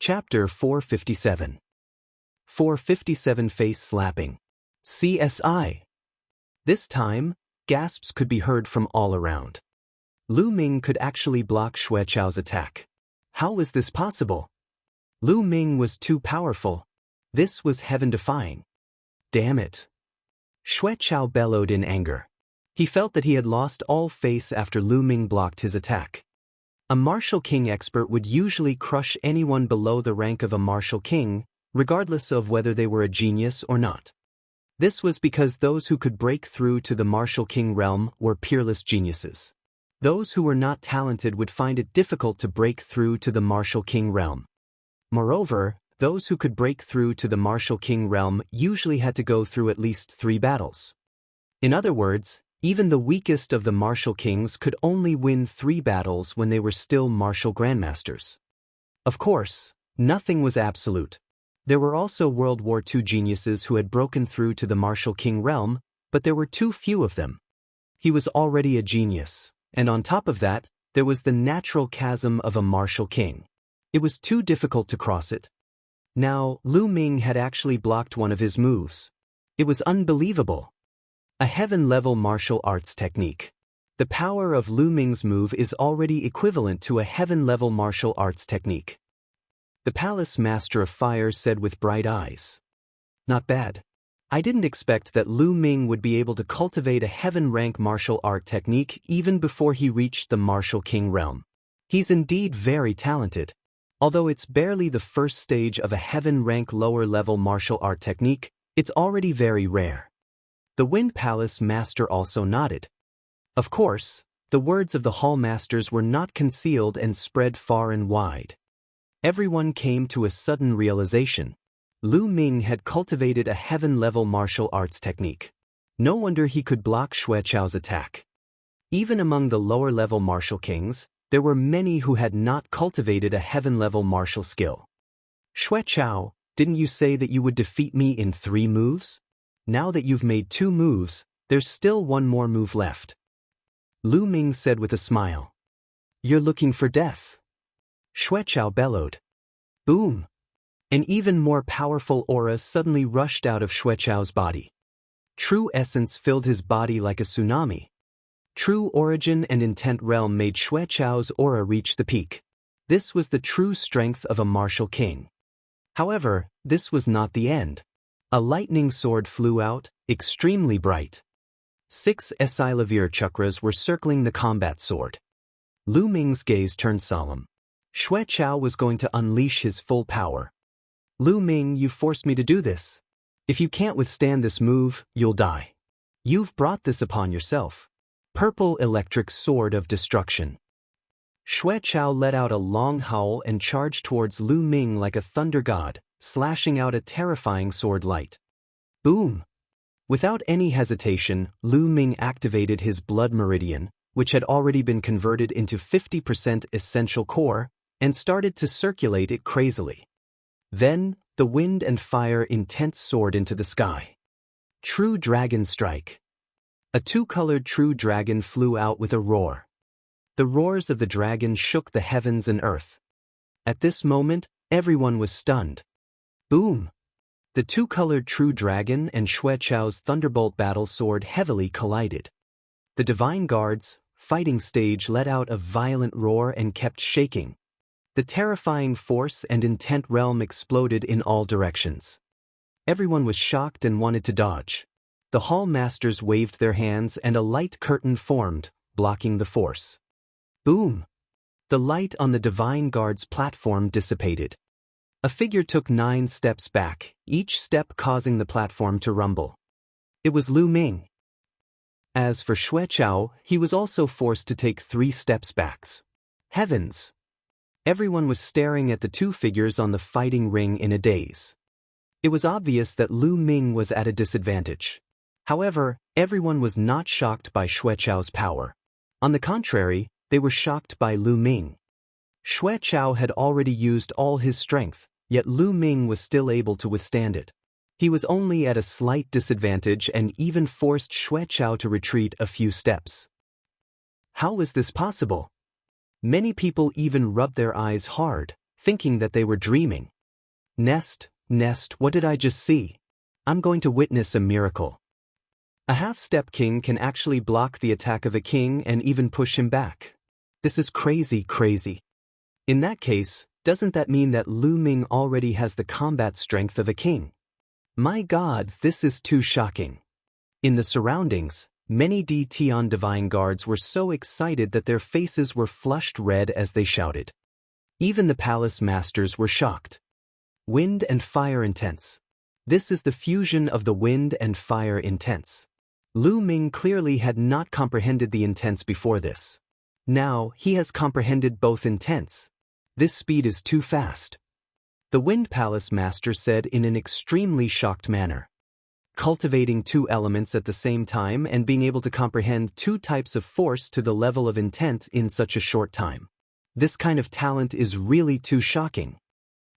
Chapter 457. 457 Face Slapping. CSI. This time, gasps could be heard from all around. Lu Ming could actually block Xue Chao's attack. How was this possible? Lu Ming was too powerful. This was heaven-defying. Damn it. Xue Chao bellowed in anger. He felt that he had lost all face after Lu Ming blocked his attack. A martial king expert would usually crush anyone below the rank of a martial king, regardless of whether they were a genius or not. This was because those who could break through to the martial king realm were peerless geniuses. Those who were not talented would find it difficult to break through to the martial king realm. Moreover, those who could break through to the martial king realm usually had to go through at least 3 battles. In other words, even the weakest of the martial kings could only win 3 battles when they were still martial grandmasters. Of course, nothing was absolute. There were also World War II geniuses who had broken through to the martial king realm, but there were too few of them. He was already a genius, and on top of that, there was the natural chasm of a martial king. It was too difficult to cross it. Now, Lu Ming had actually blocked one of his moves. It was unbelievable. A heaven-level martial arts technique. The power of Lu Ming's move is already equivalent to a heaven-level martial arts technique. The palace master of fire said with bright eyes. Not bad. I didn't expect that Lu Ming would be able to cultivate a heaven-rank martial art technique even before he reached the martial king realm. He's indeed very talented. Although it's barely the first stage of a heaven-rank lower-level martial art technique, it's already very rare. The Wind Palace master also nodded. Of course, the words of the hall masters were not concealed and spread far and wide. Everyone came to a sudden realization. Lu Ming had cultivated a heaven-level martial arts technique. No wonder he could block Xue Chao's attack. Even among the lower-level martial kings, there were many who had not cultivated a heaven-level martial skill. Xue Chao, didn't you say that you would defeat me in 3 moves? Now that you've made 2 moves, there's still 1 more move left. Lu Ming said with a smile. You're looking for death. Xue Chao bellowed. Boom! An even more powerful aura suddenly rushed out of Xue Chao's body. True essence filled his body like a tsunami. True origin and intent realm made Xue Chao's aura reach the peak. This was the true strength of a martial king. However, this was not the end. A lightning sword flew out, extremely bright. 6 Esilavir chakras were circling the combat sword. Lu Ming's gaze turned solemn. Xue Chao was going to unleash his full power. Lu Ming, you forced me to do this. If you can't withstand this move, you'll die. You've brought this upon yourself. Purple electric sword of destruction. Xue Chao let out a long howl and charged towards Lu Ming like a thunder god, slashing out a terrifying sword light. Boom! Without any hesitation, Lu Ming activated his blood meridian, which had already been converted into 50% essential core, and started to circulate it crazily. Then, the wind and fire intense soared into the sky. True Dragon Strike. A 2-colored true dragon flew out with a roar. The roars of the dragon shook the heavens and earth. At this moment, everyone was stunned. Boom! The 2-colored true dragon and Xue Chao's thunderbolt battle sword heavily collided. The divine guards, fighting stage let out a violent roar and kept shaking. The terrifying force and intent realm exploded in all directions. Everyone was shocked and wanted to dodge. The hall masters waved their hands and a light curtain formed, blocking the force. Boom! The light on the divine guard's platform dissipated. A figure took 9 steps back, each step causing the platform to rumble. It was Lu Ming. As for Xue Chao, he was also forced to take 3 steps back. Heavens! Everyone was staring at the 2 figures on the fighting ring in a daze. It was obvious that Lu Ming was at a disadvantage. However, everyone was not shocked by Xue Chao's power. On the contrary, they were shocked by Lu Ming. Xue Chao had already used all his strength, yet Lu Ming was still able to withstand it. He was only at a slight disadvantage and even forced Xue Chao to retreat a few steps. How was this possible? Many people even rubbed their eyes hard, thinking that they were dreaming. Nest, what did I just see? I'm going to witness a miracle. A half-step king can actually block the attack of a king and even push him back. This is crazy. In that case, doesn't that mean that Lu Ming already has the combat strength of a king? My God, this is too shocking. In the surroundings, many Tian divine guards were so excited that their faces were flushed red as they shouted. Even the palace masters were shocked. Wind and fire intense. This is the fusion of the wind and fire intense. Lu Ming clearly had not comprehended the intense before this. Now, he has comprehended both intense. This speed is too fast. The Wind Palace Master said in an extremely shocked manner. Cultivating two elements at the same time and being able to comprehend two types of force to the level of intent in such a short time. This kind of talent is really too shocking.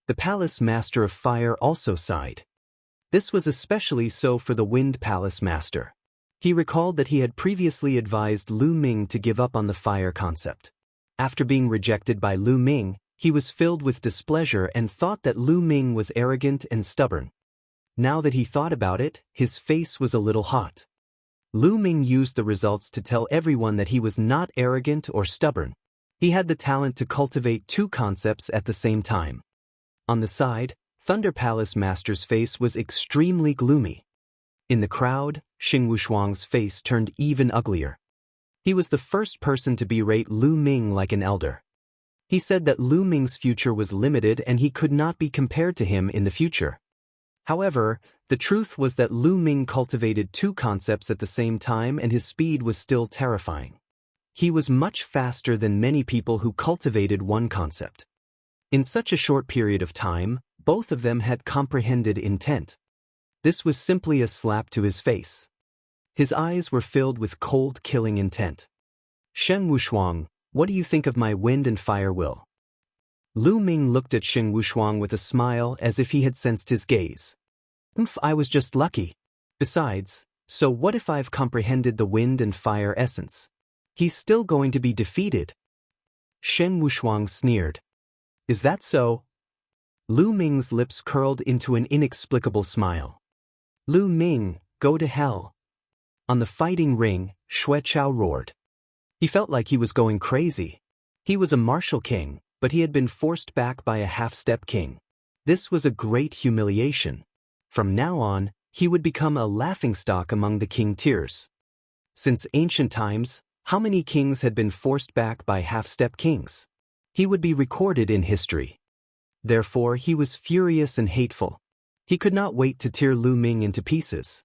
The Palace Master of Fire also sighed. This was especially so for the Wind Palace Master. He recalled that he had previously advised Lu Ming to give up on the fire concept. After being rejected by Lu Ming, he was filled with displeasure and thought that Lu Ming was arrogant and stubborn. Now that he thought about it, his face was a little hot. Lu Ming used the results to tell everyone that he was not arrogant or stubborn. He had the talent to cultivate two concepts at the same time. On the side, Thunder Palace Master's face was extremely gloomy. In the crowd, Xing Wushuang's face turned even uglier. He was the first person to berate Lu Ming like an elder. He said that Lu Ming's future was limited and he could not be compared to him in the future. However, the truth was that Lu Ming cultivated two concepts at the same time and his speed was still terrifying. He was much faster than many people who cultivated one concept. In such a short period of time, both of them had comprehended intent. This was simply a slap to his face. His eyes were filled with cold, killing intent. Xing Wushuang, what do you think of my wind and fire will? Lu Ming looked at Xing Wushuang with a smile as if he had sensed his gaze. I was just lucky. Besides, so what if I've comprehended the wind and fire essence? He's still going to be defeated. Xing Wushuang sneered. Is that so? Lu Ming's lips curled into an inexplicable smile. Lu Ming, go to hell. On the fighting ring, Xue Chao roared. He felt like he was going crazy. He was a martial king, but he had been forced back by a half-step king. This was a great humiliation. From now on, he would become a laughingstock among the king tiers. Since ancient times, how many kings had been forced back by half-step kings? He would be recorded in history. Therefore, he was furious and hateful. He could not wait to tear Lu Ming into pieces.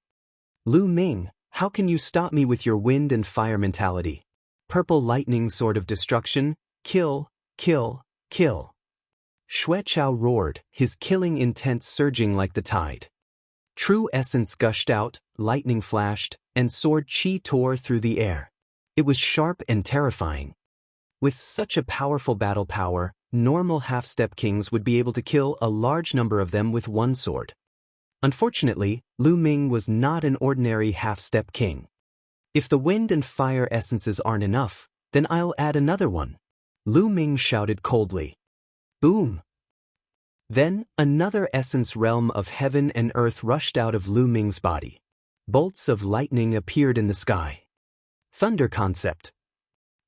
Lu Ming, how can you stop me with your wind and fire mentality? Purple lightning sword of destruction, kill, kill, kill. Xue Chao roared, his killing intent surging like the tide. True essence gushed out, lightning flashed, and sword chi tore through the air. It was sharp and terrifying. With such a powerful battle power, normal half-step kings would be able to kill a large number of them with one sword. Unfortunately, Lu Ming was not an ordinary half-step king. If the wind and fire essences aren't enough, then I'll add another one. Lu Ming shouted coldly. Boom! Then, another essence realm of heaven and earth rushed out of Lu Ming's body. Bolts of lightning appeared in the sky. Thunder concept.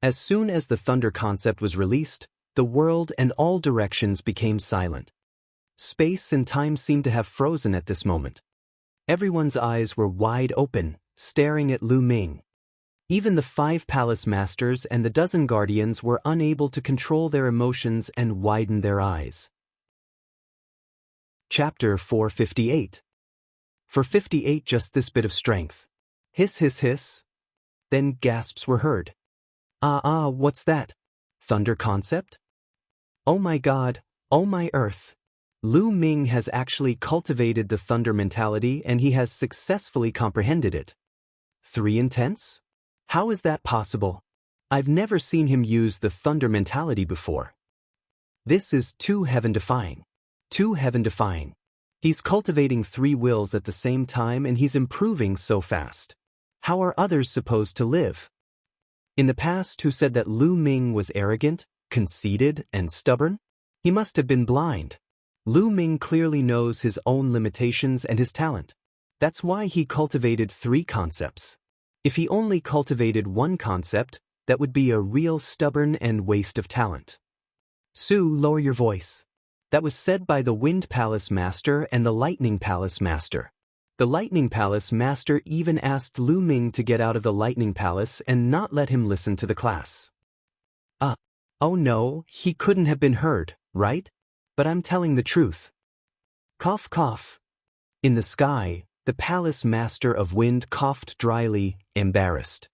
As soon as the thunder concept was released, the world and all directions became silent. Space and time seemed to have frozen at this moment. Everyone's eyes were wide open, staring at Lu Ming. Even the 5 palace masters and the dozen guardians were unable to control their emotions and widen their eyes. Chapter 458. For 58 just this bit of strength. Hiss hiss hiss. Then gasps were heard. What's that? Thunder concept? Oh my God, oh my earth. Lu Ming has actually cultivated the thunder mentality and he has successfully comprehended it. 3 intense? How is that possible? I've never seen him use the thunder mentality before. This is too heaven-defying. Too heaven-defying. He's cultivating 3 wills at the same time and he's improving so fast. How are others supposed to live? In the past, who said that Lu Ming was arrogant, conceited, and stubborn? He must have been blind. Lu Ming clearly knows his own limitations and his talent. That's why he cultivated 3 concepts. If he only cultivated 1 concept, that would be a real stubborn and waste of talent. Su, lower your voice. That was said by the Wind Palace Master and the Lightning Palace Master. The Lightning Palace Master even asked Lu Ming to get out of the Lightning Palace and not let him listen to the class. Oh no, he couldn't have been heard, right? But I'm telling the truth. Cough, cough. In the sky, the Palace Master of Wind coughed dryly, embarrassed.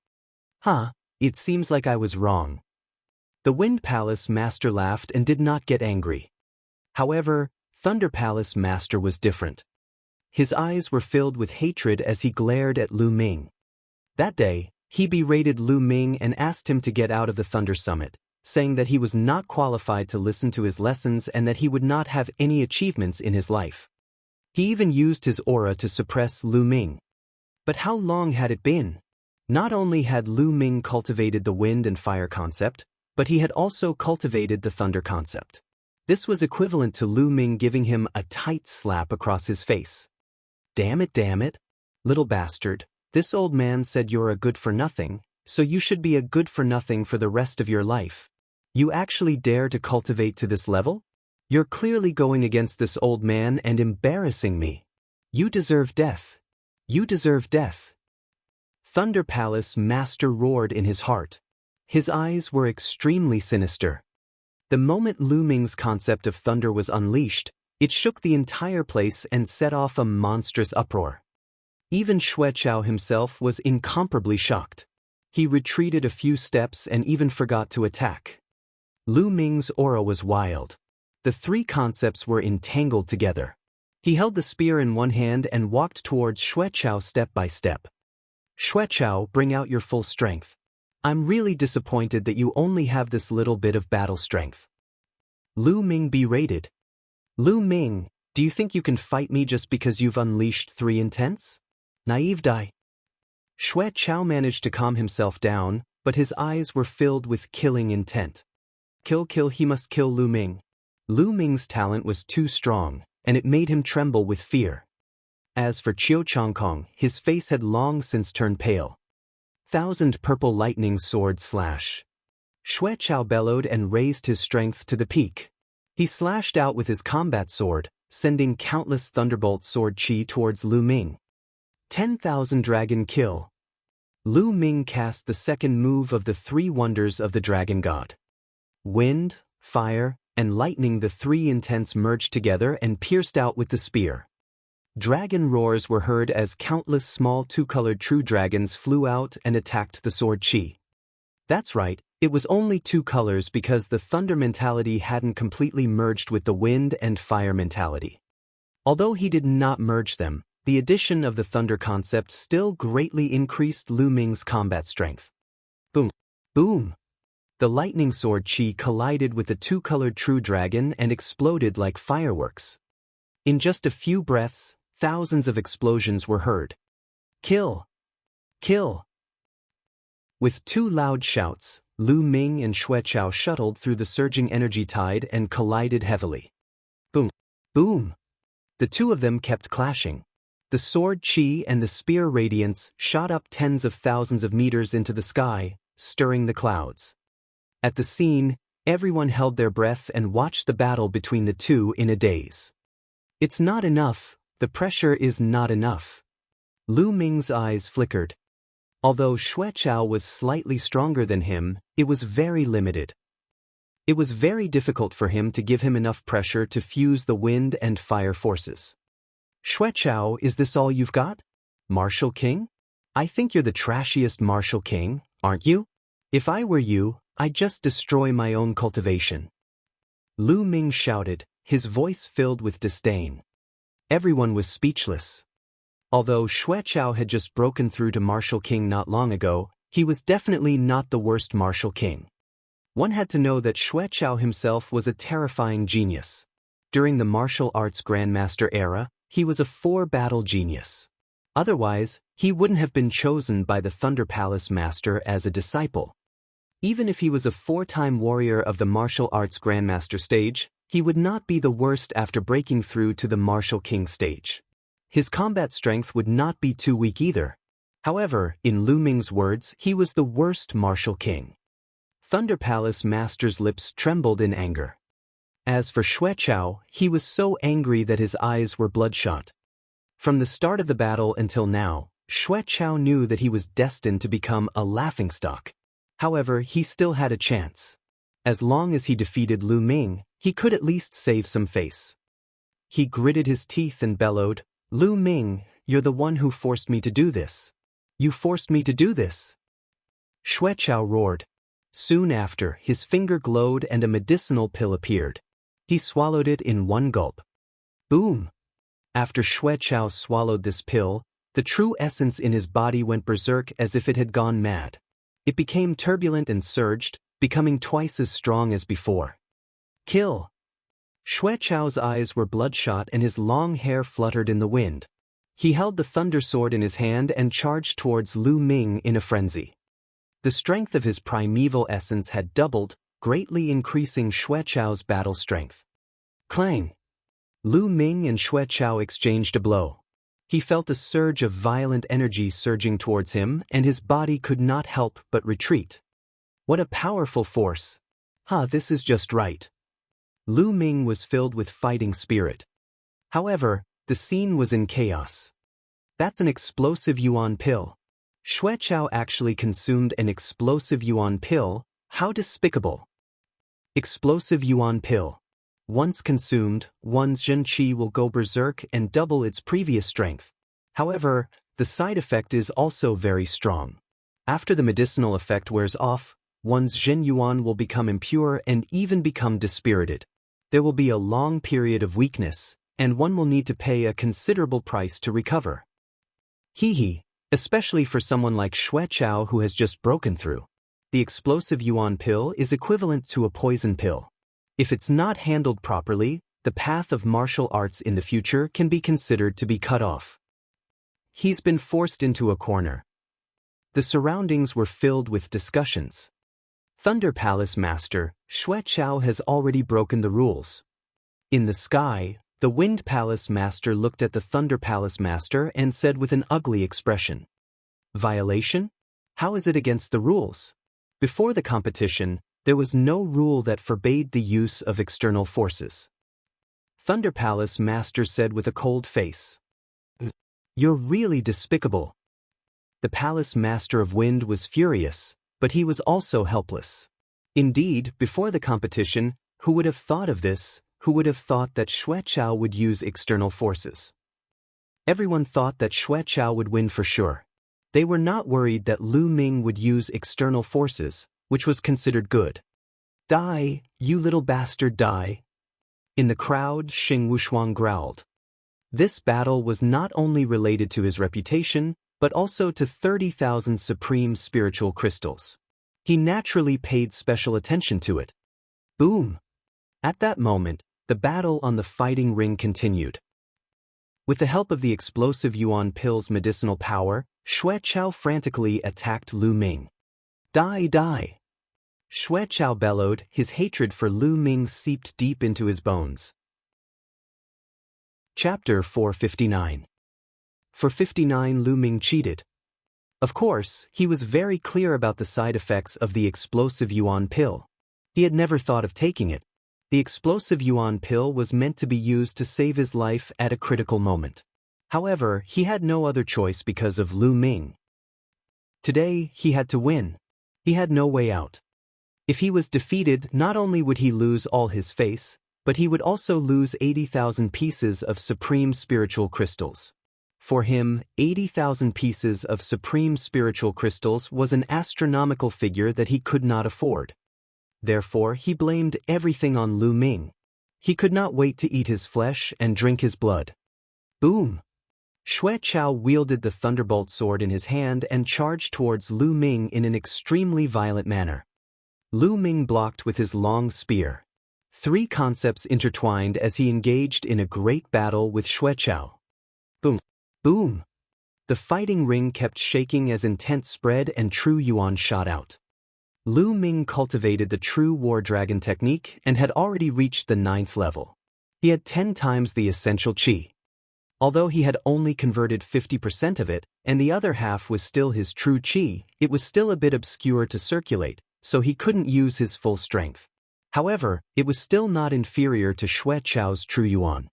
It seems like I was wrong. The Wind Palace Master laughed and did not get angry. However, Thunder Palace Master was different. His eyes were filled with hatred as he glared at Lu Ming. That day, he berated Lu Ming and asked him to get out of the Thunder Summit, saying that he was not qualified to listen to his lessons and that he would not have any achievements in his life. He even used his aura to suppress Lu Ming. But how long had it been? Not only had Lu Ming cultivated the wind and fire concept, but he had also cultivated the thunder concept. This was equivalent to Lu Ming giving him a tight slap across his face. Damn it, little bastard, this old man said you're a good-for-nothing, so you should be a good-for-nothing for the rest of your life. You actually dare to cultivate to this level? You're clearly going against this old man and embarrassing me. You deserve death. You deserve death. Thunder Palace Master roared in his heart. His eyes were extremely sinister. The moment Lu Ming's concept of thunder was unleashed, it shook the entire place and set off a monstrous uproar. Even Xue Chao himself was incomparably shocked. He retreated a few steps and even forgot to attack. Lu Ming's aura was wild. The 3 concepts were entangled together. He held the spear in one hand and walked towards Xue Chao step by step. Xue Chao, bring out your full strength. I'm really disappointed that you only have this little bit of battle strength. Lu Ming berated. Lu Ming, do you think you can fight me just because you've unleashed 3 intents? Naive die. Xue Chao managed to calm himself down, but his eyes were filled with killing intent. Kill, he must kill Lu Ming. Lu Ming's talent was too strong, and it made him tremble with fear. As for Qiu Chongkong, his face had long since turned pale. 1,000 purple lightning sword slash. Xue Chao bellowed and raised his strength to the peak. He slashed out with his combat sword, sending countless thunderbolt sword chi towards Lu Ming. 10,000 dragon kill. Lu Ming cast the second move of the 3 wonders of the dragon god. Wind, fire, and lightning, the 3 intents merged together and pierced out with the spear. Dragon roars were heard as countless small 2-colored true dragons flew out and attacked the sword chi. That's right, it was only 2 colors because the thunder mentality hadn't completely merged with the wind and fire mentality. Although he did not merge them, the addition of the thunder concept still greatly increased Lu Ming's combat strength. Boom! Boom! The lightning sword chi collided with the 2-colored true dragon and exploded like fireworks. In just a few breaths, thousands of explosions were heard. Kill! Kill! With 2 loud shouts, Lu Ming and Xue Chao shuttled through the surging energy tide and collided heavily. Boom! Boom! The 2 of them kept clashing. The sword chi and the spear radiance shot up tens of thousands of meters into the sky, stirring the clouds. At the scene, everyone held their breath and watched the battle between the 2 in a daze. It's not enough. The pressure is not enough. Lu Ming's eyes flickered. Although Xue Chao was slightly stronger than him, it was very limited. It was very difficult for him to give him enough pressure to fuse the wind and fire forces. Xue Chao, is this all you've got? Martial King? I think you're the trashiest Martial King, aren't you? If I were you, I'd just destroy my own cultivation. Lu Ming shouted, his voice filled with disdain. Everyone was speechless. Although Xue Chao had just broken through to Martial King not long ago, he was definitely not the worst Martial King. One had to know that Xue Chao himself was a terrifying genius. During the martial arts Grandmaster era, he was a 4-battle genius. Otherwise, he wouldn't have been chosen by the Thunder Palace Master as a disciple. Even if he was a 4-time warrior of the martial arts Grandmaster stage, He would not be the worst after breaking through to the martial king stage. His combat strength would not be too weak either. However, in Lu Ming's words, he was the worst martial king. Thunder Palace Master's lips trembled in anger. As for Xuechao, he was so angry that his eyes were bloodshot. From the start of the battle until now, Xuechao knew that he was destined to become a laughingstock. However, he still had a chance. As long as he defeated Lu Ming, he could at least save some face. He gritted his teeth and bellowed, "Lu Ming, you're the one who forced me to do this. You forced me to do this." Xuechao roared. Soon after, his finger glowed and a medicinal pill appeared. He swallowed it in one gulp. Boom! After Xuechao swallowed this pill, the true essence in his body went berserk as if it had gone mad. It became turbulent and surged, becoming twice as strong as before. Kill! Xuechao's eyes were bloodshot and his long hair fluttered in the wind. He held the thunder sword in his hand and charged towards Lu Ming in a frenzy. The strength of his primeval essence had doubled, greatly increasing Xuechao's battle strength. Clang! Lu Ming and Xuechao exchanged a blow. He felt a surge of violent energy surging towards him, and his body could not help but retreat. What a powerful force! This is just right. Lu Ming was filled with fighting spirit. However, the scene was in chaos. That's an explosive yuan pill. Xuechao actually consumed an explosive yuan pill. How despicable! Explosive yuan pill. Once consumed, one's Zhen Qi will go berserk and double its previous strength. However, the side effect is also very strong. After the medicinal effect wears off, one's Zhen Yuan will become impure and even become dispirited. There will be a long period of weakness, and one will need to pay a considerable price to recover. Especially for someone like Xuechao who has just broken through. The explosive yuan pill is equivalent to a poison pill. If it's not handled properly, the path of martial arts in the future can be considered to be cut off. He's been forced into a corner. The surroundings were filled with discussions. Thunder Palace Master, Xuechao has already broken the rules. In the sky, the Wind Palace Master looked at the Thunder Palace Master and said with an ugly expression, "Violation? How is it against the rules?" Before the competition, there was no rule that forbade the use of external forces. Thunder Palace Master said with a cold face, "You're really despicable." The Palace Master of Wind was furious, but he was also helpless. Indeed, before the competition, who would have thought of this? Who would have thought that Xuechao would use external forces? Everyone thought that Xuechao would win for sure. They were not worried that Lu Ming would use external forces, which was considered good. "Die, you little bastard, die." In the crowd, Xing Wushuang growled. This battle was not only related to his reputation, but also to 30,000 supreme spiritual crystals. He naturally paid special attention to it. Boom! At that moment, the battle on the fighting ring continued. With the help of the explosive yuan pill's medicinal power, Xuechao frantically attacked Lu Ming. "Die, die!" Xuechao bellowed, his hatred for Lu Ming seeped deep into his bones. Chapter 459. For 59 Lu Ming cheated. Of course, he was very clear about the side effects of the explosive yuan pill. He had never thought of taking it. The explosive yuan pill was meant to be used to save his life at a critical moment. However, he had no other choice because of Lu Ming. Today, he had to win. He had no way out. If he was defeated, not only would he lose all his face, but he would also lose 80,000 pieces of supreme spiritual crystals. For him, 80,000 pieces of supreme spiritual crystals was an astronomical figure that he could not afford. Therefore, he blamed everything on Lu Ming. He could not wait to eat his flesh and drink his blood. Boom! Xuechao wielded the thunderbolt sword in his hand and charged towards Lu Ming in an extremely violent manner. Lu Ming blocked with his long spear. Three concepts intertwined as he engaged in a great battle with Xuechao. Boom! Boom! The fighting ring kept shaking as intent spread and true yuan shot out. Lu Ming cultivated the true war dragon technique and had already reached the 9th level. He had 10 times the essential qi. Although he had only converted 50% of it, and the other half was still his true qi, it was still a bit obscure to circulate, so he couldn't use his full strength. However, it was still not inferior to Xue Chao's true yuan.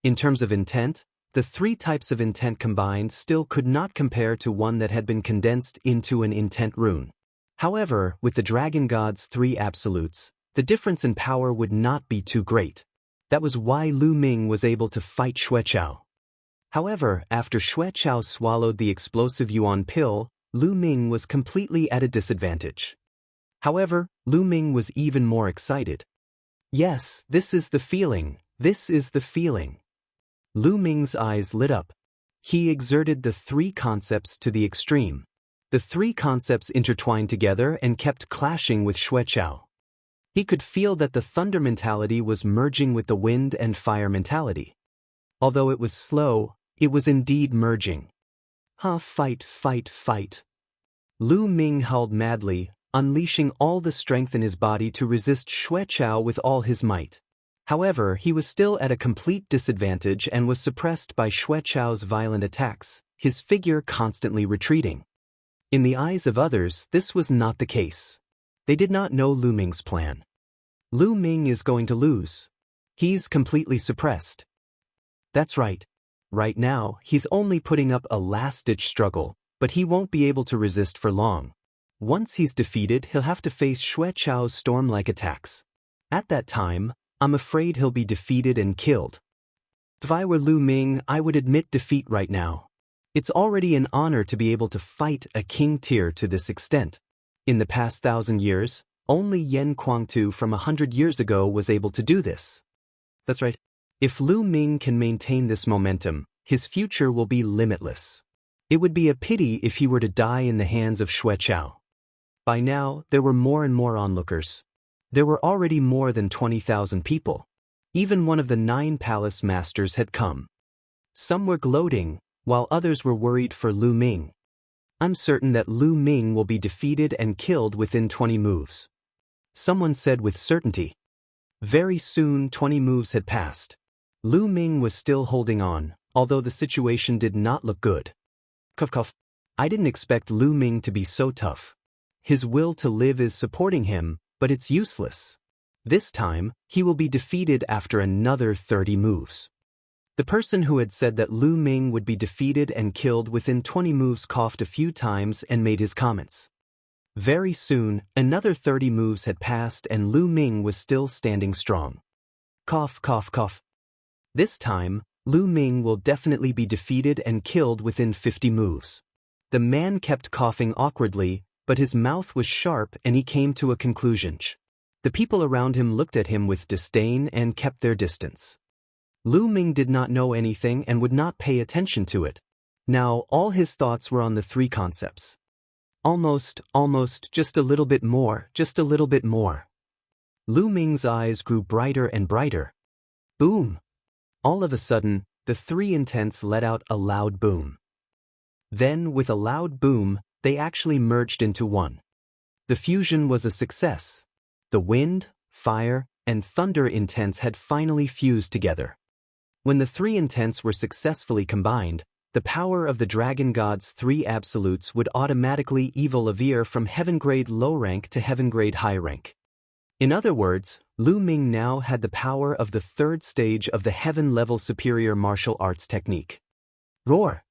In terms of intent, the 3 types of intent combined still could not compare to one that had been condensed into an intent rune. However, with the Dragon God's 3 absolutes, the difference in power would not be too great. That was why Lu Ming was able to fight Xue Chao. However, after Xue Chao swallowed the explosive yuan pill, Lu Ming was completely at a disadvantage. However, Lu Ming was even more excited. Yes, this is the feeling, this is the feeling. Lu Ming's eyes lit up. He exerted the 3 concepts to the extreme. The 3 concepts intertwined together and kept clashing with Xue Chao. He could feel that the thunder mentality was merging with the wind and fire mentality. Although it was slow, it was indeed merging. Fight, fight, fight. Lu Ming howled madly, unleashing all the strength in his body to resist Xue Chao with all his might. However, he was still at a complete disadvantage and was suppressed by Xue Chao's violent attacks, his figure constantly retreating. In the eyes of others, this was not the case. They did not know Lu Ming's plan. Lu Ming is going to lose. He's completely suppressed. That's right. Right now, he's only putting up a last-ditch struggle, but he won't be able to resist for long. Once he's defeated, he'll have to face Xue Chao's storm-like attacks. At that time, I'm afraid he'll be defeated and killed. If I were Lu Ming, I would admit defeat right now. It's already an honor to be able to fight a king tier to this extent. In the past 1,000 years, only Yan Kuangtu from 100 years ago was able to do this. That's right. If Lu Ming can maintain this momentum, his future will be limitless. It would be a pity if he were to die in the hands of Xue Chao. By now, there were more and more onlookers. There were already more than 20,000 people. Even one of the 9 palace masters had come. Some were gloating, while others were worried for Lu Ming. I'm certain that Lu Ming will be defeated and killed within 20 moves. Someone said with certainty. Very soon 20 moves had passed. Lu Ming was still holding on, although the situation did not look good. Cough cough. I didn't expect Lu Ming to be so tough. His will to live is supporting him, but it's useless. This time, he will be defeated after another 30 moves. The person who had said that Lu Ming would be defeated and killed within 20 moves coughed a few times and made his comments. Very soon, another 30 moves had passed and Lu Ming was still standing strong. Cough, cough, cough. This time, Lu Ming will definitely be defeated and killed within 50 moves. The man kept coughing awkwardly, but his mouth was sharp and he came to a conclusion. The people around him looked at him with disdain and kept their distance. Lu Ming did not know anything and would not pay attention to it. Now all his thoughts were on the 3 concepts. Almost, just a little bit more, just a little bit more. Lu Ming's eyes grew brighter and brighter. Boom! All of a sudden, the 3 intents let out a loud boom. Then, with a loud boom, they actually merged into one. The fusion was a success. The wind, fire, and thunder intents had finally fused together. When the 3 intents were successfully combined, the power of the Dragon God's 3 absolutes would automatically evolve from heaven grade low rank to heaven grade high rank. In other words, Lu Ming now had the power of the 3rd stage of the heaven-level superior martial arts technique. Roar!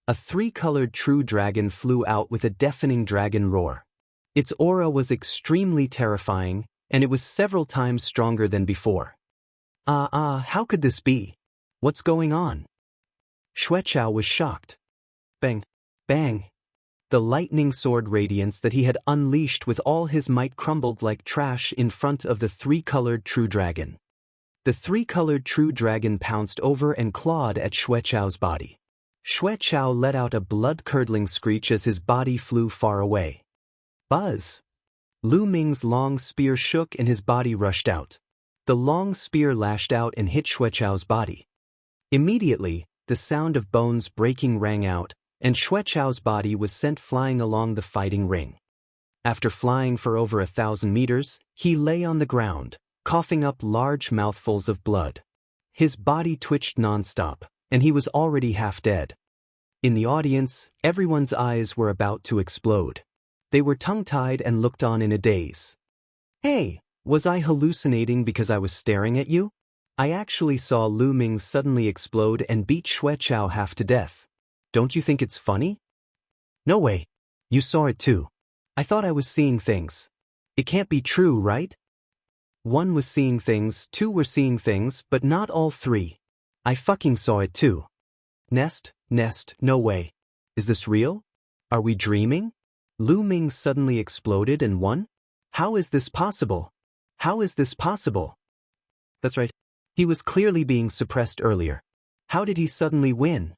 A 3-colored true dragon flew out with a deafening dragon roar. Its aura was extremely terrifying, and it was several times stronger than before. How could this be? What's going on? Xue Chao was shocked. Bang! Bang! The lightning sword radiance that he had unleashed with all his might crumbled like trash in front of the 3-colored true dragon. The 3-colored true dragon pounced over and clawed at Xue Chao's body. Xue Chao let out a blood-curdling screech as his body flew far away. Buzz! Lu Ming's long spear shook and his body rushed out. The long spear lashed out and hit Xue Chao's body. Immediately, the sound of bones breaking rang out, and Xue Chao's body was sent flying along the fighting ring. After flying for over 1,000 meters, he lay on the ground, coughing up large mouthfuls of blood. His body twitched nonstop, and he was already half dead. In the audience, everyone's eyes were about to explode. They were tongue-tied and looked on in a daze. Hey, was I hallucinating because I was staring at you? I actually saw Lu Ming suddenly explode and beat Xue Chao half to death. Don't you think it's funny? No way. You saw it too. I thought I was seeing things. It can't be true, right? One was seeing things, two were seeing things, but not all three. I fucking saw it too. Nest, no way. Is this real? Are we dreaming? Lu Ming suddenly exploded and won? How is this possible? How is this possible? That's right. He was clearly being suppressed earlier. How did he suddenly win?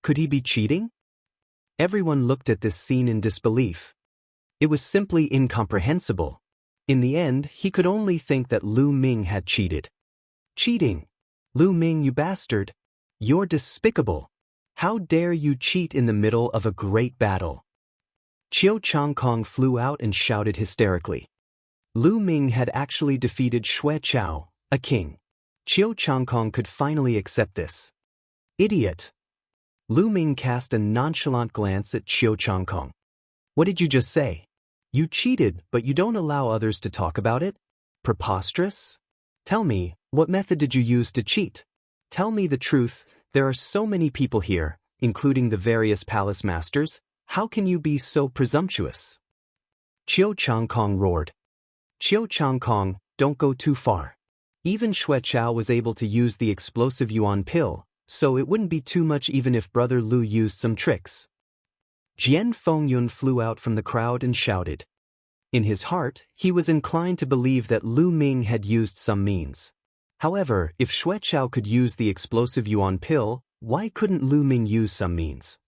Could he be cheating? Everyone looked at this scene in disbelief. It was simply incomprehensible. In the end, he could only think that Lu Ming had cheated. Cheating! Lu Ming, you bastard! You're despicable! How dare you cheat in the middle of a great battle? Chiao Changkong flew out and shouted hysterically. Lu Ming had actually defeated Xue Chao, a king. Chiao Changkong could finally accept this. Idiot! Lu Ming cast a nonchalant glance at Chiao Changkong. What did you just say? You cheated, but you don't allow others to talk about it? Preposterous? Tell me, what method did you use to cheat? Tell me the truth, there are so many people here, including the various palace masters, how can you be so presumptuous? Chiao Changkong roared. Chiao Changkong, don't go too far. Even Xue Chao was able to use the explosive yuan pill, so it wouldn't be too much even if Brother Lu used some tricks. Jian Fengyun flew out from the crowd and shouted. In his heart, he was inclined to believe that Lu Ming had used some means. However, if Xue Chao could use the explosive yuan pill, why couldn't Lu Ming use some means?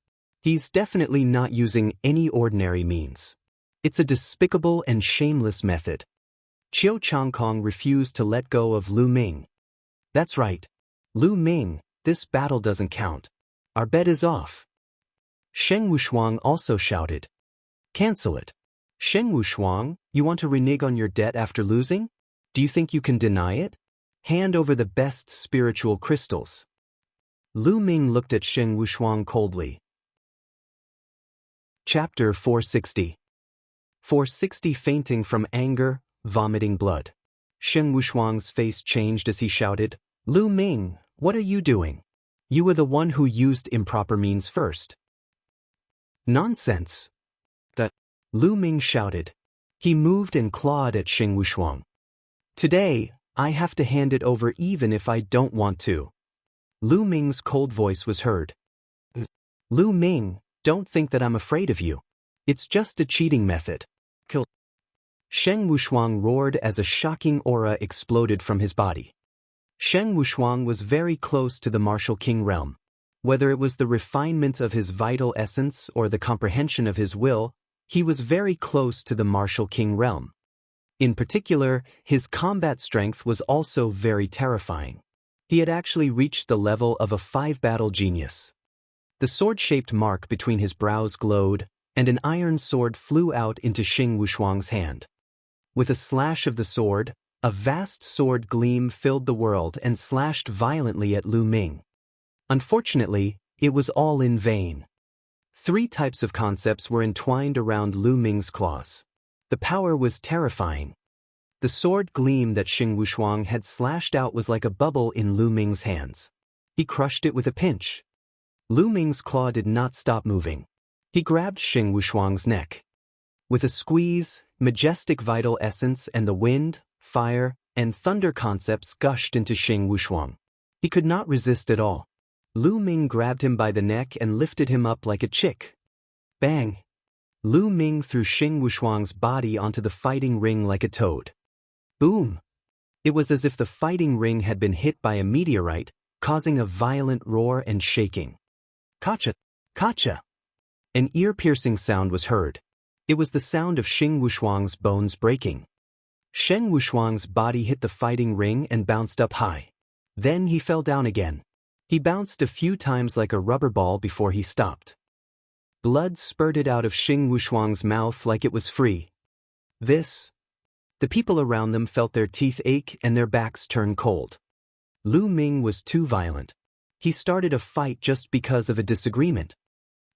He's definitely not using any ordinary means. It's a despicable and shameless method. Chiao Changkong refused to let go of Lu Ming. That's right. Lu Ming, this battle doesn't count. Our bet is off. Sheng Wushuang also shouted. Cancel it. Sheng Wushuang, you want to renege on your debt after losing? Do you think you can deny it? Hand over the best spiritual crystals. Lu Ming looked at Sheng Wushuang coldly. Chapter 460. 460 Fainting from anger, vomiting blood. Sheng Wushuang's face changed as he shouted, Lu Ming, what are you doing? You were the one who used improper means first. Nonsense. That, Lu Ming shouted. He moved and clawed at Sheng Wushuang. Today, I have to hand it over even if I don't want to. Lu Ming's cold voice was heard. Lu Ming, don't think that I'm afraid of you. It's just a cheating method. Kill. Sheng Wushuang roared as a shocking aura exploded from his body. Sheng Wushuang was very close to the martial king realm. Whether it was the refinement of his vital essence or the comprehension of his will, he was very close to the martial king realm. In particular, his combat strength was also very terrifying. He had actually reached the level of a 5-battle genius. The sword-shaped mark between his brows glowed, and an iron sword flew out into Sheng Wushuang's hand. With a slash of the sword, a vast sword gleam filled the world and slashed violently at Lu Ming. Unfortunately, it was all in vain. 3 types of concepts were entwined around Lu Ming's claws. The power was terrifying. The sword gleam that Sheng Wushuang had slashed out was like a bubble in Lu Ming's hands. He crushed it with a pinch. Lu Ming's claw did not stop moving. He grabbed Sheng Wushuang's neck. With a squeeze, majestic vital essence and the wind, fire, and thunder concepts gushed into Sheng Wushuang. He could not resist at all. Lu Ming grabbed him by the neck and lifted him up like a chick. Bang! Lu Ming threw Sheng Wushuang's body onto the fighting ring like a toad. Boom! It was as if the fighting ring had been hit by a meteorite, causing a violent roar and shaking. Kacha! Kacha! An ear-piercing sound was heard. It was the sound of Sheng Wushuang's bones breaking. Sheng Wushuang's body hit the fighting ring and bounced up high. Then he fell down again. He bounced a few times like a rubber ball before he stopped. Blood spurted out of Xing Wushuang's mouth like it was free. The people around them felt their teeth ache and their backs turn cold. Lu Ming was too violent. He started a fight just because of a disagreement.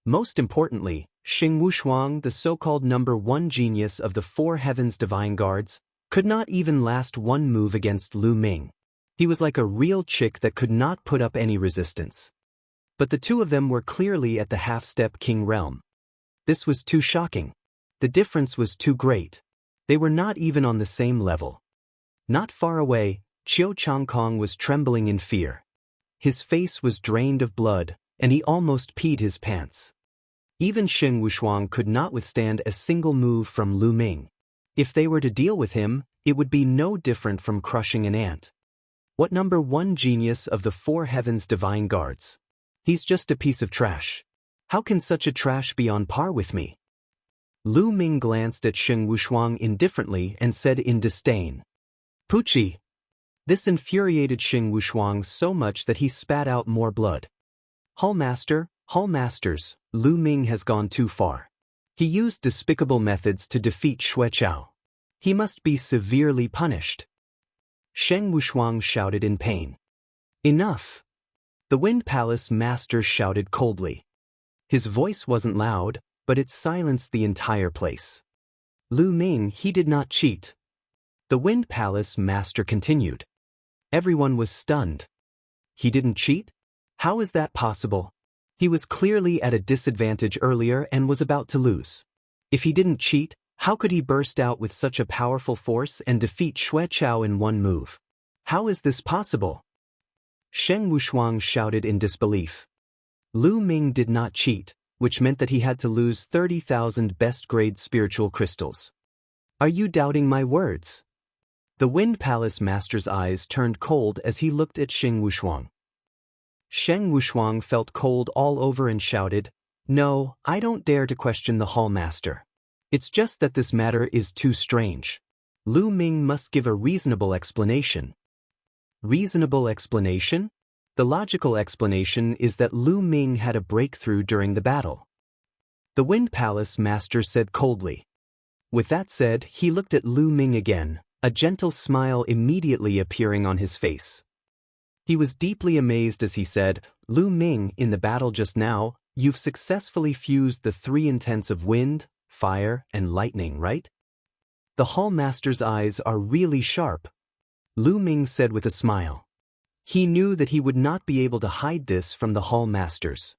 Most importantly, Xing Wushuang, the so-called number one genius of the Four Heavens Divine Guards, could not even last one move against Lu Ming. He was like a real chick that could not put up any resistance. But the two of them were clearly at the half-step king realm. This was too shocking. The difference was too great. They were not even on the same level. Not far away, Qiu Changkong was trembling in fear. His face was drained of blood, and he almost peed his pants. Even Xing Wushuang could not withstand a single move from Lu Ming. If they were to deal with him, it would be no different from crushing an ant. What number one genius of the Four Heavens Divine Guards? He's just a piece of trash. How can such a trash be on par with me? Lu Ming glanced at Xing Wushuang indifferently and said in disdain, "Puchi." This infuriated Xing Wushuang so much that he spat out more blood. Hallmasters, Lu Ming has gone too far. He used despicable methods to defeat Xueqiao. He must be severely punished. Xing Wushuang shouted in pain. Enough! The Wind Palace Master shouted coldly. His voice wasn't loud, but it silenced the entire place. Lu Ming, he did not cheat. The Wind Palace Master continued. Everyone was stunned. He didn't cheat? How is that possible? He was clearly at a disadvantage earlier and was about to lose. If he didn't cheat, how could he burst out with such a powerful force and defeat Xueqiao in one move? How is this possible? Xing Wushuang shouted in disbelief. Lu Ming did not cheat, which meant that he had to lose 30,000 best-grade spiritual crystals. Are you doubting my words? The Wind Palace Master's eyes turned cold as he looked at Xing Wushuang. Xing Wushuang felt cold all over and shouted, "No, I don't dare to question the Hall Master. It's just that this matter is too strange. Lu Ming must give a reasonable explanation." Reasonable explanation? The logical explanation is that Lu Ming had a breakthrough during the battle. The Wind Palace Master said coldly. With that said, he looked at Lu Ming again, a gentle smile immediately appearing on his face. He was deeply amazed as he said, "Lu Ming, in the battle just now, you've successfully fused the three intents of wind, fire, and lightning, right?" The Hall Master's eyes are really sharp. Lu Ming said with a smile. He knew that he would not be able to hide this from the Hall Masters.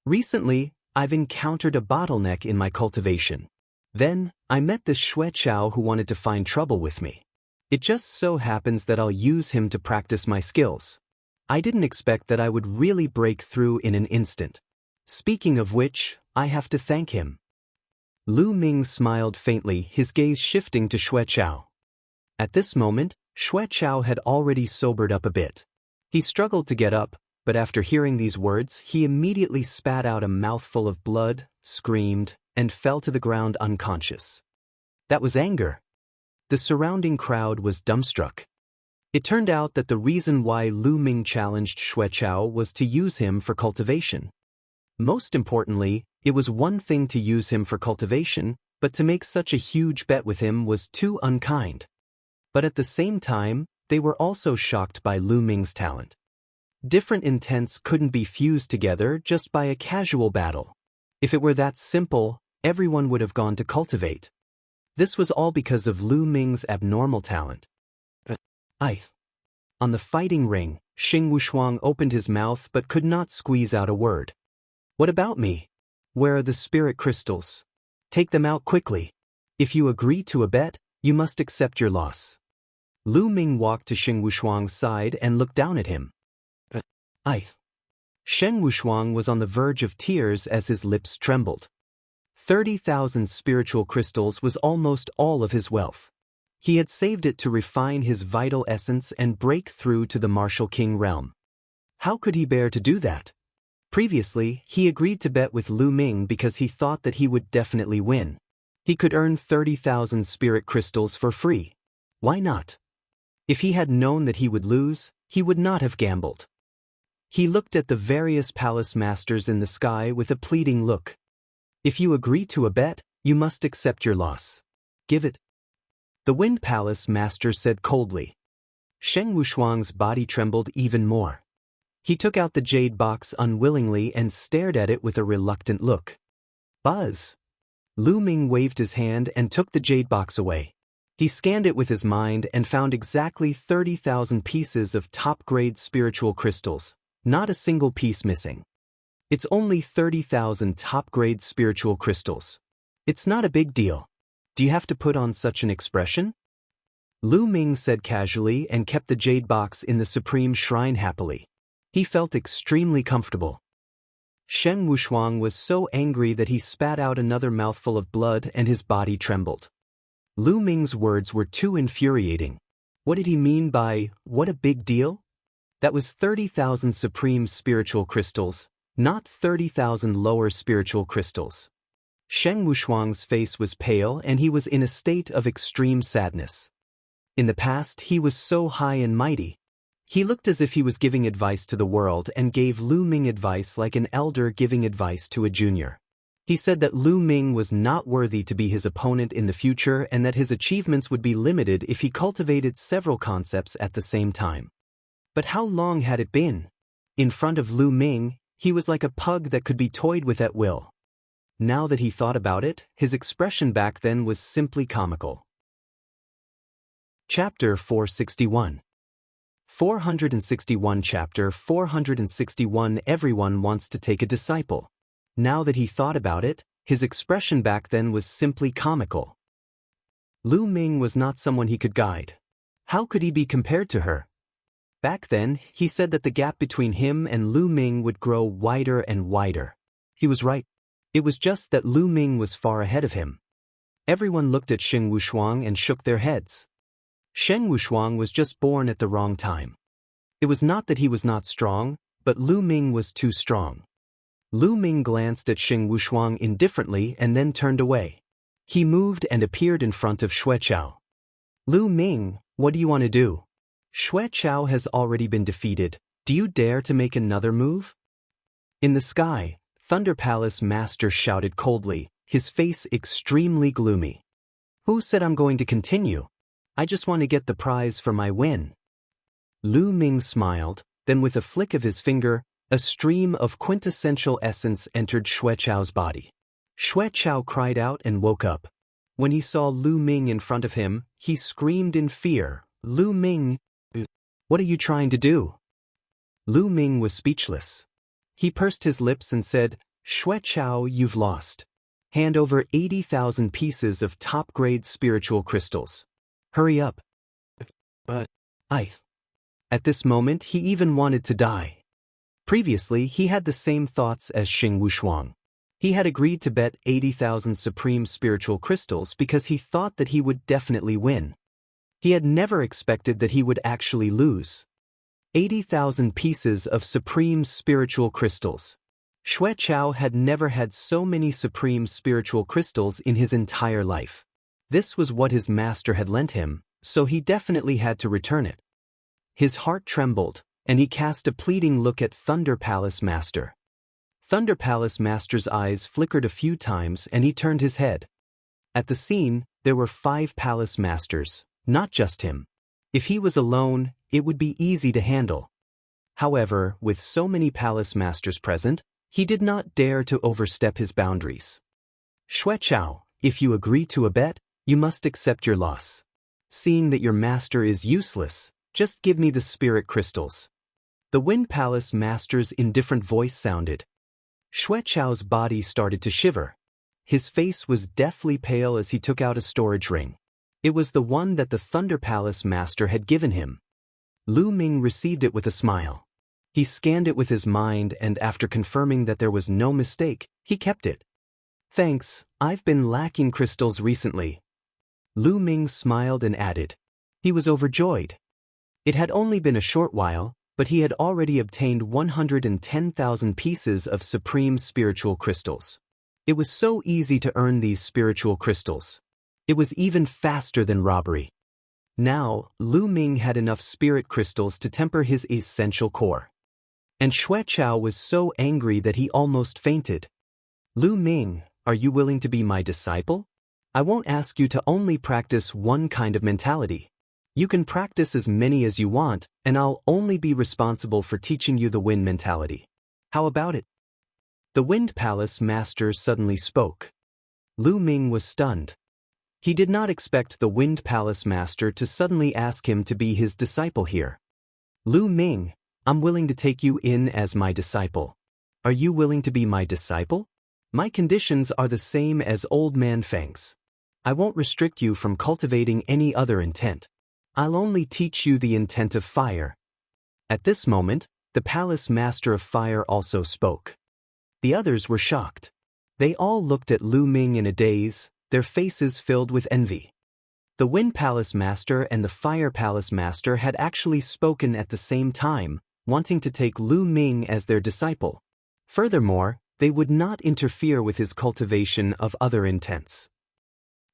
"Recently, I've encountered a bottleneck in my cultivation. Then, I met this Xueqiao who wanted to find trouble with me. It just so happens that I'll use him to practice my skills. I didn't expect that I would really break through in an instant. Speaking of which, I have to thank him." Lu Ming smiled faintly, his gaze shifting to Xueqiao. At this moment, Xueqiao had already sobered up a bit. He struggled to get up, but after hearing these words, he immediately spat out a mouthful of blood, screamed, and fell to the ground unconscious. That was anger. The surrounding crowd was dumbstruck. It turned out that the reason why Lu Ming challenged Xueqiao was to use him for cultivation. Most importantly, it was one thing to use him for cultivation, but to make such a huge bet with him was too unkind. But at the same time, they were also shocked by Lu Ming's talent. Different intents couldn't be fused together just by a casual battle. If it were that simple, everyone would have gone to cultivate. This was all because of Lu Ming's abnormal talent. On the fighting ring, Xing Wushuang opened his mouth but could not squeeze out a word. "What about me? Where are the spirit crystals? Take them out quickly. If you agree to a bet, you must accept your loss." Lu Ming walked to Xing Wushuang's side and looked down at him. Xing Wushuang was on the verge of tears as his lips trembled. 30,000 spiritual crystals was almost all of his wealth. He had saved it to refine his vital essence and break through to the martial king realm. How could he bear to do that? Previously, he agreed to bet with Lu Ming because he thought that he would definitely win. He could earn 30,000 spirit crystals for free. Why not? If he had known that he would lose, he would not have gambled. He looked at the various palace masters in the sky with a pleading look. If you agree to a bet, you must accept your loss. Give it. The Wind Palace Master said coldly. Sheng Wushuang's body trembled even more. He took out the jade box unwillingly and stared at it with a reluctant look. Buzz! Lu Ming waved his hand and took the jade box away. He scanned it with his mind and found exactly 30,000 pieces of top-grade spiritual crystals, not a single piece missing. It's only 30,000 top-grade spiritual crystals. It's not a big deal. Do you have to put on such an expression? Lu Ming said casually and kept the jade box in the Supreme Shrine happily. He felt extremely comfortable. Sheng Wushuang was so angry that he spat out another mouthful of blood and his body trembled. Lu Ming's words were too infuriating. What did he mean by, "what a big deal"? That was 30,000 supreme spiritual crystals, not 30,000 lower spiritual crystals. Sheng Wushuang's face was pale and he was in a state of extreme sadness. In the past he was so high and mighty. He looked as if he was giving advice to the world and gave Lu Ming advice like an elder giving advice to a junior. He said that Lu Ming was not worthy to be his opponent in the future and that his achievements would be limited if he cultivated several concepts at the same time. But how long had it been? In front of Lu Ming, he was like a pug that could be toyed with at will. Now that he thought about it, his expression back then was simply comical. Chapter 461. 461 Chapter 461 Everyone wants to take a disciple. Now that he thought about it, his expression back then was simply comical. Lu Ming was not someone he could guide. How could he be compared to her? Back then, he said that the gap between him and Lu Ming would grow wider and wider. He was right. It was just that Lu Ming was far ahead of him. Everyone looked at Sheng Wushuang and shook their heads. Sheng Wushuang was just born at the wrong time. It was not that he was not strong, but Lu Ming was too strong. Lu Ming glanced at Sheng Wushuang indifferently and then turned away. He moved and appeared in front of Xueqiao. Lu Ming, what do you want to do? Xueqiao has already been defeated. Do you dare to make another move? In the sky, Thunder Palace Master shouted coldly, his face extremely gloomy. Who said I'm going to continue? I just want to get the prize for my win. Lu Ming smiled, then with a flick of his finger, a stream of quintessential essence entered Xueqiao's body. Xueqiao cried out and woke up. When he saw Lu Ming in front of him, he screamed in fear, "Lu Ming, what are you trying to do?" Lu Ming was speechless. He pursed his lips and said, "Xueqiao, you've lost. Hand over 80,000 pieces of top-grade spiritual crystals. Hurry up." But At this moment he even wanted to die. Previously he had the same thoughts as Sheng Wushuang. He had agreed to bet 80,000 supreme spiritual crystals because he thought that he would definitely win. He had never expected that he would actually lose. 80,000 pieces of supreme spiritual crystals. Xueqiao had never had so many supreme spiritual crystals in his entire life. This was what his master had lent him, so he definitely had to return it. His heart trembled, and he cast a pleading look at Thunder Palace Master. Thunder Palace Master's eyes flickered a few times and he turned his head. At the scene, there were 5 Palace Masters, not just him. If he was alone, it would be easy to handle. However, with so many Palace Masters present, he did not dare to overstep his boundaries. "Xueqiao, if you agree to a bet, you must accept your loss. Seeing that your master is useless, just give me the spirit crystals." The Wind Palace Master's indifferent voice sounded. Xueqiao's body started to shiver. His face was deathly pale as he took out a storage ring. It was the one that the Thunder Palace Master had given him. Lu Ming received it with a smile. He scanned it with his mind and after confirming that there was no mistake, he kept it. "Thanks, I've been lacking crystals recently." Lu Ming smiled and added. He was overjoyed. It had only been a short while, but he had already obtained 110,000 pieces of supreme spiritual crystals. It was so easy to earn these spiritual crystals. It was even faster than robbery. Now, Lu Ming had enough spirit crystals to temper his essential core. And Xueqiao was so angry that he almost fainted. "Lu Ming, are you willing to be my disciple? I won't ask you to only practice one kind of mentality. You can practice as many as you want, and I'll only be responsible for teaching you the wind mentality. How about it? The Wind Palace Master suddenly spoke. Lu Ming was stunned. He did not expect the Wind Palace Master to suddenly ask him to be his disciple here. Lu Ming, I'm willing to take you in as my disciple. Are you willing to be my disciple? My conditions are the same as Old Man Feng's. I won't restrict you from cultivating any other intent. I'll only teach you the intent of fire. At this moment, the Palace Master of Fire also spoke. The others were shocked. They all looked at Lu Ming in a daze, their faces filled with envy. The Wind Palace Master and the Fire Palace Master had actually spoken at the same time, wanting to take Lu Ming as their disciple. Furthermore, they would not interfere with his cultivation of other intents.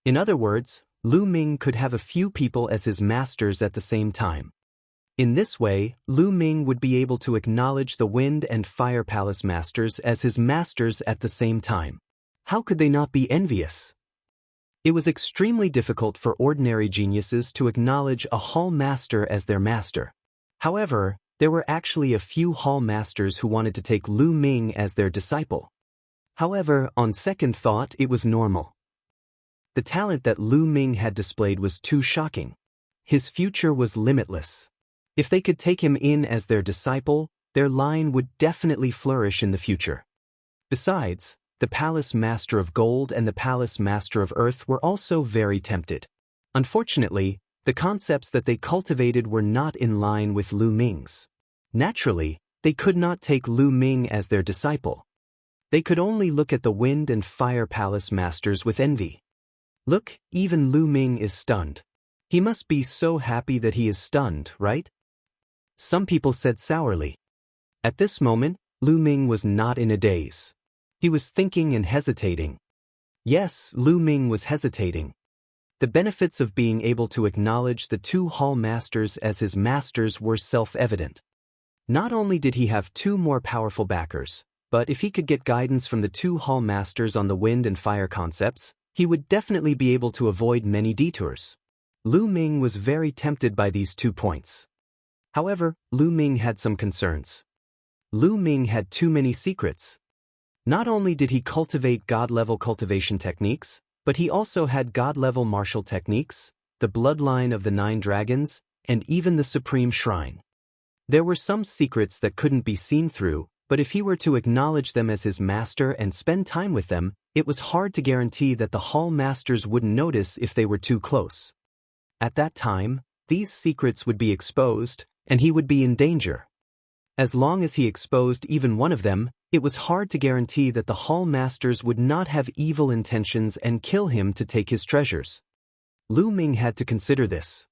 In other words, Lu Ming could have a few people as his masters at the same time. In this way, Lu Ming would be able to acknowledge the Wind and Fire Palace Masters as his masters at the same time. How could they not be envious? It was extremely difficult for ordinary geniuses to acknowledge a hall master as their master. However, there were actually a few hall masters who wanted to take Lu Ming as their disciple. However, on second thought, it was normal. The talent that Lu Ming had displayed was too shocking. His future was limitless. If they could take him in as their disciple, their line would definitely flourish in the future. Besides, the Palace Master of Gold and the Palace Master of Earth were also very tempted. Unfortunately, the concepts that they cultivated were not in line with Lu Ming's. Naturally, they could not take Lu Ming as their disciple. They could only look at the Wind and Fire Palace Masters with envy. Look, even Lu Ming is stunned. He must be so happy that he is stunned, right? Some people said sourly. At this moment, Lu Ming was not in a daze. He was thinking and hesitating. Yes, Lu Ming was hesitating. The benefits of being able to acknowledge the two hall masters as his masters were self-evident. Not only did he have two more powerful backers, but if he could get guidance from the two hall masters on the wind and fire concepts, he would definitely be able to avoid many detours. Lu Ming was very tempted by these 2 points. However, Lu Ming had some concerns. Lu Ming had too many secrets. Not only did he cultivate God-level cultivation techniques, but he also had God-level martial techniques, the bloodline of the 9 dragons, and even the Supreme Shrine. There were some secrets that couldn't be seen through, but if he were to acknowledge them as his master and spend time with them, it was hard to guarantee that the hall masters wouldn't notice if they were too close. At that time, these secrets would be exposed, and he would be in danger. As long as he exposed even one of them, it was hard to guarantee that the hall masters would not have evil intentions and kill him to take his treasures. Lu Ming had to consider this.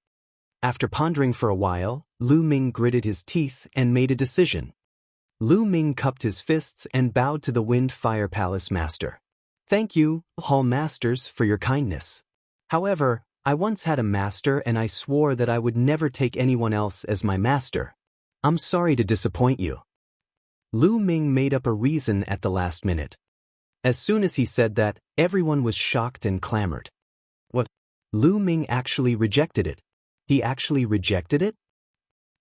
After pondering for a while, Lu Ming gritted his teeth and made a decision. Lu Ming cupped his fists and bowed to the Wind Fire Palace Master. Thank you, hall masters, for your kindness. However, I once had a master and I swore that I would never take anyone else as my master. I'm sorry to disappoint you. Lu Ming made up a reason at the last minute. As soon as he said that, everyone was shocked and clamored. What? Lu Ming actually rejected it. He actually rejected it?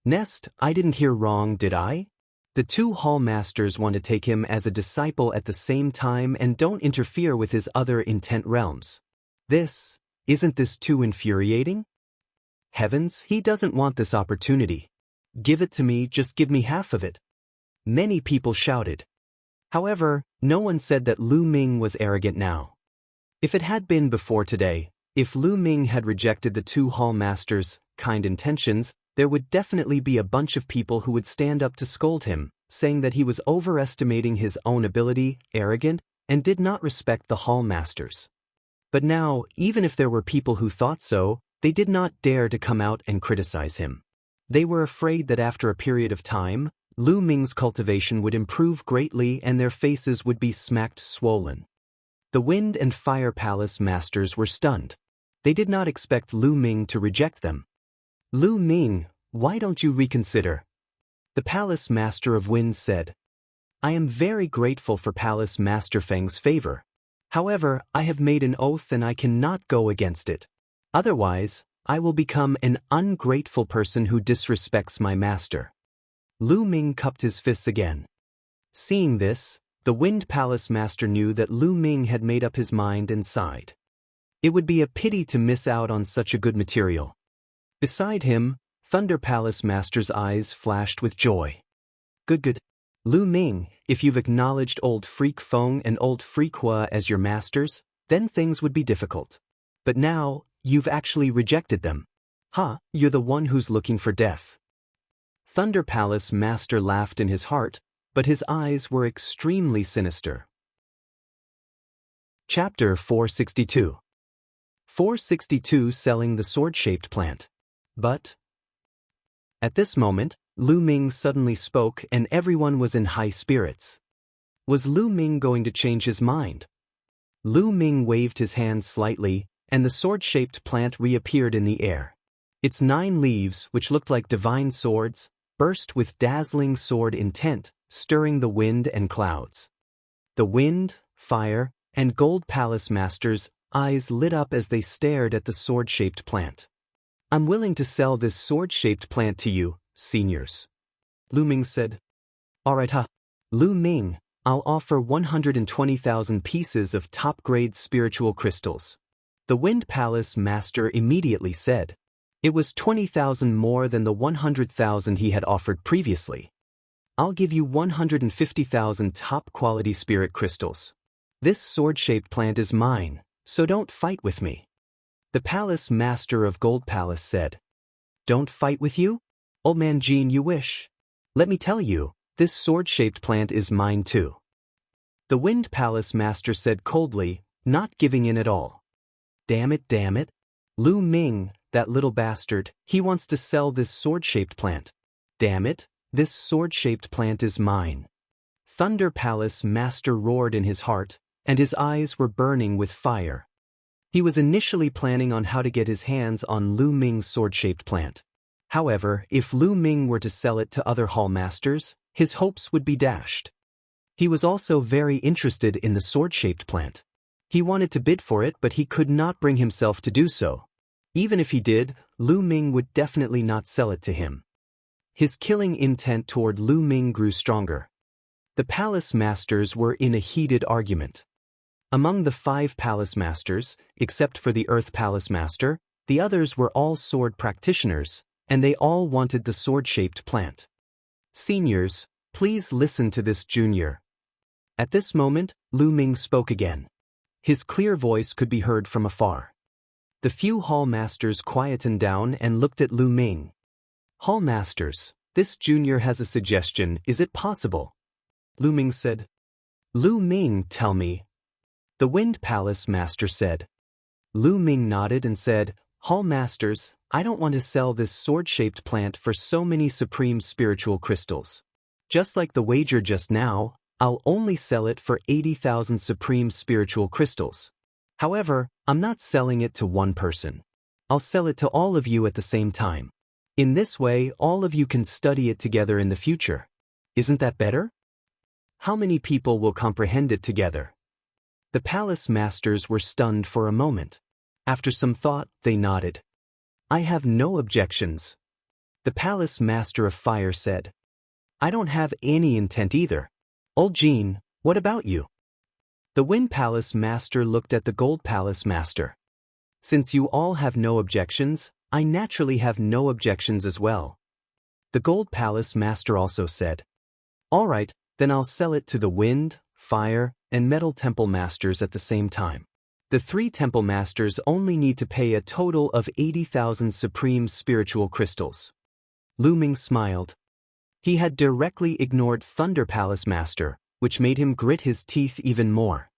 Nest, I didn't hear wrong, did I? The 2 hall masters want to take him as a disciple at the same time and don't interfere with his other intent realms. Isn't this too infuriating? Heavens, he doesn't want this opportunity. Give it to me, just give me half of it. Many people shouted. However, no one said that Lu Ming was arrogant now. If it had been before today, if Lu Ming had rejected the 2 hall masters' kind intentions, there would definitely be a bunch of people who would stand up to scold him, saying that he was overestimating his own ability, arrogant, and did not respect the hall masters. But now, even if there were people who thought so, they did not dare to come out and criticize him. They were afraid that after a period of time, Lu Ming's cultivation would improve greatly and their faces would be smacked swollen. The Wind and Fire Palace Masters were stunned. They did not expect Lu Ming to reject them. Lu Ming, why don't you reconsider? The Palace Master of Winds said. I am very grateful for Palace Master Feng's favor. However, I have made an oath and I cannot go against it. Otherwise, I will become an ungrateful person who disrespects my master. Lu Ming cupped his fists again. Seeing this, the Wind Palace Master knew that Lu Ming had made up his mind and sighed. It would be a pity to miss out on such a good material. Beside him, Thunder Palace Master's eyes flashed with joy. Good. Lu Ming, if you've acknowledged Old Freak Feng and Old Freak Hua as your masters, then things would be difficult. But now, you've actually rejected them. You're the one who's looking for death. Thunder Palace Master laughed in his heart, but his eyes were extremely sinister. Chapter 462. 462 Selling the Sword-Shaped Plant. But at this moment, Lu Ming suddenly spoke and everyone was in high spirits. Was Lu Ming going to change his mind? Lu Ming waved his hand slightly, and the sword-shaped plant reappeared in the air. Its 9 leaves, which looked like divine swords, burst with dazzling sword intent, stirring the wind and clouds. The wind, fire, and Gold Palace Masters' eyes lit up as they stared at the sword-shaped plant. I'm willing to sell this sword-shaped plant to you, seniors. Lu Ming said. Alright, Lu Ming, I'll offer 120,000 pieces of top-grade spiritual crystals. The Wind Palace Master immediately said. It was 20,000 more than the 100,000 he had offered previously. I'll give you 150,000 top-quality spirit crystals. This sword-shaped plant is mine, so don't fight with me. The Palace Master of Gold Palace said. Don't fight with you? Old man Jean, you wish. Let me tell you, this sword-shaped plant is mine too. The Wind Palace Master said coldly, not giving in at all. Damn it. Lu Ming, that little bastard, he wants to sell this sword-shaped plant. Damn it, this sword-shaped plant is mine. Thunder Palace Master roared in his heart, and his eyes were burning with fire. He was initially planning on how to get his hands on Lu Ming's sword-shaped plant. However, if Lu Ming were to sell it to other hall masters, his hopes would be dashed. He was also very interested in the sword-shaped plant. He wanted to bid for it, but he could not bring himself to do so. Even if he did, Lu Ming would definitely not sell it to him. His killing intent toward Lu Ming grew stronger. The palace masters were in a heated argument. Among the 5 palace masters, except for the Earth Palace Master, the others were all sword practitioners, and they all wanted the sword-shaped plant. Seniors, please listen to this junior. At this moment, Lu Ming spoke again. His clear voice could be heard from afar. The few hall masters quietened down and looked at Lu Ming. Hall masters, this junior has a suggestion, is it possible? Lu Ming said. Lu Ming, tell me. The Wind Palace Master said. Lu Ming nodded and said, Hall masters, I don't want to sell this sword-shaped plant for so many supreme spiritual crystals. Just like the wager just now, I'll only sell it for 80,000 supreme spiritual crystals. However, I'm not selling it to one person. I'll sell it to all of you at the same time. In this way, all of you can study it together in the future. Isn't that better? How many people will comprehend it together? The palace masters were stunned for a moment. After some thought, they nodded. I have no objections. The palace master of fire said. I don't have any intent either. Old Jean, what about you? The Wind Palace Master looked at the Gold Palace Master. Since you all have no objections, I naturally have no objections as well. The Gold Palace Master also said. All right, then I'll sell it to the Wind, Fire, and Metal Temple Masters at the same time. The 3 Temple Masters only need to pay a total of 80,000 supreme spiritual crystals. Lu Ming smiled. He had directly ignored Thunder Palace Master, which made him grit his teeth even more.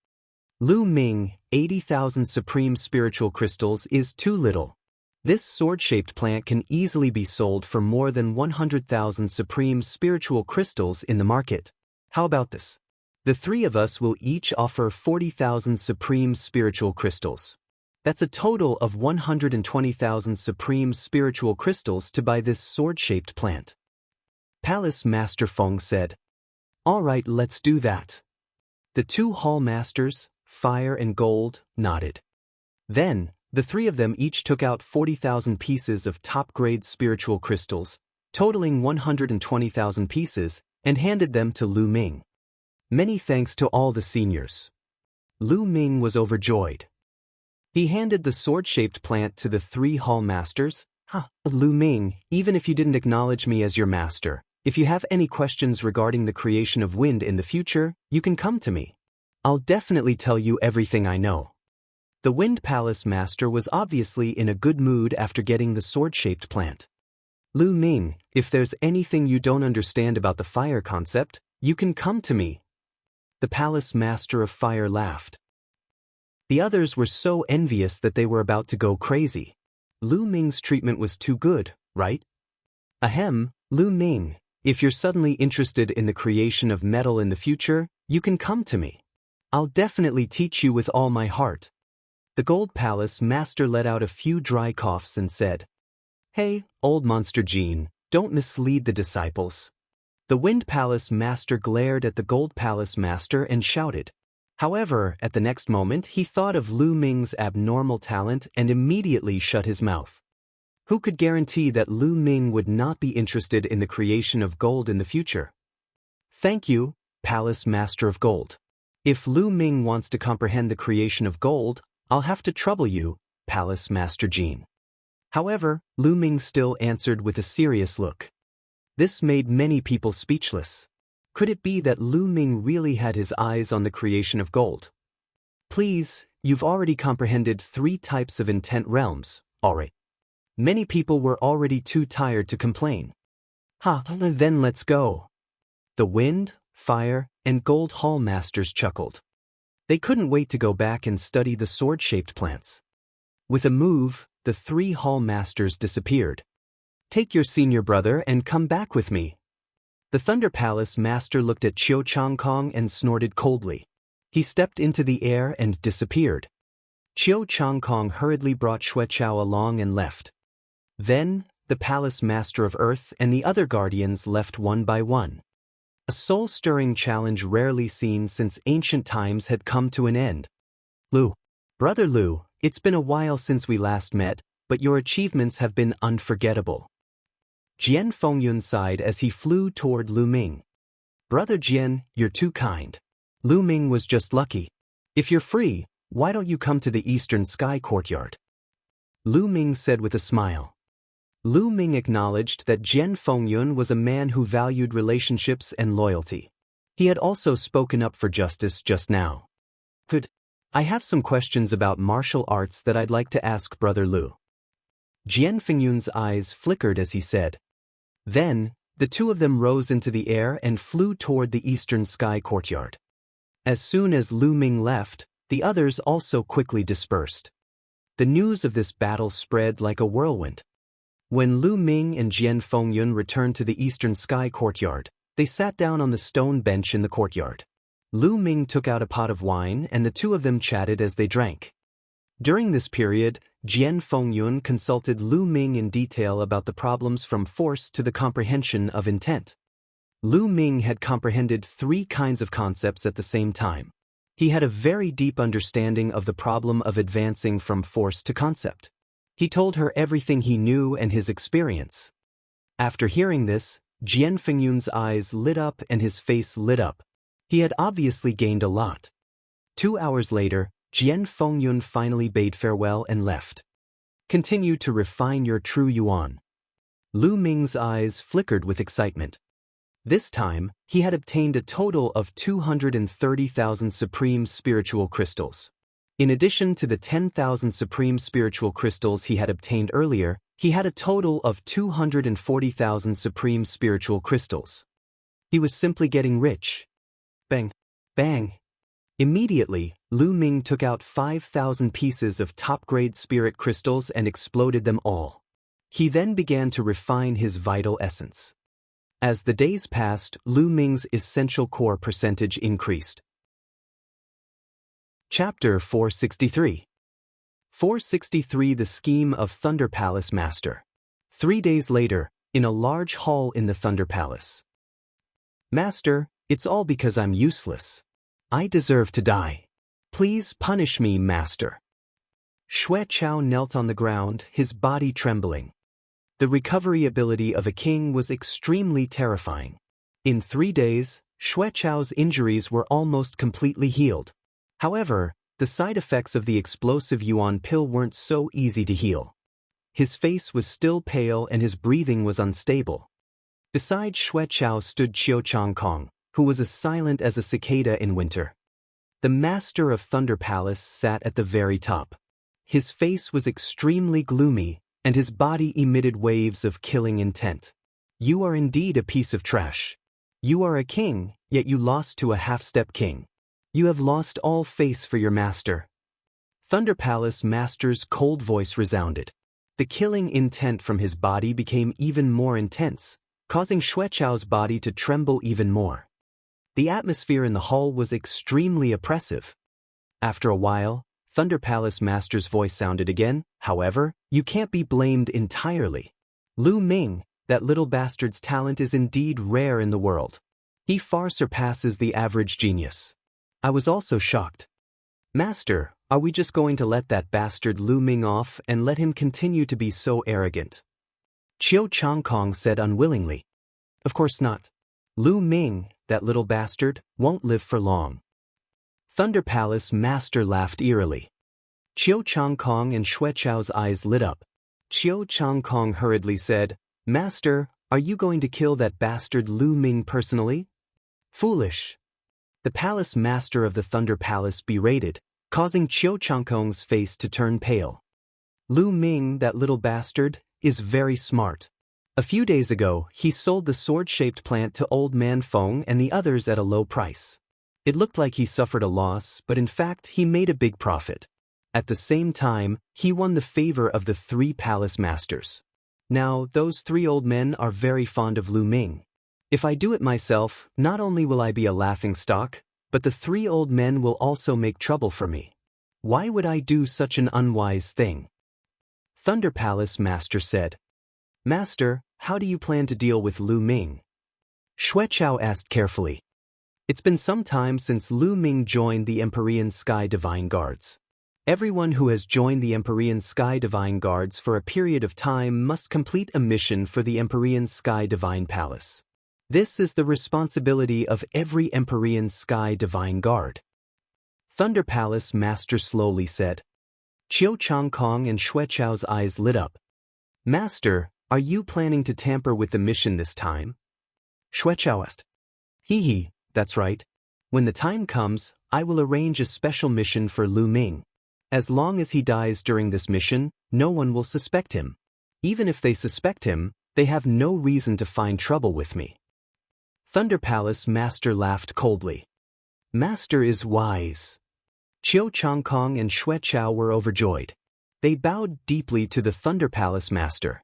Lu Ming, 80,000 supreme spiritual crystals is too little. This sword-shaped plant can easily be sold for more than 100,000 supreme spiritual crystals in the market. How about this? The 3 of us will each offer 40,000 supreme spiritual crystals. That's a total of 120,000 supreme spiritual crystals to buy this sword-shaped plant. Palace Master Feng said. All right, let's do that. The 2 hall masters, Fire, and Gold nodded. Then, the three of them each took out 40,000 pieces of top-grade spiritual crystals, totaling 120,000 pieces, and handed them to Lu Ming. Many thanks to all the seniors. Lu Ming was overjoyed. He handed the sword-shaped plant to the three hall masters. Lu Ming, even if you didn't acknowledge me as your master, if you have any questions regarding the creation of wind in the future, you can come to me. I'll definitely tell you everything I know. The Wind Palace master was obviously in a good mood after getting the sword-shaped plant. Lu Ming, if there's anything you don't understand about the fire concept, you can come to me. The palace master of fire laughed. The others were so envious that they were about to go crazy. Lu Ming's treatment was too good, right? Ahem, Lu Ming, if you're suddenly interested in the creation of metal in the future, you can come to me. I'll definitely teach you with all my heart. The Gold Palace master let out a few dry coughs and said, Hey, old monster Jean, don't mislead the disciples. The Wind Palace master glared at the Gold Palace master and shouted. However, at the next moment he thought of Lu Ming's abnormal talent and immediately shut his mouth. Who could guarantee that Lu Ming would not be interested in the creation of gold in the future? Thank you, Palace Master of Gold. If Lu Ming wants to comprehend the creation of gold, I'll have to trouble you, Palace Master Jean. However, Lu Ming still answered with a serious look. This made many people speechless. Could it be that Lu Ming really had his eyes on the creation of gold? Please, you've already comprehended 3 types of intent realms, alright. Many people were already too tired to complain. Then let's go. The Wind, Fire, and Gold Hall Masters chuckled. They couldn't wait to go back and study the sword-shaped plants. With a move, the 3 Hall Masters disappeared. Take your senior brother and come back with me. The Thunder Palace master looked at Chiu Chang Kong and snorted coldly. He stepped into the air and disappeared. Chiu Chang Kong hurriedly brought Xue Chao along and left. Then, the Palace Master of Earth and the other guardians left one by one. A soul-stirring challenge rarely seen since ancient times had come to an end. Lu. Brother Lu, it's been a while since we last met, but your achievements have been unforgettable. Jian Fengyun sighed as he flew toward Lu Ming. Brother Jian, you're too kind. Lu Ming was just lucky. If you're free, why don't you come to the Eastern Sky Courtyard? Lu Ming said with a smile. Lu Ming acknowledged that Jian Fengyun was a man who valued relationships and loyalty. He had also spoken up for justice just now. Good. I have some questions about martial arts that I'd like to ask Brother Lu. Jian Fengyun's eyes flickered as he said. Then, the two of them rose into the air and flew toward the Eastern Sky Courtyard. As soon as Lu Ming left, the others also quickly dispersed. The news of this battle spread like a whirlwind. When Lu Ming and Jian Fengyun returned to the Eastern Sky Courtyard, they sat down on the stone bench in the courtyard. Lu Ming took out a pot of wine and the two of them chatted as they drank. During this period, Jian Fengyun consulted Lu Ming in detail about the problems from force to the comprehension of intent. Lu Ming had comprehended 3 kinds of concepts at the same time. He had a very deep understanding of the problem of advancing from force to concept. He told her everything he knew and his experience. After hearing this, Jian Fengyun's eyes lit up and his face lit up. He had obviously gained a lot. 2 hours later, Jian Fengyun finally bade farewell and left. Continue to refine your true yuan. Lu Ming's eyes flickered with excitement. This time, he had obtained a total of 230,000 supreme spiritual crystals. In addition to the 10,000 supreme spiritual crystals he had obtained earlier, he had a total of 240,000 supreme spiritual crystals. He was simply getting rich. Bang! Bang! Immediately, Lu Ming took out 5,000 pieces of top-grade spirit crystals and exploded them all. He then began to refine his vital essence. As the days passed, Lu Ming's essential core percentage increased. Chapter 463. 463 The Scheme of Thunder Palace Master. 3 days later, in a large hall in the Thunder Palace. Master, it's all because I'm useless. I deserve to die. Please punish me, master. Xue Chao knelt on the ground, his body trembling. The recovery ability of a king was extremely terrifying. In 3 days, Xue Chao's injuries were almost completely healed. However, the side effects of the explosive yuan pill weren't so easy to heal. His face was still pale and his breathing was unstable. Beside Xue Chao stood Qiu Changkong, who was as silent as a cicada in winter. The master of Thunder Palace sat at the very top. His face was extremely gloomy, and his body emitted waves of killing intent. You are indeed a piece of trash. You are a king, yet you lost to a half-step king. You have lost all face for your master. Thunder Palace master's cold voice resounded. The killing intent from his body became even more intense, causing Xue Chao's body to tremble even more. The atmosphere in the hall was extremely oppressive. After a while, Thunder Palace master's voice sounded again. However, you can't be blamed entirely. Lu Ming, that little bastard's talent is indeed rare in the world. He far surpasses the average genius. I was also shocked. Master, are we just going to let that bastard Lu Ming off and let him continue to be so arrogant? Qiu Changkong said unwillingly. Of course not. Lu Ming, that little bastard, won't live for long. Thunder Palace master laughed eerily. Qiu Changkong and Xue Chao's eyes lit up. Qiu Changkong hurriedly said, Master, are you going to kill that bastard Lu Ming personally? Foolish. The palace master of the Thunder Palace berated, causing Qiu Changkong's face to turn pale. Lu Ming, that little bastard, is very smart. A few days ago, he sold the sword-shaped plant to Old Man Feng and the others at a low price. It looked like he suffered a loss, but in fact he made a big profit. At the same time, he won the favor of the 3 palace masters. Now, those 3 old men are very fond of Lu Ming. If I do it myself, not only will I be a laughingstock, but the 3 old men will also make trouble for me. Why would I do such an unwise thing? Thunder Palace master said. Master, how do you plan to deal with Lu Ming? Xue Chao asked carefully. It's been some time since Lu Ming joined the Empyrean Sky Divine Guards. Everyone who has joined the Empyrean Sky Divine Guards for a period of time must complete a mission for the Empyrean Sky Divine Palace. This is the responsibility of every Empyrean Sky Divine Guard. Thunder Palace master slowly said. Qiu Changkong and Xue Chao's eyes lit up. Master, are you planning to tamper with the mission this time? Xue Chao asked. Hee. That's right. When the time comes, I will arrange a special mission for Lu Ming. As long as he dies during this mission, no one will suspect him. Even if they suspect him, they have no reason to find trouble with me. Thunder Palace master laughed coldly. Master is wise. Qiu Changkong and Xue Chao were overjoyed. They bowed deeply to the Thunder Palace master.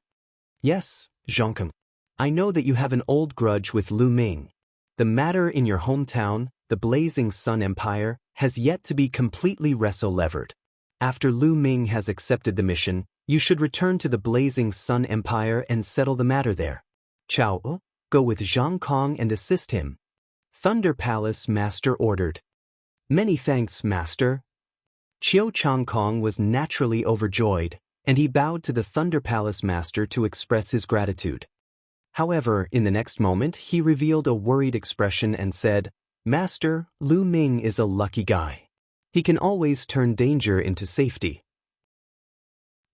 Yes, Zhongkong. I know that you have an old grudge with Lu Ming. The matter in your hometown, the Blazing Sun Empire, has yet to be completely wrestle-levered. After Lu Ming has accepted the mission, you should return to the Blazing Sun Empire and settle the matter there. Chao, go with Zhang Kong and assist him. Thunder Palace master ordered. Many thanks, master. Qiu Changkong was naturally overjoyed, and he bowed to the Thunder Palace master to express his gratitude. However, in the next moment, he revealed a worried expression and said, Master, Lu Ming is a lucky guy. He can always turn danger into safety.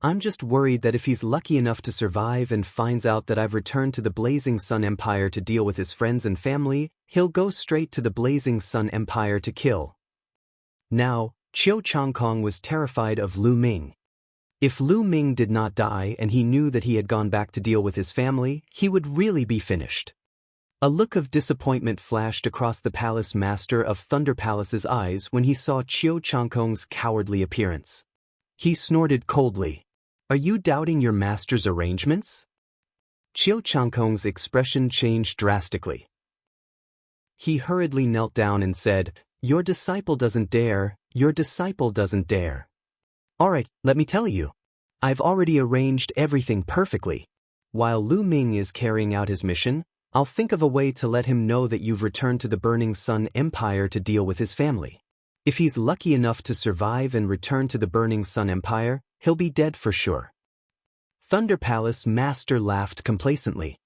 I'm just worried that if he's lucky enough to survive and finds out that I've returned to the Blazing Sun Empire to deal with his friends and family, he'll go straight to the Blazing Sun Empire to kill. Now, Qiu Changkong was terrified of Lu Ming. If Lu Ming did not die and he knew that he had gone back to deal with his family, he would really be finished. A look of disappointment flashed across the palace master of Thunder Palace's eyes when he saw Qiu Changkong's cowardly appearance. He snorted coldly. Are you doubting your master's arrangements? Qiu Changkong's expression changed drastically. He hurriedly knelt down and said, Your disciple doesn't dare, your disciple doesn't dare. Alright, let me tell you. I've already arranged everything perfectly. While Lu Ming is carrying out his mission, I'll think of a way to let him know that you've returned to the Burning Sun Empire to deal with his family. If he's lucky enough to survive and return to the Burning Sun Empire, he'll be dead for sure. Thunder Palace Master laughed complacently.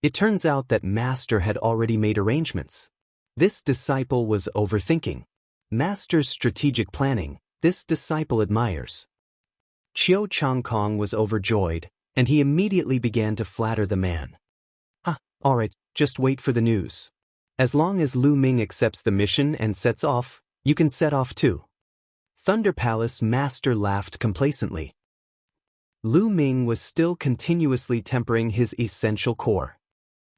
It turns out that Master had already made arrangements. This disciple was overthinking. Master's strategic planning, this disciple admires. Chiu Chang Kong was overjoyed, and he immediately began to flatter the man. Alright, just wait for the news. As long as Lu Ming accepts the mission and sets off, you can set off too. Thunder Palace Master laughed complacently. Lu Ming was still continuously tempering his essential core.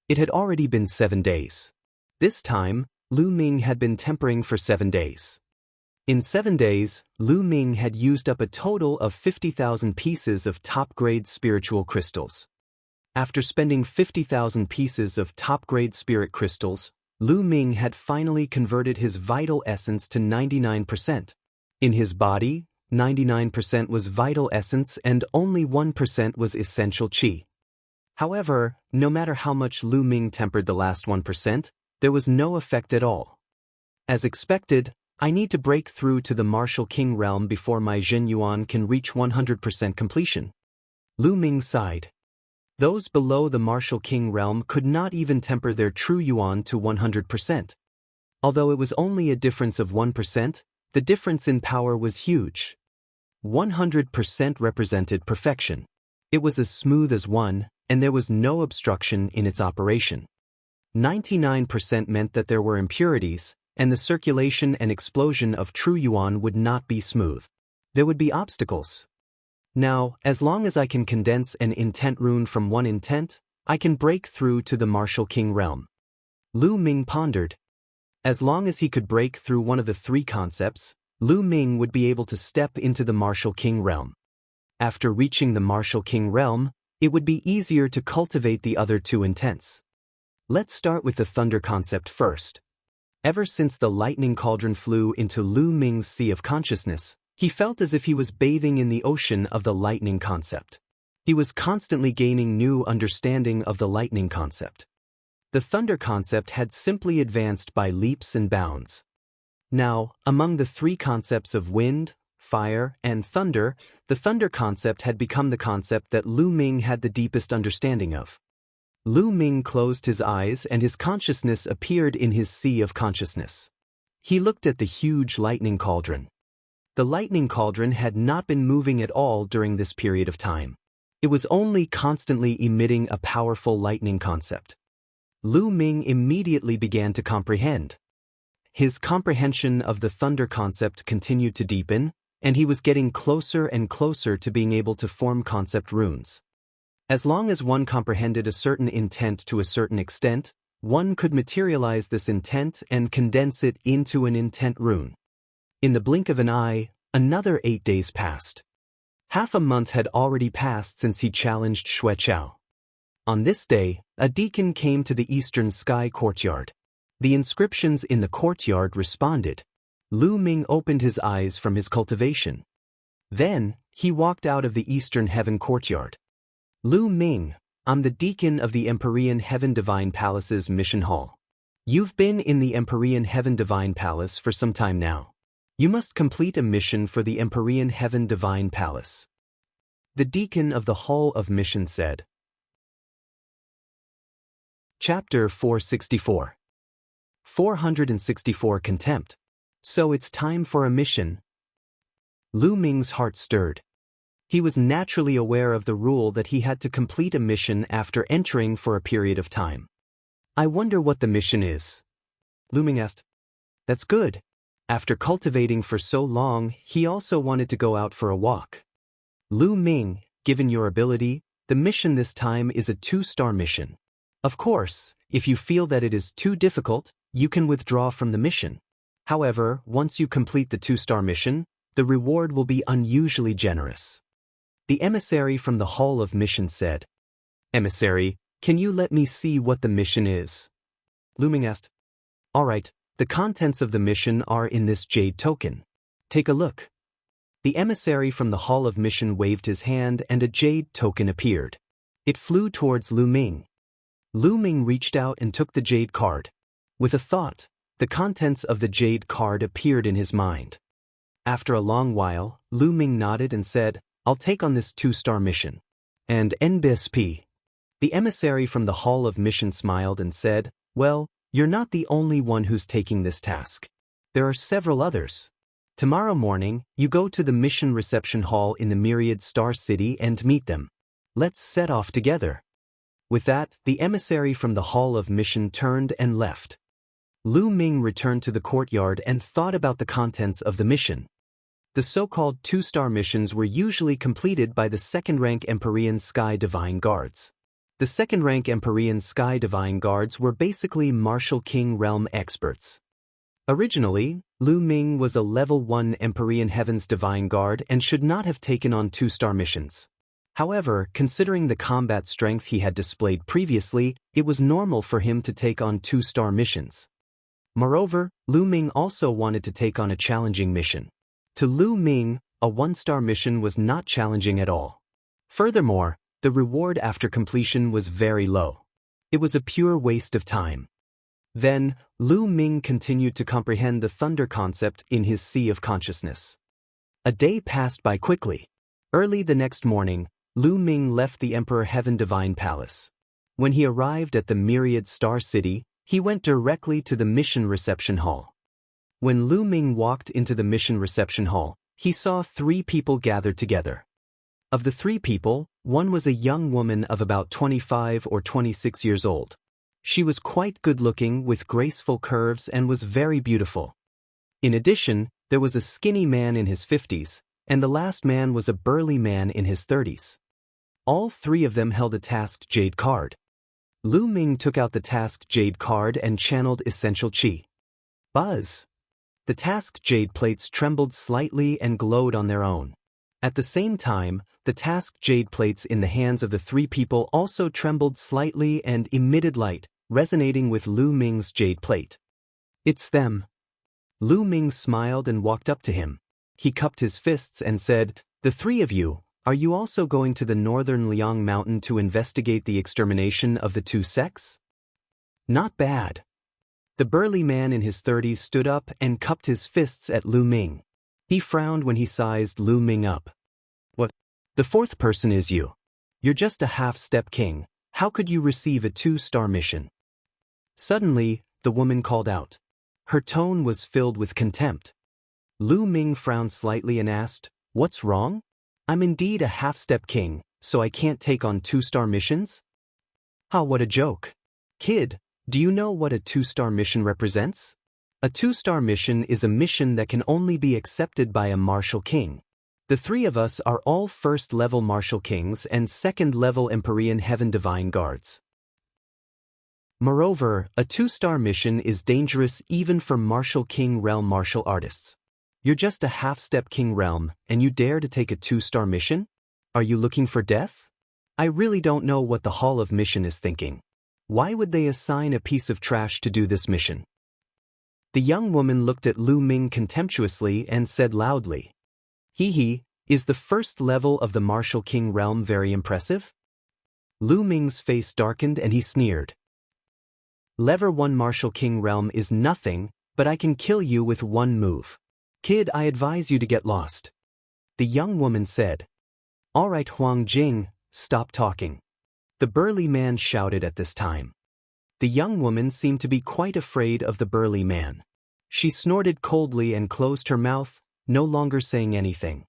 It had already been 7 days. This time, Lu Ming had been tempering for 7 days. In 7 days, Lu Ming had used up a total of 50,000 pieces of top-grade spiritual crystals. After spending 50,000 pieces of top-grade spirit crystals, Lu Ming had finally converted his vital essence to 99%. In his body, 99% was vital essence and only 1% was essential qi. However, no matter how much Lu Ming tempered the last 1%, there was no effect at all. As expected, I need to break through to the Martial King realm before my Zhen Yuan can reach 100% completion. Lu Ming sighed. Those below the Martial King realm could not even temper their true Yuan to 100%. Although it was only a difference of 1%, the difference in power was huge. 100% represented perfection. It was as smooth as one, and there was no obstruction in its operation. 99% meant that there were impurities, and the circulation and explosion of true Yuan would not be smooth. There would be obstacles. Now, as long as I can condense an intent rune from one intent, I can break through to the Martial King realm. Lu Ming pondered. As long as he could break through one of the 3 concepts, Lu Ming would be able to step into the Martial King realm. After reaching the Martial King realm, it would be easier to cultivate the other 2 intents. Let's start with the thunder concept first. Ever since the lightning cauldron flew into Lu Ming's sea of consciousness, he felt as if he was bathing in the ocean of the lightning concept. He was constantly gaining new understanding of the lightning concept. The thunder concept had simply advanced by leaps and bounds. Now, among the 3 concepts of wind, fire, and thunder, the thunder concept had become the concept that Lu Ming had the deepest understanding of. Lu Ming closed his eyes and his consciousness appeared in his sea of consciousness. He looked at the huge lightning cauldron. The lightning cauldron had not been moving at all during this period of time. It was only constantly emitting a powerful lightning concept. Lu Ming immediately began to comprehend. His comprehension of the thunder concept continued to deepen, and he was getting closer and closer to being able to form concept runes. As long as one comprehended a certain intent to a certain extent, one could materialize this intent and condense it into an intent rune. In the blink of an eye, another 8 days passed. Half a month had already passed since he challenged Xue Chao. On this day, a deacon came to the eastern sky courtyard. The inscriptions in the courtyard responded. Lu Ming opened his eyes from his cultivation. Then, he walked out of the eastern heaven courtyard. Lu Ming, I'm the deacon of the Empyrean Heaven Divine Palace's mission hall. You've been in the Empyrean Heaven Divine Palace for some time now. You must complete a mission for the Empyrean Heaven Divine Palace. The deacon of the Hall of Mission said. Chapter 464. 464 Contempt. So it's time for a mission. Lu Ming's heart stirred. He was naturally aware of the rule that he had to complete a mission after entering for a period of time. I wonder what the mission is. Lu Ming asked. That's good. After cultivating for so long, he also wanted to go out for a walk. Lu Ming, given your ability, the mission this time is a 2-star mission. Of course, if you feel that it is too difficult, you can withdraw from the mission. However, once you complete the 2-star mission, the reward will be unusually generous. The emissary from the Hall of Mission said. Emissary, can you let me see what the mission is? Lu Ming asked. All right, the contents of the mission are in this jade token. Take a look. The emissary from the Hall of Mission waved his hand and a jade token appeared. It flew towards Lu Ming. Lu Ming reached out and took the jade card. With a thought, The contents of the jade card appeared in his mind. After a long while, Lu Ming nodded and said, "I'll take on this 2-star mission." And NBSP. The emissary from the Hall of Mission smiled and said, "Well, you're not the only one who's taking this task. There are several others. Tomorrow morning, you go to the mission reception hall in the Myriad Star City and meet them. Let's set off together." With that, the emissary from the Hall of Mission turned and left. Lu Ming returned to the courtyard and thought about the contents of the mission. The so-called 2-star missions were usually completed by the second-rank Empyrean Sky Divine Guards. The second-rank Empyrean Sky Divine Guards were basically Martial King Realm experts. Originally, Lu Ming was a level 1 Empyrean Heavens Divine Guard and should not have taken on 2-star missions. However, considering the combat strength he had displayed previously, it was normal for him to take on 2-star missions. Moreover, Lu Ming also wanted to take on a challenging mission. To Lu Ming, a 1-star mission was not challenging at all. Furthermore, the reward after completion was very low. It was a pure waste of time. Then, Lu Ming continued to comprehend the thunder concept in his sea of consciousness. A day passed by quickly. Early the next morning, Lu Ming left the Emperor Heaven Divine Palace. When he arrived at the Myriad Star City, he went directly to the mission reception hall. When Lu Ming walked into the mission reception hall, he saw 3 people gathered together. Of the 3 people, one was a young woman of about 25 or 26 years old. She was quite good-looking with graceful curves and was very beautiful. In addition, there was a skinny man in his 50s, and the last man was a burly man in his 30s. All 3 of them held a tasked jade card. Lu Ming took out the tasked jade card and channeled essential chi. Buzz! The tasked jade plates trembled slightly and glowed on their own. At the same time, the tasked jade plates in the hands of the 3 people also trembled slightly and emitted light, resonating with Lu Ming's jade plate. "It's them." Lu Ming smiled and walked up to him. He cupped his fists and said, "The 3 of you, are you also going to the northern Liang Mountain to investigate the extermination of the 2 sects?" "Not bad." The burly man in his 30s stood up and cupped his fists at Lu Ming. He frowned when he sized Lu Ming up. "What? The 4th person is you. You're just a half-step king. How could you receive a 2-star mission?" Suddenly, the woman called out. Her tone was filled with contempt. Lu Ming frowned slightly and asked, "What's wrong? I'm indeed a half-step king, so I can't take on 2-star missions?" "Ah, what a joke. Kid, do you know what a 2-star mission represents? A 2-star mission is a mission that can only be accepted by a martial king. The 3 of us are all 1st-level martial kings and 2nd-level Empyrean Heaven Divine Guards. Moreover, a 2-star mission is dangerous even for Martial King Realm martial artists. You're just a half-step King Realm, and you dare to take a 2-star mission? Are you looking for death? I really don't know what the Hall of Mission is thinking. Why would they assign a piece of trash to do this mission?" The young woman looked at Lu Ming contemptuously and said loudly, "Hee, is the 1st level of the Martial King Realm very impressive?" Lu Ming's face darkened and he sneered. "Level 1 Martial King Realm is nothing, but I can kill you with 1 move. Kid, I advise you to get lost." The young woman said. "All right, Huang Jing, stop talking." The burly man shouted at this time. The young woman seemed to be quite afraid of the burly man. She snorted coldly and closed her mouth, no longer saying anything.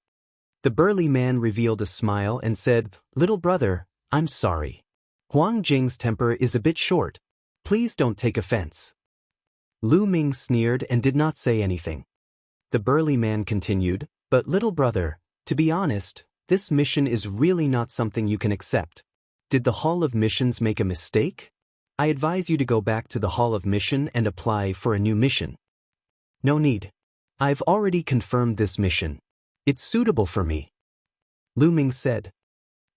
The burly man revealed a smile and said, "Little brother, I'm sorry. Huang Jing's temper is a bit short. Please don't take offense." Lu Ming sneered and did not say anything. The burly man continued, "But little brother, to be honest, this mission is really not something you can accept. Did the Hall of Missions make a mistake? I advise you to go back to the Hall of Mission and apply for a new mission." "No need. I've already confirmed this mission. It's suitable for me." Lu Ming said.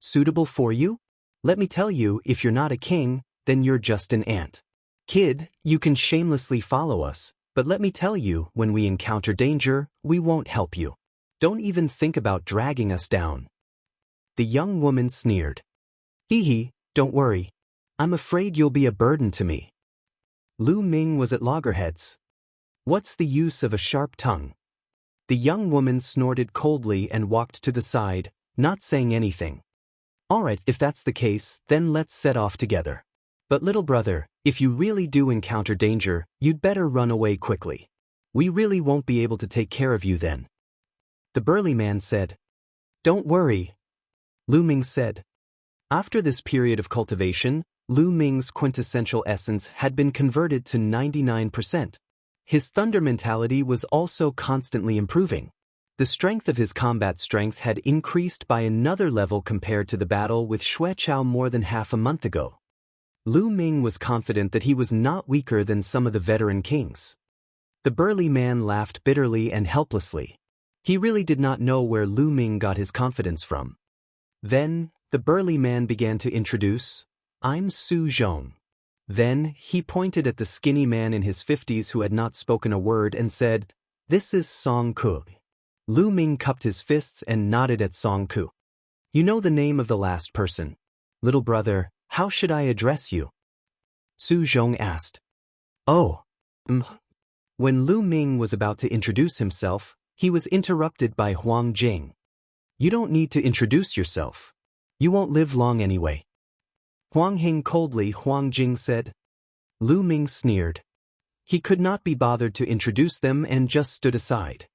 "Suitable for you? Let me tell you, if you're not a king, then you're just an ant. Kid, you can shamelessly follow us, but let me tell you, when we encounter danger, we won't help you. Don't even think about dragging us down." The young woman sneered. "Hee, don't worry. I'm afraid you'll be a burden to me." Lu Ming was at loggerheads. What's the use of a sharp tongue? The young woman snorted coldly and walked to the side, not saying anything. All right, if that's the case, then let's set off together. But little brother, if you really do encounter danger, you'd better run away quickly. We really won't be able to take care of you then. The burly man said. Don't worry, Lu Ming said. After this period of cultivation, Lu Ming's quintessential essence had been converted to 99%. His thunder mentality was also constantly improving. The strength of his combat strength had increased by another level compared to the battle with Xue Chao more than half a month ago. Lu Ming was confident that he was not weaker than some of the veteran kings. The burly man laughed bitterly and helplessly. He really did not know where Lu Ming got his confidence from. Then, the burly man began to introduce, I'm Su Zhong. Then, he pointed at the skinny man in his 50s who had not spoken a word and said, This is Song Ku. Lu Ming cupped his fists and nodded at Song Ku. You know the name of the last person. Little brother, how should I address you? Su Zhong asked. Oh. When Lu Ming was about to introduce himself, he was interrupted by Huang Jing. You don't need to introduce yourself. You won't live long anyway. Huang Hing coldly, Huang Jing said. Lu Ming sneered. He could not be bothered to introduce them and just stood aside.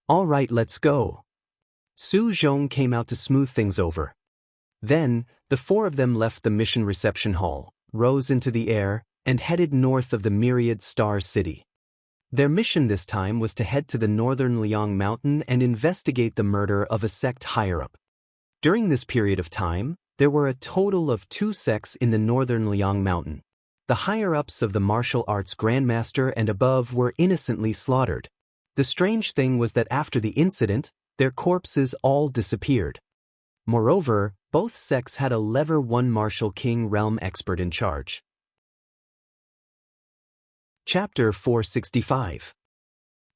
All right, let's go. Su Zhong came out to smooth things over. Then, the four of them left the mission reception hall, rose into the air, and headed north of the Myriad Star City. Their mission this time was to head to the northern Liang Mountain and investigate the murder of a sect higher up. During this period of time, there were a total of 2 sects in the northern Liang Mountain. The higher-ups of the martial arts grandmaster and above were innocently slaughtered. The strange thing was that after the incident, their corpses all disappeared. Moreover, both sects had a Level 1 martial king realm expert in charge. Chapter 465.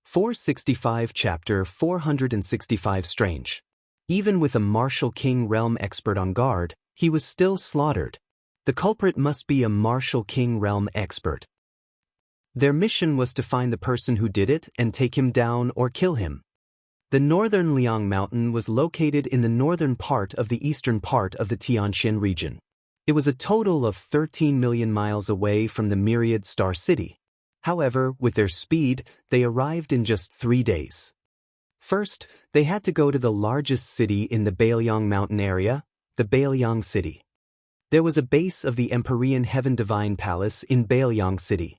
465 Chapter 465 Strange. Even with a martial king realm expert on guard, he was still slaughtered. The culprit must be a martial king realm expert. Their mission was to find the person who did it and take him down or kill him. The northern Liang Mountain was located in the northern part of the eastern part of the Tianxian region. It was a total of 13 million miles away from the Myriad Star City. However, with their speed, they arrived in just 3 days. First, they had to go to the largest city in the Bailiang Mountain area, the Bailiang City. There was a base of the Empyrean Heaven Divine Palace in Bailiang City.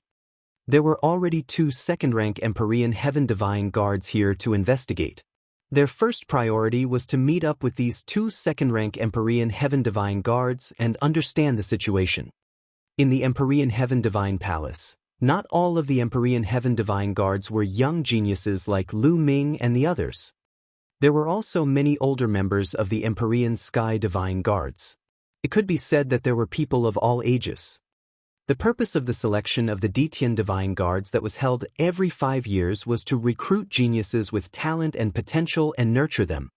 There were already 2 second-rank Empyrean Heaven Divine Guards here to investigate. Their first priority was to meet up with these 2 second-rank Empyrean Heaven Divine Guards and understand the situation. In the Empyrean Heaven Divine Palace, not all of the Empyrean Heaven Divine Guards were young geniuses like Lu Ming and the others. There were also many older members of the Empyrean Sky Divine Guards. It could be said that there were people of all ages. The purpose of the selection of the Detian Divine Guards that was held every 5 years was to recruit geniuses with talent and potential and nurture them.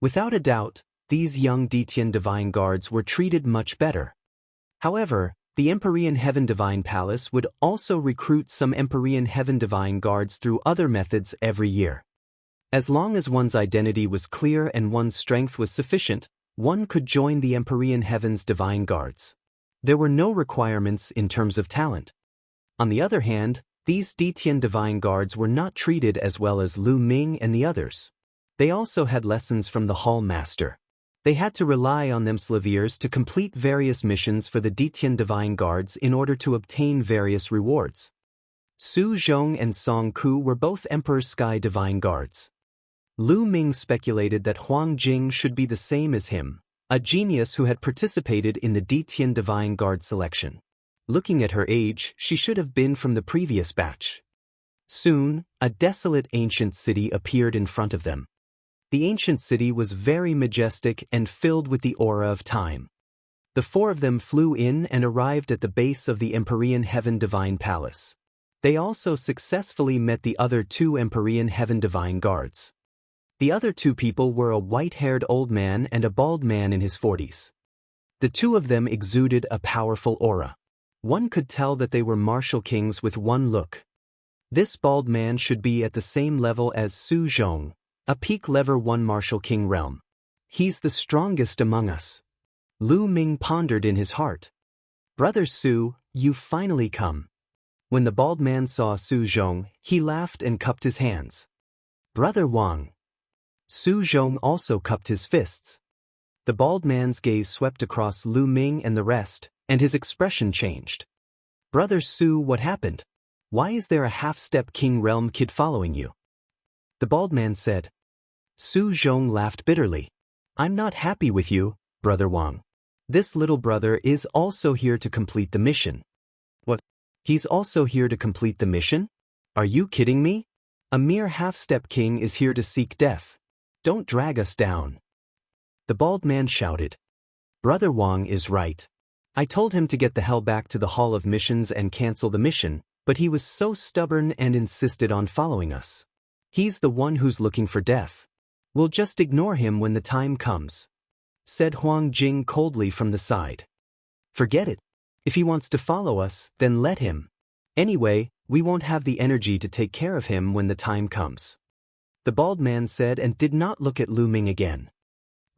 Without a doubt, these young Detian Divine Guards were treated much better. However, the Empyrean Heaven Divine Palace would also recruit some Empyrean Heaven Divine Guards through other methods every year. As long as one's identity was clear and one's strength was sufficient, one could join the Empyrean Heaven's Divine Guards. There were no requirements in terms of talent. On the other hand, these Detian Divine Guards were not treated as well as Lu Ming and the others. They also had lessons from the Hall Master. They had to rely on them Slaviers to complete various missions for the Detian Divine Guards in order to obtain various rewards. Su Zhong and Song Ku were both Emperor Sky Divine Guards. Lu Ming speculated that Huang Jing should be the same as him, a genius who had participated in the Detian Divine Guard selection. Looking at her age, she should have been from the previous batch. Soon, a desolate ancient city appeared in front of them. The ancient city was very majestic and filled with the aura of time. The 4 of them flew in and arrived at the base of the Empyrean Heaven Divine Palace. They also successfully met the other 2 Empyrean Heaven Divine Guards. The other 2 people were a white-haired old man and a bald man in his 40s. The 2 of them exuded a powerful aura. One could tell that they were martial kings with one look. This bald man should be at the same level as Su Zhong, a peak level 1 martial king realm. He's the strongest among us. Lu Ming pondered in his heart. Brother Su, you've finally come. When the bald man saw Su Zhong, he laughed and cupped his hands. Brother Wang. Su Zhong also cupped his fists. The bald man's gaze swept across Lu Ming and the rest, and his expression changed. Brother Su, what happened? Why is there a half-step king realm kid following you? The bald man said. Su Zhong laughed bitterly. I'm not happy with you, Brother Wang. This little brother is also here to complete the mission. What? He's also here to complete the mission? Are you kidding me? A mere half-step king is here to seek death. Don't drag us down. The bald man shouted. Brother Wang is right. I told him to get the hell back to the Hall of Missions and cancel the mission, but he was so stubborn and insisted on following us. He's the one who's looking for death. We'll just ignore him when the time comes, said Huang Jing coldly from the side. Forget it. If he wants to follow us, then let him. Anyway, we won't have the energy to take care of him when the time comes. The bald man said and did not look at Lu Ming again.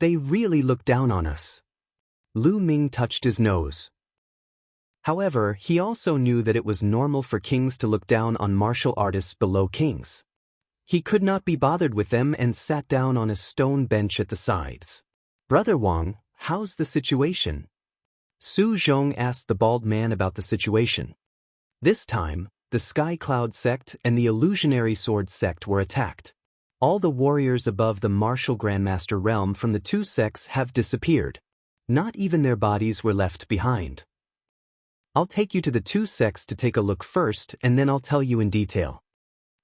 They really look down on us. Lu Ming touched his nose. However, he also knew that it was normal for kings to look down on martial artists below kings. He could not be bothered with them and sat down on a stone bench at the sides. Brother Wang, how's the situation? Su Zhong asked the bald man about the situation. This time, the Sky Cloud sect and the Illusionary Sword sect were attacked. All the warriors above the martial Grandmaster realm from the two sects have disappeared. Not even their bodies were left behind. I'll take you to the two sects to take a look first and then I'll tell you in detail.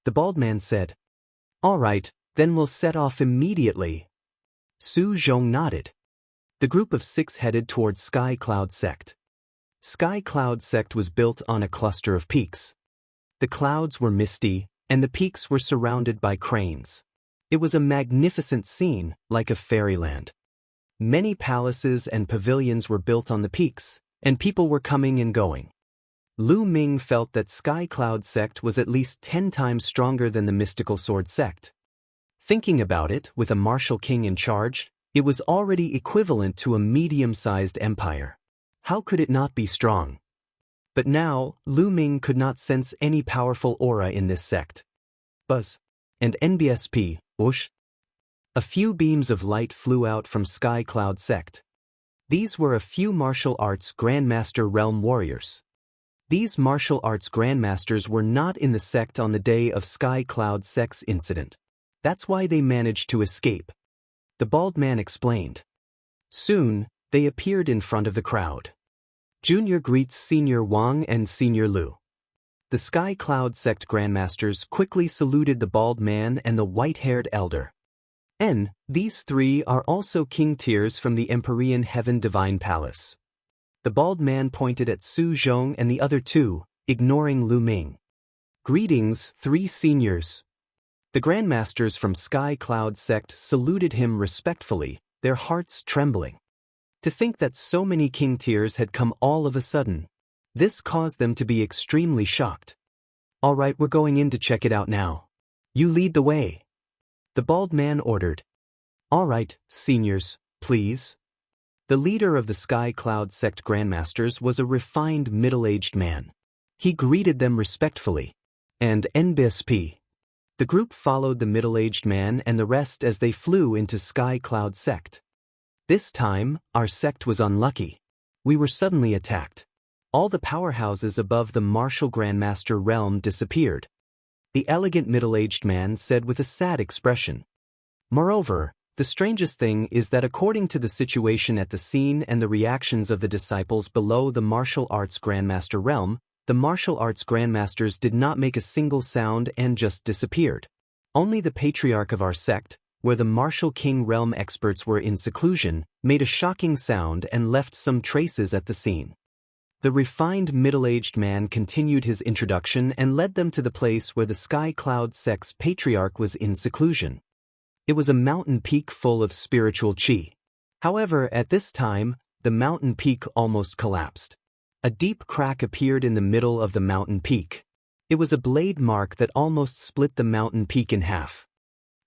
The bald man said. All right, then we'll set off immediately. Su Zhong nodded. The group of 6 headed towards Sky Cloud sect. Sky Cloud sect was built on a cluster of peaks. The clouds were misty, and the peaks were surrounded by cranes. It was a magnificent scene, like a fairyland. Many palaces and pavilions were built on the peaks, and people were coming and going. Lu Ming felt that Sky Cloud sect was at least 10 times stronger than the Mystical Sword sect. Thinking about it, with a martial king in charge, it was already equivalent to a medium-sized empire. How could it not be strong? But now, Lu Ming could not sense any powerful aura in this sect. Buzz. And NBSP, whoosh. A few beams of light flew out from Sky Cloud sect. These were a few martial arts Grandmaster realm warriors. These martial arts Grandmasters were not in the sect on the day of Sky Cloud sect's incident. That's why they managed to escape. The bald man explained. Soon, they appeared in front of the crowd. Junior greets Senior Wang and Senior Lu. The Sky Cloud sect Grandmasters quickly saluted the bald man and the white-haired elder. These 3 are also king tiers from the Empyrean Heaven Divine Palace. The bald man pointed at Su Zhong and the other 2, ignoring Lu Ming. Greetings, 3 seniors. The Grandmasters from Sky Cloud sect saluted him respectfully, their hearts trembling. To think that so many king tiers had come all of a sudden. This caused them to be extremely shocked. All right, we're going in to check it out now. You lead the way. The bald man ordered. All right, seniors, please. The leader of the Sky Cloud sect Grandmasters was a refined middle-aged man. He greeted them respectfully. And NBSP. The group followed the middle-aged man and the rest as they flew into Sky Cloud sect. This time, our sect was unlucky. We were suddenly attacked. All the powerhouses above the martial Grandmaster realm disappeared. The elegant middle-aged man said with a sad expression. Moreover, the strangest thing is that according to the situation at the scene and the reactions of the disciples below the martial arts Grandmaster realm, the martial arts Grandmasters did not make a single sound and just disappeared. Only the patriarch of our sect, where the martial king realm experts were in seclusion, made a shocking sound and left some traces at the scene. The refined middle-aged man continued his introduction and led them to the place where the Sky Cloud sect's patriarch was in seclusion. It was a mountain peak full of spiritual chi. However, at this time, the mountain peak almost collapsed. A deep crack appeared in the middle of the mountain peak. It was a blade mark that almost split the mountain peak in half.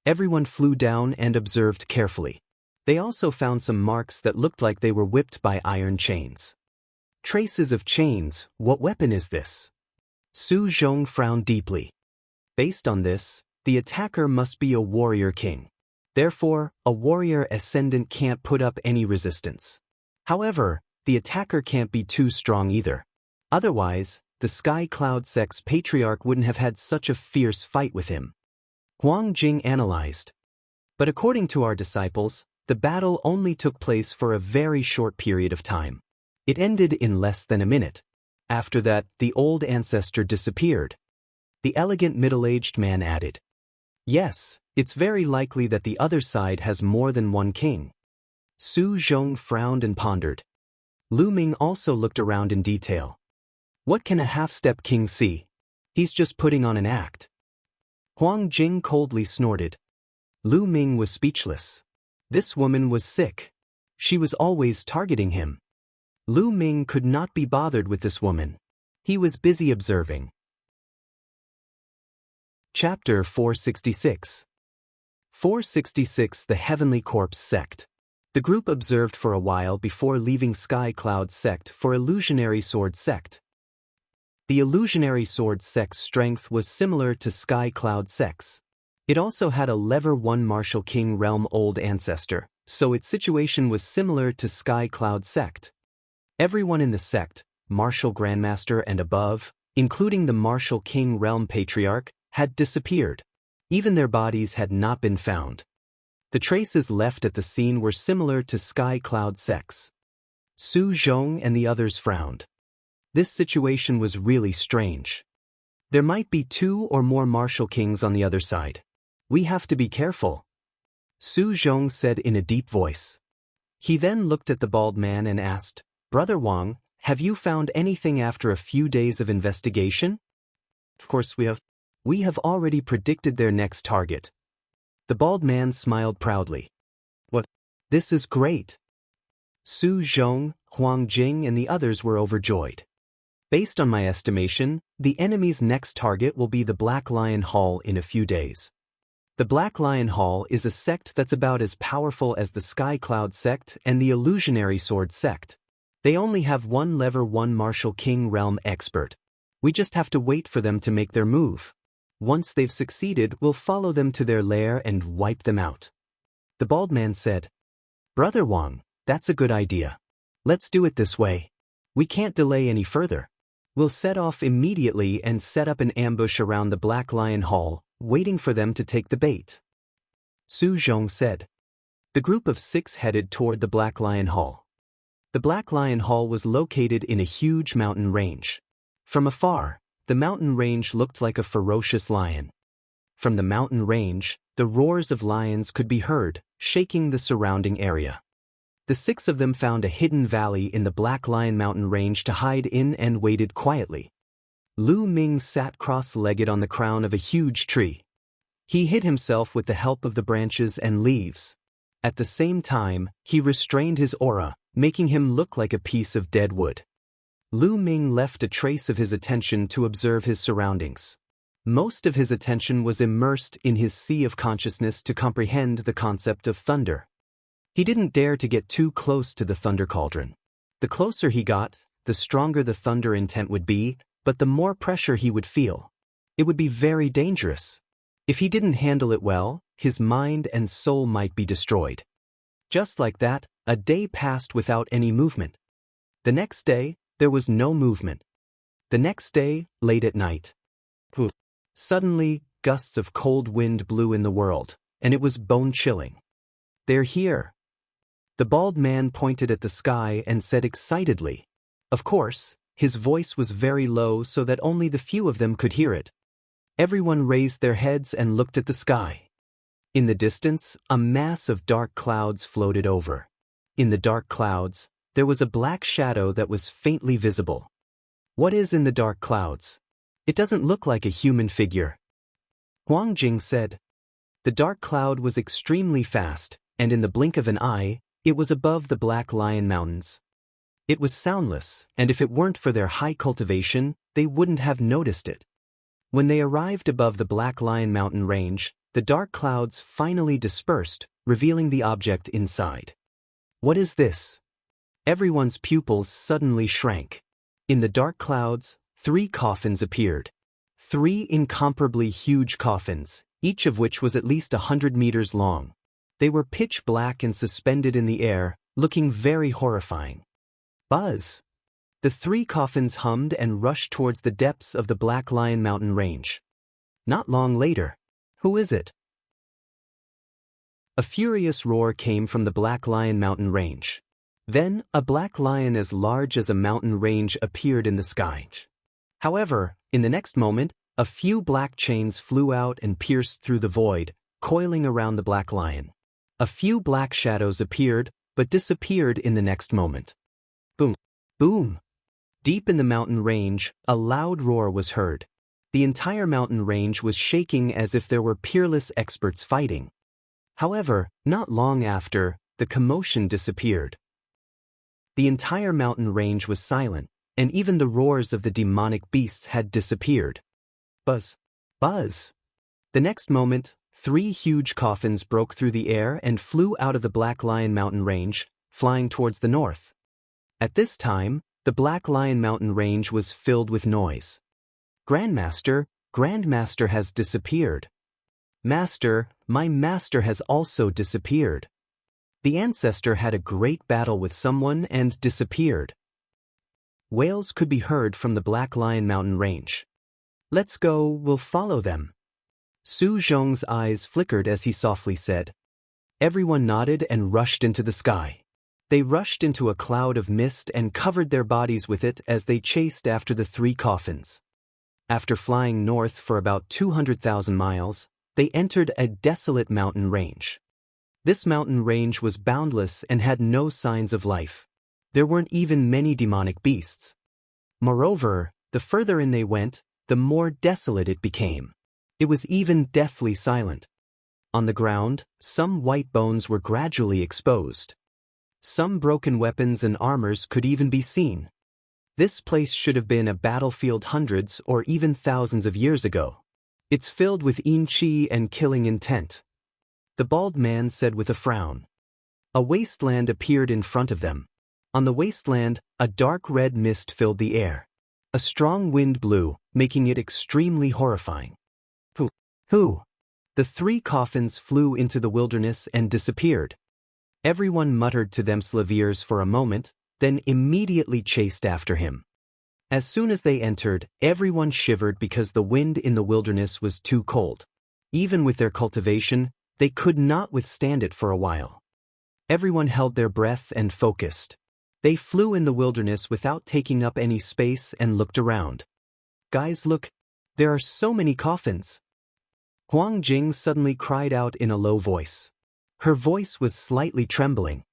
Everyone flew down and observed carefully. They also found some marks that looked like they were whipped by iron chains. Traces of chains, what weapon is this? Su Zhong frowned deeply. Based on this, the attacker must be a warrior king. Therefore, a warrior ascendant can't put up any resistance. However, the attacker can't be too strong either. Otherwise, the Sky Cloud Sect's patriarch wouldn't have had such a fierce fight with him. Huang Jing analyzed. But according to our disciples, the battle only took place for a very short period of time. It ended in less than a minute. After that, the old ancestor disappeared. The elegant middle-aged man added. Yes, it's very likely that the other side has more than one king. Su Zhong frowned and pondered. Lu Ming also looked around in detail. What can a half-step king see? He's just putting on an act. Huang Jing coldly snorted. Lu Ming was speechless. This woman was sick. She was always targeting him. Lu Ming could not be bothered with this woman. He was busy observing. Chapter 466. 466 The Heavenly Corpse Sect. The group observed for a while before leaving Sky Cloud Sect for Illusionary Sword Sect. The Illusionary Sword Sect's strength was similar to Sky Cloud Sect's. It also had a Lever 1 Martial King Realm Old Ancestor, so its situation was similar to Sky Cloud Sect. Everyone in the sect, Martial Grandmaster and above, including the Martial King Realm Patriarch, had disappeared. Even their bodies had not been found. The traces left at the scene were similar to Sky Cloud Sect's. Su Zhong and the others frowned. This situation was really strange. There might be 2 or more martial kings on the other side. We have to be careful. Su Zhong said in a deep voice. He then looked at the bald man and asked, Brother Wang, have you found anything after a few days of investigation? Of course we have. We have already predicted their next target. The bald man smiled proudly. What? This is great. Su Zhong, Huang Jing and the others were overjoyed. Based on my estimation, the enemy's next target will be the Black Lion Hall in a few days. The Black Lion Hall is a sect that's about as powerful as the Sky Cloud Sect and the Illusionary Sword Sect. They only have one Lever 1 Martial King Realm expert. We just have to wait for them to make their move. Once they've succeeded, we'll follow them to their lair and wipe them out. The bald man said, Brother Wang, that's a good idea. Let's do it this way. We can't delay any further. We'll set off immediately and set up an ambush around the Black Lion Hall, waiting for them to take the bait. Su Zhong said. The group of 6 headed toward the Black Lion Hall. The Black Lion Hall was located in a huge mountain range. From afar, the mountain range looked like a ferocious lion. From the mountain range, the roars of lions could be heard, shaking the surrounding area. The 6 of them found a hidden valley in the Black Lion Mountain range to hide in and waited quietly. Lu Ming sat cross-legged on the crown of a huge tree. He hid himself with the help of the branches and leaves. At the same time, he restrained his aura, making him look like a piece of dead wood. Lu Ming left a trace of his attention to observe his surroundings. Most of his attention was immersed in his sea of consciousness to comprehend the concept of thunder. He didn't dare to get too close to the thunder cauldron. The closer he got, the stronger the thunder intent would be, but the more pressure he would feel. It would be very dangerous. If he didn't handle it well, his mind and soul might be destroyed. Just like that, a day passed without any movement. The next day, there was no movement. The next day, late at night. Suddenly, gusts of cold wind blew in the world, and it was bone-chilling. They're here. The bald man pointed at the sky and said excitedly. Of course, his voice was very low so that only the few of them could hear it. Everyone raised their heads and looked at the sky. In the distance, a mass of dark clouds floated over. In the dark clouds, there was a black shadow that was faintly visible. What is in the dark clouds? It doesn't look like a human figure. Huang Jing said. The dark cloud was extremely fast, and in the blink of an eye, it was above the Black Lion Mountains. It was soundless, and if it weren't for their high cultivation, they wouldn't have noticed it. When they arrived above the Black Lion mountain range, the dark clouds finally dispersed, revealing the object inside. What is this? Everyone's pupils suddenly shrank. In the dark clouds, 3 coffins appeared. 3 incomparably huge coffins, each of which was at least 100 meters long. They were pitch black and suspended in the air, looking very horrifying. Buzz! The 3 coffins hummed and rushed towards the depths of the Black Lion mountain range. Not long later. Who is it? A furious roar came from the Black Lion mountain range. Then, a black lion as large as a mountain range appeared in the sky. However, in the next moment, a few black chains flew out and pierced through the void, coiling around the black lion. A few black shadows appeared, but disappeared in the next moment. Boom! Boom! Deep in the mountain range, a loud roar was heard. The entire mountain range was shaking as if there were peerless experts fighting. However, not long after, the commotion disappeared. The entire mountain range was silent, and even the roars of the demonic beasts had disappeared. Buzz! Buzz! The next moment, 3 huge coffins broke through the air and flew out of the Black Lion mountain range, flying towards the north. At this time, the Black Lion mountain range was filled with noise. Grandmaster has disappeared. Master, my master has also disappeared. The ancestor had a great battle with someone and disappeared. Wails could be heard from the Black Lion mountain range. Let's go, we'll follow them. Su Zhong's eyes flickered as he softly said. Everyone nodded and rushed into the sky. They rushed into a cloud of mist and covered their bodies with it as they chased after the 3 coffins. After flying north for about 200,000 miles, they entered a desolate mountain range. This mountain range was boundless and had no signs of life. There weren't even many demonic beasts. Moreover, the further in they went, the more desolate it became. It was even deathly silent. On the ground, some white bones were gradually exposed. Some broken weapons and armors could even be seen. This place should have been a battlefield hundreds or even thousands of years ago. It's filled with qi and killing intent. The bald man said with a frown. A wasteland appeared in front of them. On the wasteland, a dark red mist filled the air. A strong wind blew, making it extremely horrifying. Who? The 3 coffins flew into the wilderness and disappeared. Everyone muttered to themselves for a moment, then immediately chased after him. As soon as they entered, everyone shivered because the wind in the wilderness was too cold. Even with their cultivation, they could not withstand it for a while. Everyone held their breath and focused. They flew in the wilderness without taking up any space and looked around. Guys, look, there are so many coffins. Huang Jing suddenly cried out in a low voice. Her voice was slightly trembling.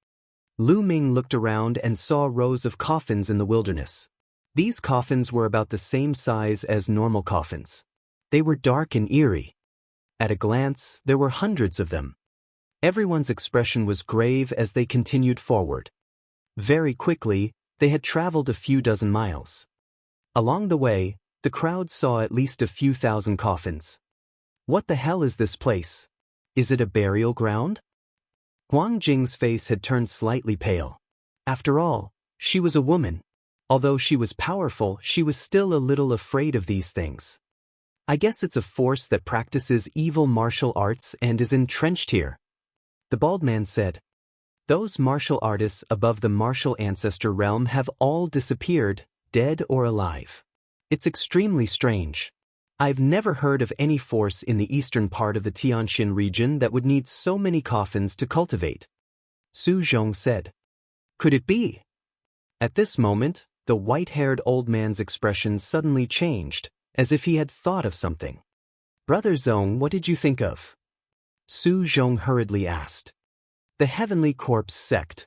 Lu Ming looked around and saw rows of coffins in the wilderness. These coffins were about the same size as normal coffins. They were dark and eerie. At a glance, there were hundreds of them. Everyone's expression was grave as they continued forward. Very quickly, they had traveled a few dozen miles. Along the way, the crowd saw at least a few thousand coffins. What the hell is this place? Is it a burial ground? Huang Jing's face had turned slightly pale. After all, she was a woman. Although she was powerful, she was still a little afraid of these things. I guess it's a force that practices evil martial arts and is entrenched here. The bald man said. Those martial artists above the martial ancestor realm have all disappeared, dead or alive. It's extremely strange. I've never heard of any force in the eastern part of the Tianxin region that would need so many coffins to cultivate. Su Zhong said. Could it be? At this moment, the white-haired old man's expression suddenly changed, as if he had thought of something. Brother Zong, what did you think of? Su Zhong hurriedly asked. The Heavenly Corpse sect.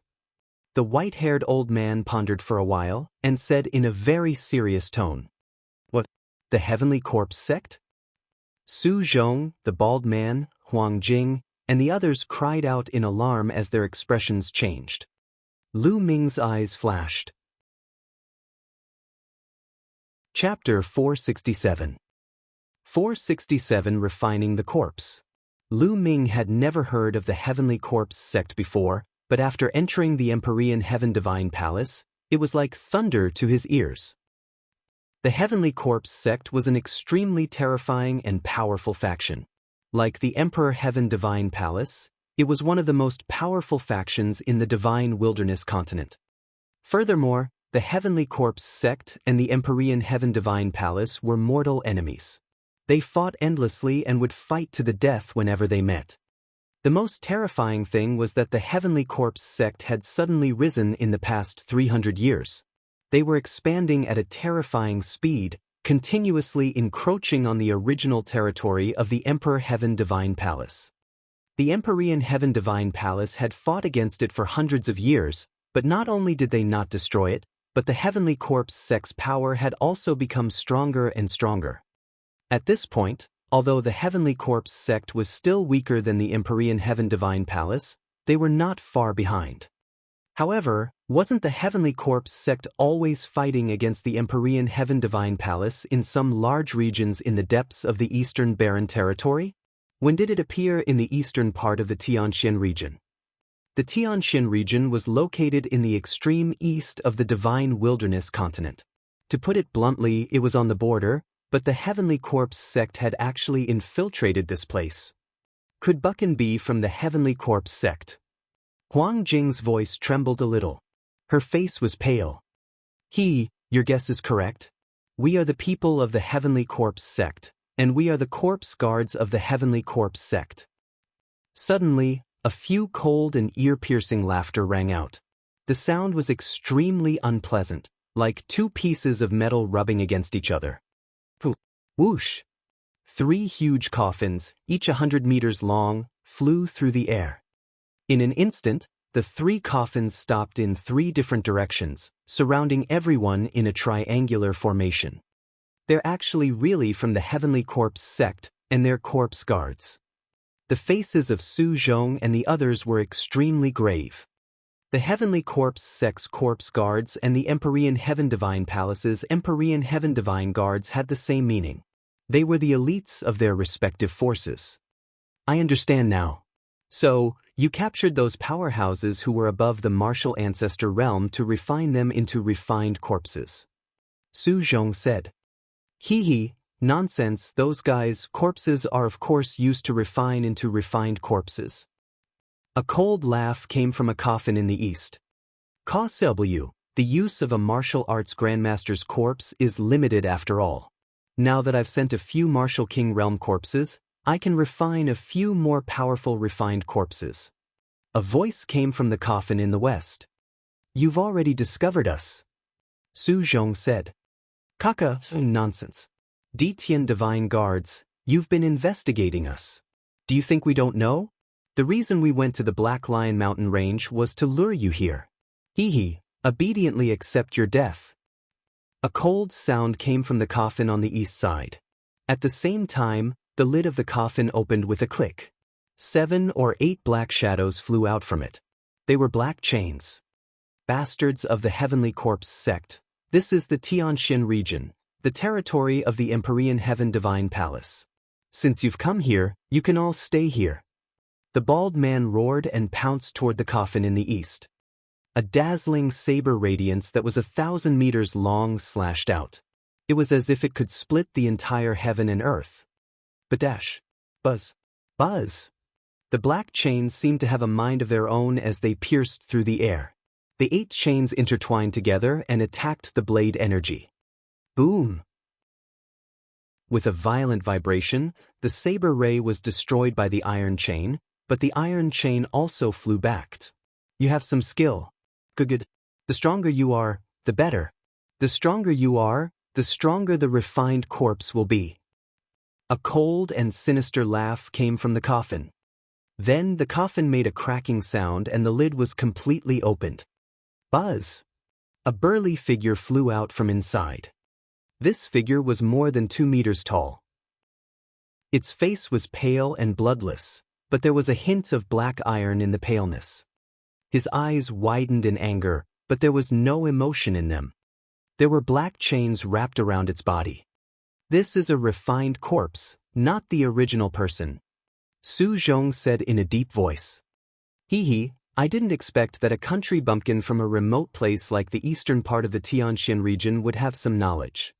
The white-haired old man pondered for a while and said in a very serious tone. What? The Heavenly Corpse sect? Su Zhong, the bald man, Huang Jing, and the others cried out in alarm as their expressions changed. Lu Ming's eyes flashed. Chapter 467. 467 Refining the Corpse. Lu Ming had never heard of the Heavenly Corpse sect before, but after entering the Empyrean Heaven Divine Palace, it was like thunder to his ears. The Heavenly Corpse sect was an extremely terrifying and powerful faction. Like the Emperor Heaven Divine Palace, it was one of the most powerful factions in the Divine Wilderness continent. Furthermore, the Heavenly Corpse sect and the Empyrean Heaven Divine Palace were mortal enemies. They fought endlessly and would fight to the death whenever they met. The most terrifying thing was that the Heavenly Corpse sect had suddenly risen in the past 300 years. They were expanding at a terrifying speed, continuously encroaching on the original territory of the Emperor Heaven Divine Palace. The Empyrean Heaven Divine Palace had fought against it for hundreds of years, but not only did they not destroy it, but the Heavenly Corpse sect's power had also become stronger and stronger. At this point, although the Heavenly Corpse sect was still weaker than the Empyrean Heaven Divine Palace, they were not far behind. However, wasn't the Heavenly Corpse sect always fighting against the Empyrean Heaven Divine Palace in some large regions in the depths of the Eastern Barren Territory? When did it appear in the eastern part of the Tianxian region? The Tianxian region was located in the extreme east of the Divine Wilderness continent. To put it bluntly, it was on the border, but the Heavenly Corpse sect had actually infiltrated this place. Could Buchan be from the Heavenly Corpse sect? Huang Jing's voice trembled a little. Her face was pale. Your guess is correct. We are the people of the Heavenly Corpse sect, and we are the corpse guards of the Heavenly Corpse sect. Suddenly, a few cold and ear-piercing laughter rang out. The sound was extremely unpleasant, like two pieces of metal rubbing against each other. Whoosh! 3 huge coffins, each 100 meters long, flew through the air. In an instant, the 3 coffins stopped in 3 different directions, surrounding everyone in a triangular formation. They're actually really from the Heavenly Corpse sect, and they're corpse guards. The faces of Su Zhong and the others were extremely grave. The Heavenly Corpse sect's corpse guards and the Empyrean Heaven Divine Palace's Empyrean Heaven Divine Guards had the same meaning. They were the elites of their respective forces. I understand now. So, you captured those powerhouses who were above the martial ancestor realm to refine them into refined corpses. Su Zhong said. Nonsense, those guys' corpses are of course used to refine into refined corpses. A cold laugh came from a coffin in the east. KSW, the use of a martial arts grandmaster's corpse is limited after all. Now that I've sent a few martial king realm corpses, I can refine a few more powerful refined corpses. A voice came from the coffin in the west. You've already discovered us. Su Zhong said. Kaka, nonsense. Detian Divine Guards, you've been investigating us. Do you think we don't know? The reason we went to the Black Lion Mountain Range was to lure you here. Obediently accept your death. A cold sound came from the coffin on the east side. At the same time, the lid of the coffin opened with a click. 7 or 8 black shadows flew out from it. They were black chains. Bastards of the Heavenly Corpse sect, this is the Tianxian region, the territory of the Empyrean Heaven Divine Palace. Since you've come here, you can all stay here. The bald man roared and pounced toward the coffin in the east. A dazzling saber radiance that was 1,000 meters long slashed out. It was as if it could split the entire heaven and earth. Badash. Buzz. Buzz. The black chains seemed to have a mind of their own as they pierced through the air. The 8 chains intertwined together and attacked the blade energy. Boom! With a violent vibration, the saber ray was destroyed by the iron chain, but the iron chain also flew back. You have some skill. Good. The stronger you are, the better. The stronger you are, the stronger the refined corpse will be. A cold and sinister laugh came from the coffin. Then the coffin made a cracking sound and the lid was completely opened. Buzz! A burly figure flew out from inside. This figure was more than 2 meters tall. Its face was pale and bloodless, but there was a hint of black iron in the paleness. His eyes widened in anger, but there was no emotion in them. There were black chains wrapped around its body. This is a refined corpse, not the original person, Su Zhong said in a deep voice. Hee, I didn't expect that a country bumpkin from a remote place like the eastern part of the Tianxian region would have some knowledge.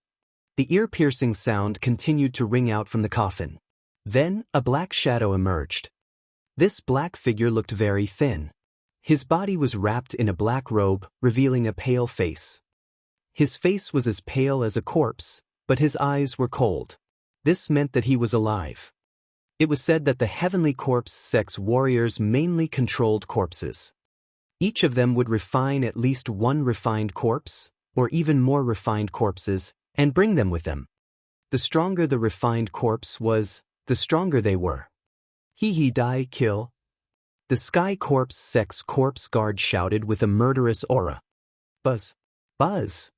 The ear-piercing sound continued to ring out from the coffin. Then, a black shadow emerged. This black figure looked very thin. His body was wrapped in a black robe, revealing a pale face. His face was as pale as a corpse, but his eyes were cold. This meant that he was alive. It was said that the heavenly corpse sect's warriors mainly controlled corpses. Each of them would refine at least one refined corpse, or even more refined corpses, and bring them with them. The stronger the refined corpse was, the stronger they were. Hee die kill. The Sky Corpse sect's corpse guard shouted with a murderous aura. Buzz. Buzz.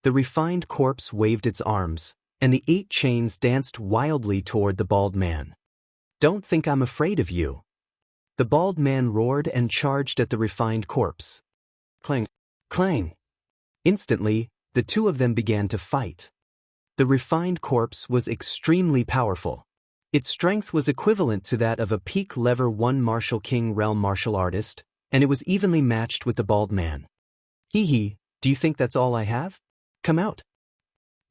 The refined corpse waved its arms, and the 8 chains danced wildly toward the bald man. Don't think I'm afraid of you. The bald man roared and charged at the refined corpse. Clang. Clang. Instantly, the two of them began to fight. The refined corpse was extremely powerful. Its strength was equivalent to that of a peak level 1 Martial King realm martial artist, and it was evenly matched with the bald man. Hee, do you think that's all I have? Come out.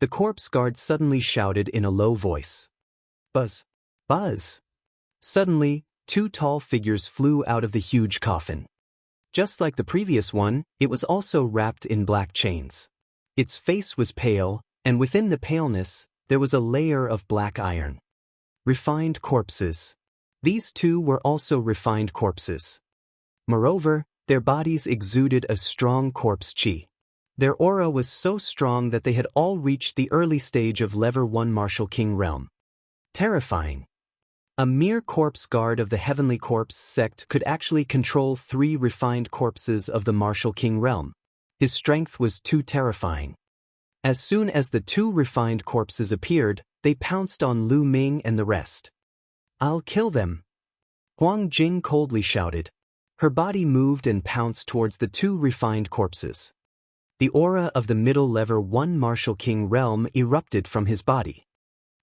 The corpse guard suddenly shouted in a low voice. Buzz. Buzz. Suddenly, 2 tall figures flew out of the huge coffin. Just like the previous one, it was also wrapped in black chains. Its face was pale, and within the paleness, there was a layer of black iron. Refined corpses. These 2 were also refined corpses. Moreover, their bodies exuded a strong corpse chi. Their aura was so strong that they had all reached the early stage of level 1 Martial King realm. Terrifying. A mere corpse guard of the Heavenly Corpse sect could actually control 3 refined corpses of the Martial King realm. His strength was too terrifying. As soon as the 2 refined corpses appeared, they pounced on Lu Ming and the rest. I'll kill them. Huang Jing coldly shouted. Her body moved and pounced towards the 2 refined corpses. The aura of the middle level 1 Martial King realm erupted from his body.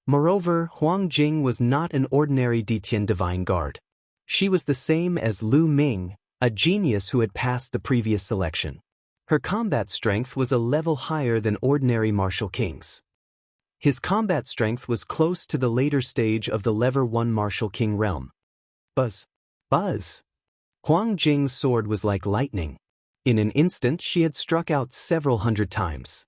Moreover, Huang Jing was not an ordinary Ditian divine guard. She was the same as Lu Ming, a genius who had passed the previous selection. Her combat strength was a level higher than ordinary martial kings. His combat strength was close to the later stage of the level 1 Martial King realm. Buzz. Buzz. Huang Jing's sword was like lightning. In an instant she had struck out several hundred times.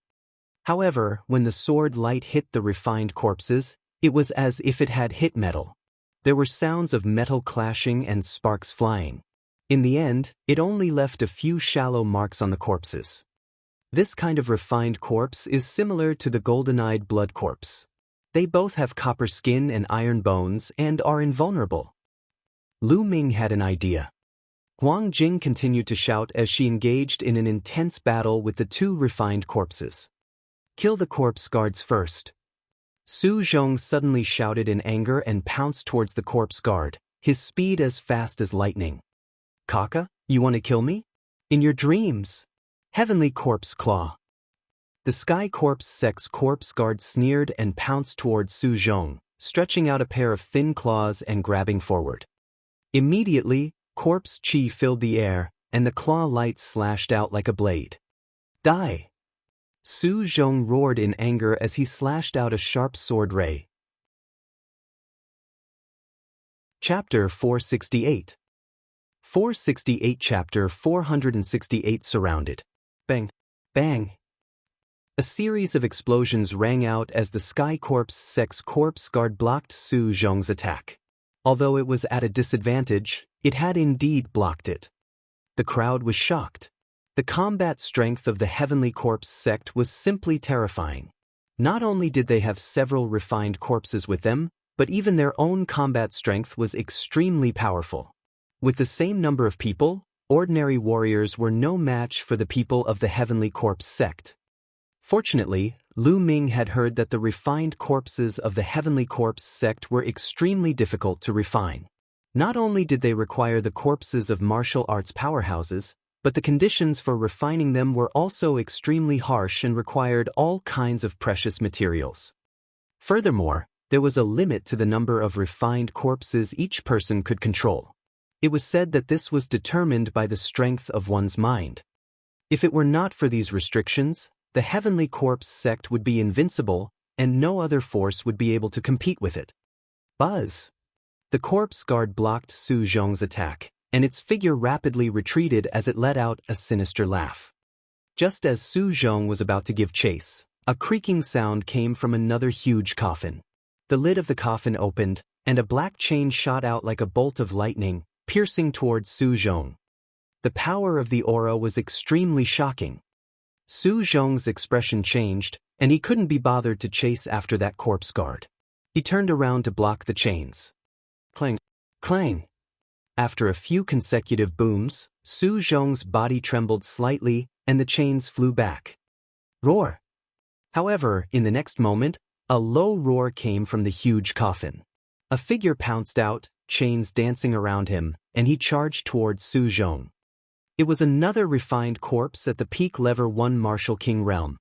However, when the sword light hit the refined corpses, it was as if it had hit metal. There were sounds of metal clashing and sparks flying. In the end, it only left a few shallow marks on the corpses. This kind of refined corpse is similar to the golden-eyed blood corpse. They both have copper skin and iron bones and are invulnerable. Lu Ming had an idea. Huang Jing continued to shout as she engaged in an intense battle with the 2 refined corpses. Kill the corpse guards first. Su Zhong suddenly shouted in anger and pounced towards the corpse guard, his speed as fast as lightning. Kaka, you want to kill me? In your dreams. Heavenly Corpse Claw. The Sky Corpse sect's corpse guard sneered and pounced towards Su Zhong, stretching out a pair of thin claws and grabbing forward. Immediately, corpse chi filled the air, and the claw light slashed out like a blade. Die! Su Zhong roared in anger as he slashed out a sharp sword ray. Chapter 468. 468 Chapter 468 Surrounded. Bang! Bang! A series of explosions rang out as the Sky Corpse sect's corpse guard blocked Su Zhong's attack. Although it was at a disadvantage, it had indeed blocked it. The crowd was shocked. The combat strength of the Heavenly Corpse sect was simply terrifying. Not only did they have several refined corpses with them, but even their own combat strength was extremely powerful. With the same number of people, ordinary warriors were no match for the people of the Heavenly Corpse sect. Fortunately, Lu Ming had heard that the refined corpses of the Heavenly Corpse sect were extremely difficult to refine. Not only did they require the corpses of martial arts powerhouses, but the conditions for refining them were also extremely harsh and required all kinds of precious materials. Furthermore, there was a limit to the number of refined corpses each person could control. It was said that this was determined by the strength of one's mind. If it were not for these restrictions, the heavenly corpse sect would be invincible, and no other force would be able to compete with it. Buzz! The corpse guard blocked Su Zhong's attack, and its figure rapidly retreated as it let out a sinister laugh. Just as Su Zhong was about to give chase, a creaking sound came from another huge coffin. The lid of the coffin opened, and a black chain shot out like a bolt of lightning, piercing towards Su Zhong. The power of the aura was extremely shocking. Su Zhong's expression changed, and he couldn't be bothered to chase after that corpse guard. He turned around to block the chains. Clang! Clang! After a few consecutive booms, Su Zhong's body trembled slightly, and the chains flew back. Roar! However, in the next moment, a low roar came from the huge coffin. A figure pounced out, chains dancing around him, and he charged towards Su Zhong. It was another refined corpse at the peak level 1 Martial King realm.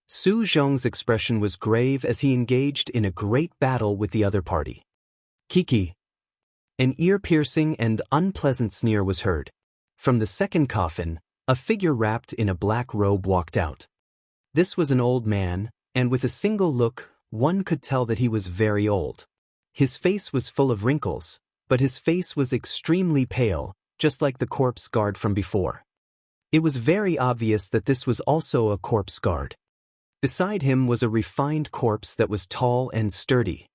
Su Zhong's expression was grave as he engaged in a great battle with the other party. Kiki! An ear-piercing and unpleasant sneer was heard. From the second coffin, a figure wrapped in a black robe walked out. This was an old man, and with a single look, one could tell that he was very old. His face was full of wrinkles, but his face was extremely pale, just like the corpse guard from before. It was very obvious that this was also a corpse guard. Beside him was a refined corpse that was tall and sturdy.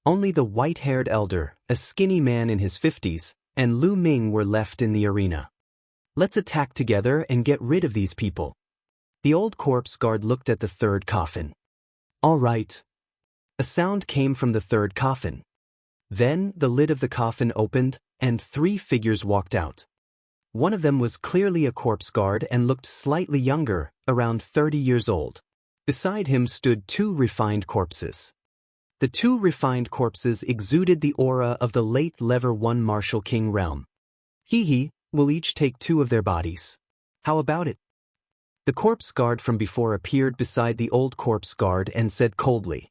Only the white-haired elder, a skinny man in his 50s, and Lu Ming were left in the arena. Let's attack together and get rid of these people. The old corpse guard looked at the third coffin. All right. A sound came from the third coffin. Then the lid of the coffin opened, and 3 figures walked out. One of them was clearly a corpse guard and looked slightly younger, around 30 years old. Beside him stood 2 refined corpses. The 2 refined corpses exuded the aura of the late level 1 Martial King realm. We'll each take 2 of their bodies. How about it? The corpse guard from before appeared beside the old corpse guard and said coldly.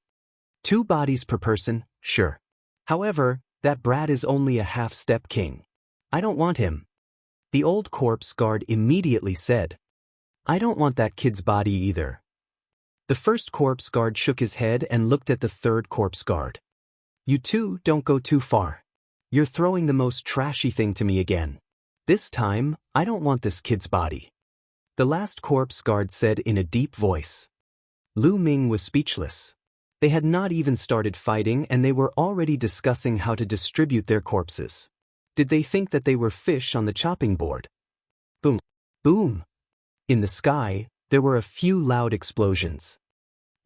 2 bodies per person, sure. However, that brat is only a half-step king. I don't want him. The old corpse guard immediately said. I don't want that kid's body either. The first corpse guard shook his head and looked at the third corpse guard. You two don't go too far. You're throwing the most trashy thing to me again. This time, I don't want this kid's body. The last corpse guard said in a deep voice. Lu Ming was speechless. They had not even started fighting and they were already discussing how to distribute their corpses. Did they think that they were fish on the chopping board? Boom! Boom! In the sky, there were a few loud explosions.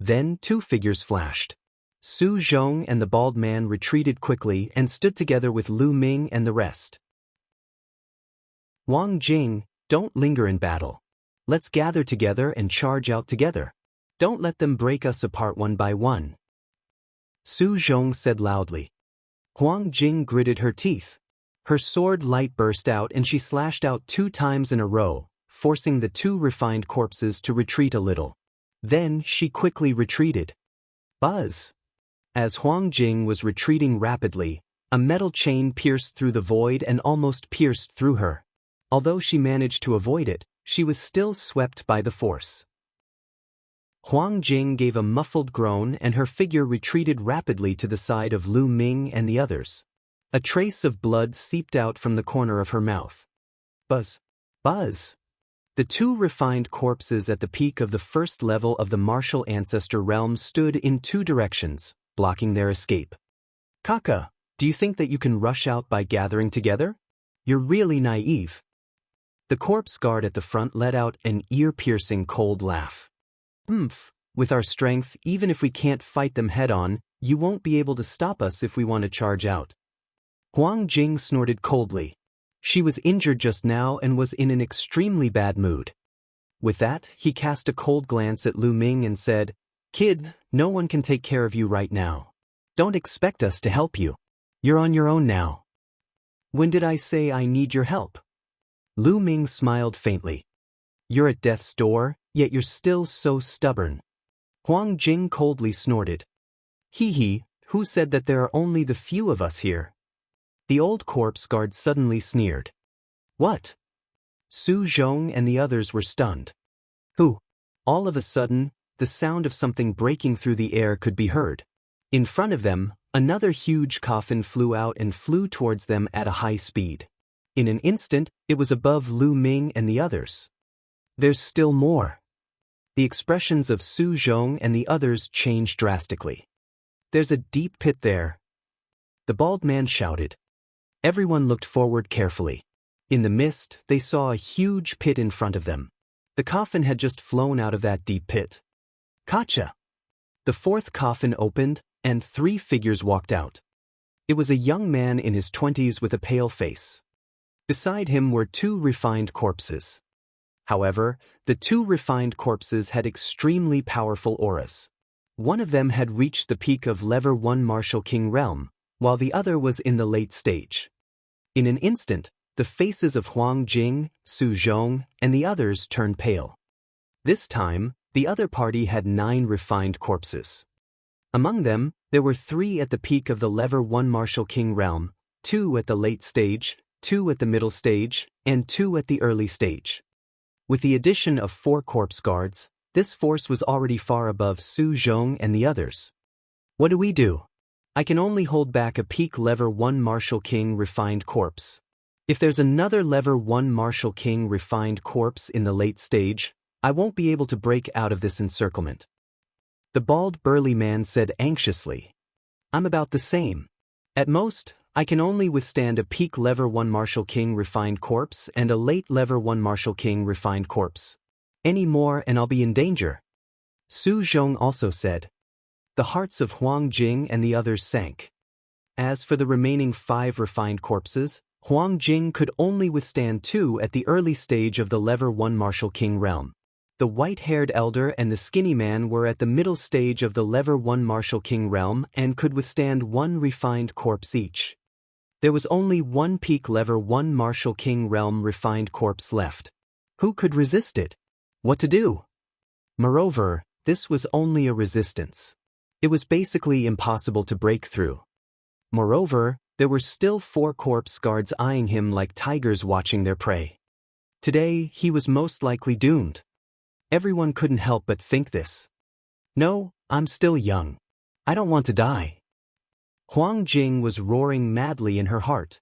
Then 2 figures flashed. Su Zhong and the bald man retreated quickly and stood together with Lu Ming and the rest. Wang Jing, don't linger in battle. Let's gather together and charge out together. Don't let them break us apart one by one. Su Zhong said loudly. Huang Jing gritted her teeth. Her sword light burst out and she slashed out 2 times in a row, forcing the 2 refined corpses to retreat a little. Then she quickly retreated. Buzz! As Huang Jing was retreating rapidly, a metal chain pierced through the void and almost pierced through her. Although she managed to avoid it, she was still swept by the force. Huang Jing gave a muffled groan and her figure retreated rapidly to the side of Lu Ming and the others. A trace of blood seeped out from the corner of her mouth. Buzz! Buzz! The 2 refined corpses at the peak of the first level of the martial ancestor realm stood in 2 directions, blocking their escape. Kaka, do you think that you can rush out by gathering together? You're really naive. The corpse guard at the front let out an ear-piercing cold laugh. With our strength, even if we can't fight them head-on, you won't be able to stop us if we want to charge out. Huang Jing snorted coldly. She was injured just now and was in an extremely bad mood. With that, he cast a cold glance at Lu Ming and said, Kid, no one can take care of you right now. Don't expect us to help you. You're on your own now. When did I say I need your help? Lu Ming smiled faintly. You're at death's door, yet you're still so stubborn. Huang Jing coldly snorted. Hee hee, who said that there are only the few of us here? The old corpse guard suddenly sneered. What? Su Zhong and the others were stunned. Who? All of a sudden, the sound of something breaking through the air could be heard. In front of them, another huge coffin flew out and flew towards them at a high speed. In an instant, it was above Lu Ming and the others. There's still more. The expressions of Su Zhong and the others changed drastically. There's a deep pit there. The bald man shouted. Everyone looked forward carefully. In the mist, they saw a huge pit in front of them. The coffin had just flown out of that deep pit. Gotcha! The fourth coffin opened, and 3 figures walked out. It was a young man in his 20s with a pale face. Beside him were 2 refined corpses. However, the 2 refined corpses had extremely powerful auras. One of them had reached the peak of Level 1 Martial King realm, while the other was in the late stage. In an instant, the faces of Huang Jing, Su Zhong, and the others turned pale. This time, the other party had 9 refined corpses. Among them, there were 3 at the peak of the Level 1 Martial King realm, 2 at the late stage, 2 at the middle stage, and 2 at the early stage. With the addition of 4 corpse guards, this force was already far above Su Zhong and the others. What do we do? I can only hold back a peak Level 1 Martial King refined corpse. If there's another Level 1 Martial King refined corpse in the late stage, I won't be able to break out of this encirclement. The bald burly man said anxiously. I'm about the same. At most, I can only withstand a peak Level 1 Martial King refined corpse and a late Level 1 Martial King refined corpse. Any more and I'll be in danger. Su Zhong also said. The hearts of Huang Jing and the others sank. As for the remaining 5 refined corpses, Huang Jing could only withstand 2 at the early stage of the Level 1 Martial King realm. The white-haired elder and the skinny man were at the middle stage of the Level 1 Martial King realm and could withstand 1 refined corpse each. There was only 1 peak Level 1 Martial King realm refined corpse left. Who could resist it? What to do? Moreover, this was only a resistance. It was basically impossible to break through. Moreover, there were still 4 corpse guards eyeing him like tigers watching their prey. Today, he was most likely doomed. Everyone couldn't help but think this. No, I'm still young. I don't want to die. Huang Jing was roaring madly in her heart.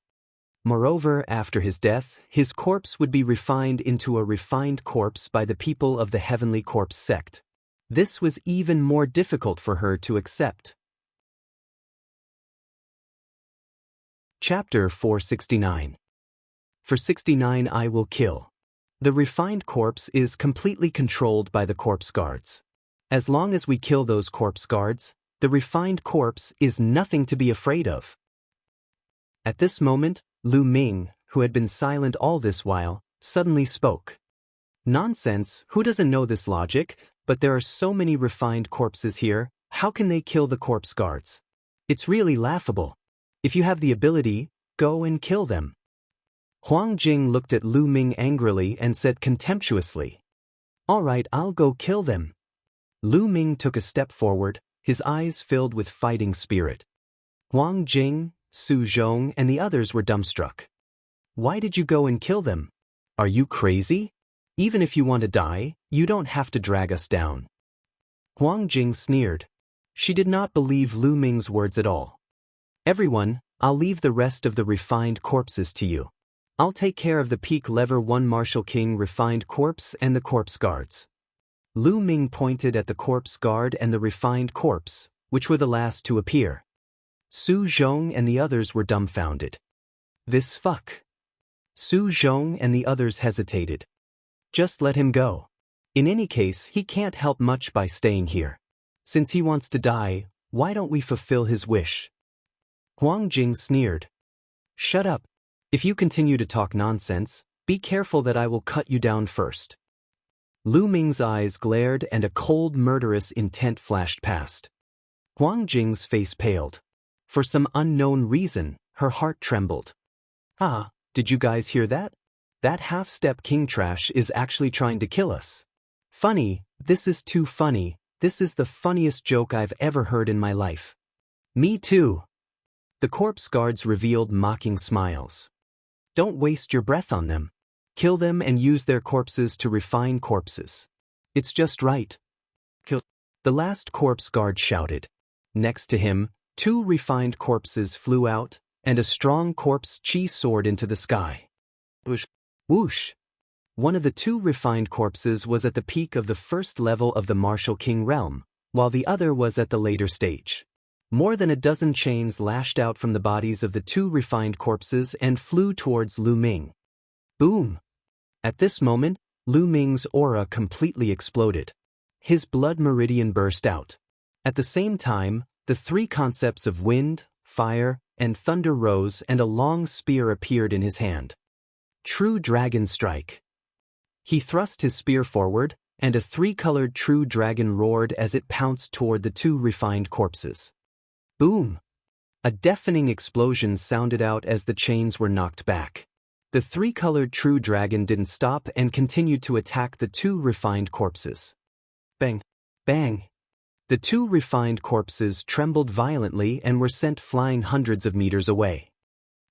Moreover, after his death, his corpse would be refined into a refined corpse by the people of the Heavenly Corpse sect. This was even more difficult for her to accept. Chapter 469. For 69 I will kill. The refined corpse is completely controlled by the corpse guards. As long as we kill those corpse guards, the refined corpse is nothing to be afraid of. At this moment, Lu Ming, who had been silent all this while, suddenly spoke. Nonsense, who doesn't know this logic? But there are so many refined corpses here, how can they kill the corpse guards? It's really laughable. If you have the ability, go and kill them. Huang Jing looked at Lu Ming angrily and said contemptuously. All right, I'll go kill them. Lu Ming took a step forward, his eyes filled with fighting spirit. Huang Jing, Su Zhong, and the others were dumbstruck. Why did you go and kill them? Are you crazy? Even if you want to die, you don't have to drag us down. Huang Jing sneered. She did not believe Lu Ming's words at all. Everyone, I'll leave the rest of the refined corpses to you. I'll take care of the peak Level 1 Martial King refined corpse and the corpse guards. Lu Ming pointed at the corpse guard and the refined corpse, which were the last to appear. Su Zhong and the others were dumbfounded. This fuck. Su Zhong and the others hesitated. Just let him go. In any case, he can't help much by staying here. Since he wants to die, why don't we fulfill his wish? Huang Jing sneered. Shut up. If you continue to talk nonsense, be careful that I will cut you down first. Lu Ming's eyes glared and a cold murderous intent flashed past. Huang Jing's face paled. For some unknown reason, her heart trembled. Ah, did you guys hear that? That half-step king trash is actually trying to kill us. Funny, this is too funny, this is the funniest joke I've ever heard in my life. Me too. The corpse guards revealed mocking smiles. Don't waste your breath on them. Kill them and use their corpses to refine corpses. It's just right. Kill. The last corpse guard shouted. Next to him, 2 refined corpses flew out, and a strong corpse chi soared into the sky. Whoosh! Whoosh! One of the 2 refined corpses was at the peak of the first level of the martial king realm, while the other was at the later stage. More than a dozen chains lashed out from the bodies of the 2 refined corpses and flew towards Lu Ming. Boom! At this moment, Lu Ming's aura completely exploded. His blood meridian burst out. At the same time, the 3 concepts of wind, fire, and thunder rose and a long spear appeared in his hand. True Dragon Strike. He thrust his spear forward, and a 3-colored true dragon roared as it pounced toward the 2 refined corpses. Boom! A deafening explosion sounded out as the chains were knocked back. The 3-colored true dragon didn't stop and continued to attack the 2 refined corpses. Bang! Bang! The 2 refined corpses trembled violently and were sent flying hundreds of meters away.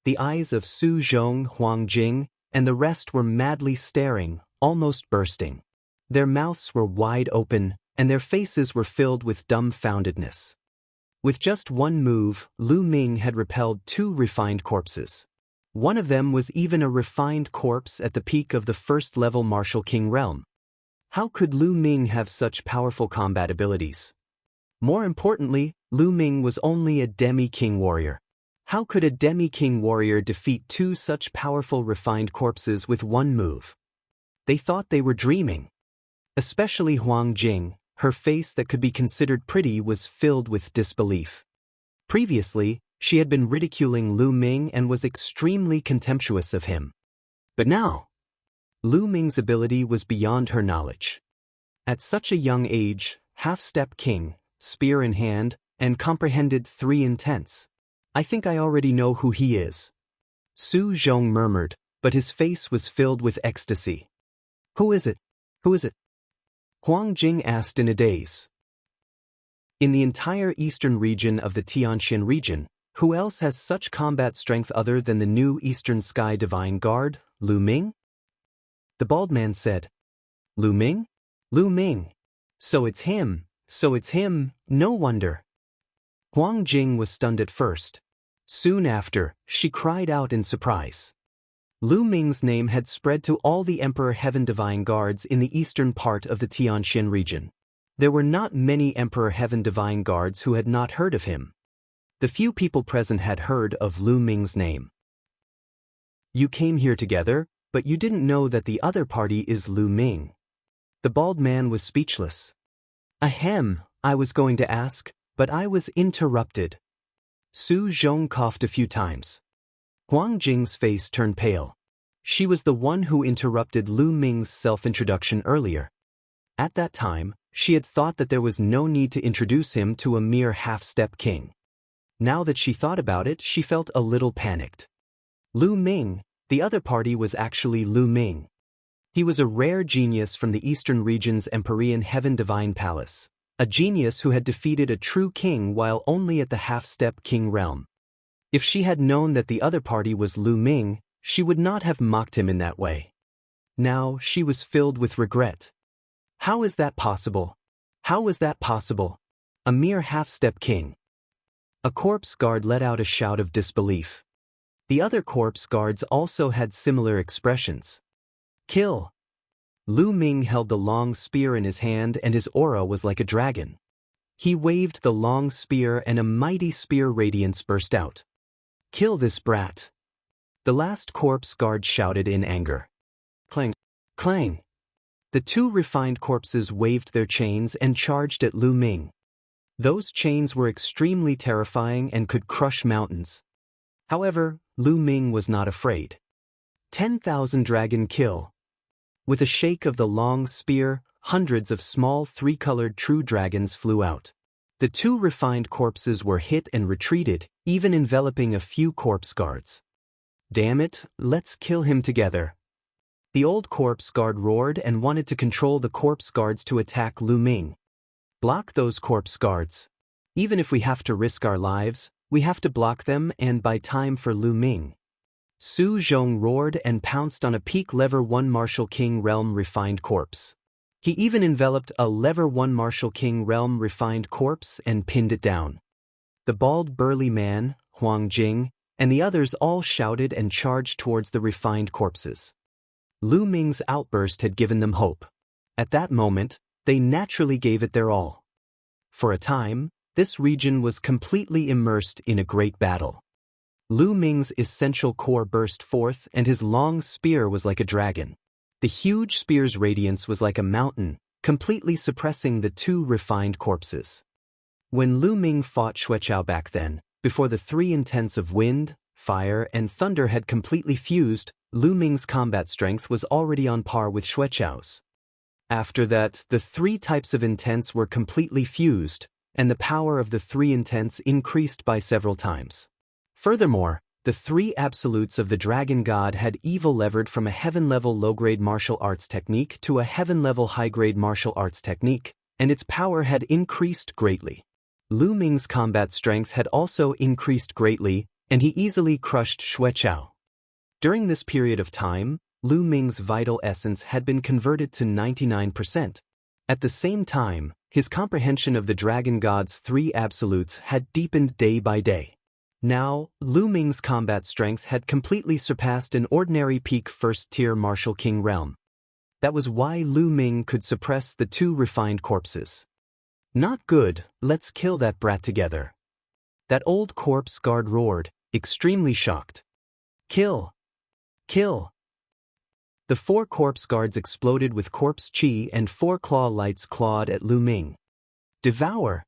The eyes of Su Zhong, Huang Jing, and the rest were madly staring, almost bursting. Their mouths were wide open, and their faces were filled with dumbfoundedness. With just one move, Lu Ming had repelled 2 refined corpses. One of them was even a refined corpse at the peak of the first-level martial king realm. How could Lu Ming have such powerful combat abilities? More importantly, Lu Ming was only a demi-king warrior. How could a demi-king warrior defeat 2 such powerful refined corpses with one move? They thought they were dreaming. Especially Huang Jing, her face that could be considered pretty was filled with disbelief. Previously, she had been ridiculing Lu Ming and was extremely contemptuous of him. But now, Lu Ming's ability was beyond her knowledge. At such a young age, half-step king, spear in hand, and comprehended 3 intents. I think I already know who he is. Su Zhong murmured, but his face was filled with ecstasy. Who is it? Who is it? Huang Jing asked in a daze. In the entire eastern region of the Tianxian region, who else has such combat strength other than the new Eastern Sky Divine Guard, Lu Ming? The bald man said. Lu Ming? Lu Ming. So it's him, no wonder. Huang Jing was stunned at first. Soon after, she cried out in surprise. Lu Ming's name had spread to all the Emperor Heaven Divine Guards in the eastern part of the Tianxian region. There were not many Emperor Heaven Divine Guards who had not heard of him. The few people present had heard of Lu Ming's name. You came here together, but you didn't know that the other party is Lu Ming. The bald man was speechless. Ahem, I was going to ask, but I was interrupted. Su Zhong coughed a few times. Huang Jing's face turned pale. She was the one who interrupted Lu Ming's self-introduction earlier. At that time, she had thought that there was no need to introduce him to a mere half-step king. Now that she thought about it, she felt a little panicked. Lu Ming, the other party was actually Lu Ming. He was a rare genius from the eastern region's Empyrean Heaven Divine Palace, a genius who had defeated a true king while only at the half-step king realm. If she had known that the other party was Lu Ming, she would not have mocked him in that way. Now she was filled with regret. How is that possible? How was that possible? A mere half-step king. A corpse guard let out a shout of disbelief. The other corpse guards also had similar expressions. Kill! Lu Ming held the long spear in his hand and his aura was like a dragon. He waved the long spear and a mighty spear radiance burst out. Kill this brat! The last corpse guard shouted in anger. Clang! Clang! The 2 refined corpses waved their chains and charged at Lu Ming. Those chains were extremely terrifying and could crush mountains. However, Lu Ming was not afraid. 10,000 dragon kill. With a shake of the long spear, hundreds of small 3-colored true dragons flew out. The 2 refined corpses were hit and retreated, even enveloping a few corpse guards. Damn it, let's kill him together. The old corpse guard roared and wanted to control the corpse guards to attack Lu Ming. Block those corpse guards. Even if we have to risk our lives, we have to block them and buy time for Lu Ming. Su Zhong roared and pounced on a peak Lever 1 Martial King Realm refined corpse. He even enveloped a Lever 1 Martial King Realm refined corpse and pinned it down. The bald burly man, Huang Jing, and the others all shouted and charged towards the refined corpses. Lu Ming's outburst had given them hope. At that moment, they naturally gave it their all. For a time, this region was completely immersed in a great battle. Lu Ming's essential core burst forth and his long spear was like a dragon. The huge spear's radiance was like a mountain, completely suppressing the two refined corpses. When Lu Ming fought Xueqiao back then, before the three intents of wind, fire, and thunder had completely fused, Lu Ming's combat strength was already on par with Xueqiao's. After that, the three types of intents were completely fused, and the power of the three intents increased by several times. Furthermore, the three absolutes of the Dragon God had evil levered from a heaven-level low-grade martial arts technique to a heaven-level high-grade martial arts technique, and its power had increased greatly. Lu Ming's combat strength had also increased greatly, and he easily crushed Xueqiao. During this period of time, Lu Ming's vital essence had been converted to 99%. At the same time, his comprehension of the Dragon God's three absolutes had deepened day by day. Now, Lu Ming's combat strength had completely surpassed an ordinary peak first-tier Martial King realm. That was why Lu Ming could suppress the two refined corpses. Not good, let's kill that brat together. That old corpse guard roared, extremely shocked. Kill! Kill! The four corpse guards exploded with corpse chi and four claw lights clawed at Lu Ming. Devour!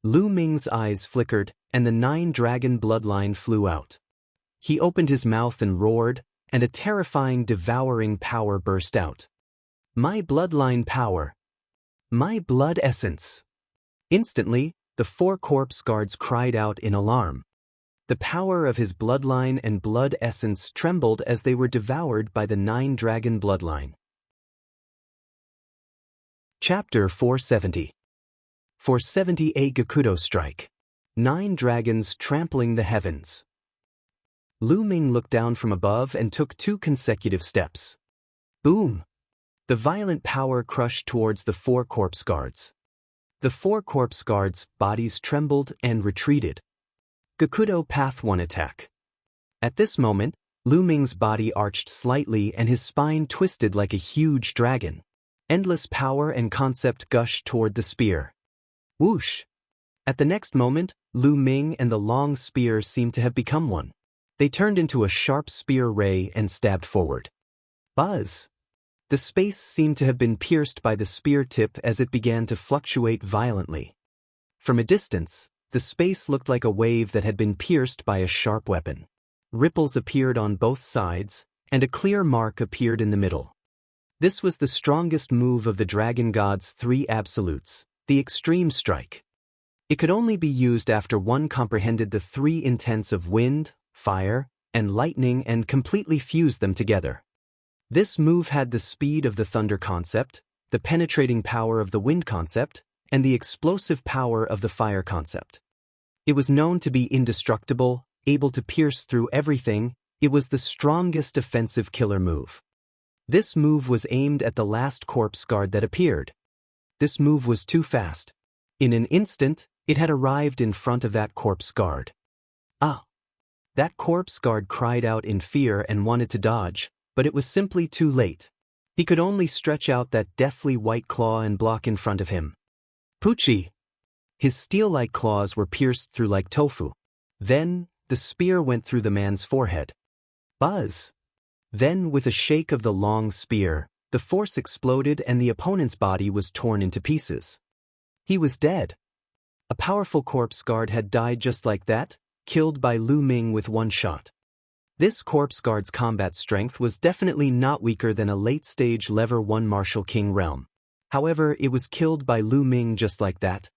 Lu Ming's eyes flickered, and the 9-dragon bloodline flew out. He opened his mouth and roared, and a terrifying devouring power burst out. My bloodline power! My blood essence! Instantly, the four corpse guards cried out in alarm. The power of his bloodline and blood essence trembled as they were devoured by the 9-dragon bloodline. Chapter 470. 470 A Gakudo Strike. 9 dragons trampling the heavens. Lu Ming looked down from above and took 2 consecutive steps. Boom! The violent power crushed towards the 4 corpse guards. The 4 corpse guards' bodies trembled and retreated. Gakudo Path 1 attack. At this moment, Lu Ming's body arched slightly and his spine twisted like a huge dragon. Endless power and concept gushed toward the spear. Whoosh! At the next moment, Lu Ming and the long spear seemed to have become one. They turned into a sharp spear ray and stabbed forward. Buzz! The space seemed to have been pierced by the spear tip as it began to fluctuate violently. From a distance, the space looked like a wave that had been pierced by a sharp weapon. Ripples appeared on both sides, and a clear mark appeared in the middle. This was the strongest move of the Dragon God's 3 absolutes, the Extreme Strike. It could only be used after one comprehended the 3 intents of wind, fire, and lightning and completely fused them together. This move had the speed of the thunder concept, the penetrating power of the wind concept, and the explosive power of the fire concept. It was known to be indestructible, able to pierce through everything. It was the strongest offensive killer move. This move was aimed at the last corpse guard that appeared. This move was too fast. In an instant, it had arrived in front of that corpse guard. Ah! That corpse guard cried out in fear and wanted to dodge, but it was simply too late. He could only stretch out that deathly white claw and block in front of him. Poochie! His steel-like claws were pierced through like tofu. Then, the spear went through the man's forehead. Buzz! Then, with a shake of the long spear, the force exploded and the opponent's body was torn into pieces. He was dead. A powerful corpse guard had died just like that, killed by Lu Ming with one shot. This corpse guard's combat strength was definitely not weaker than a late-stage Lever 1 Martial King realm. However, it was killed by Lu Ming just like that.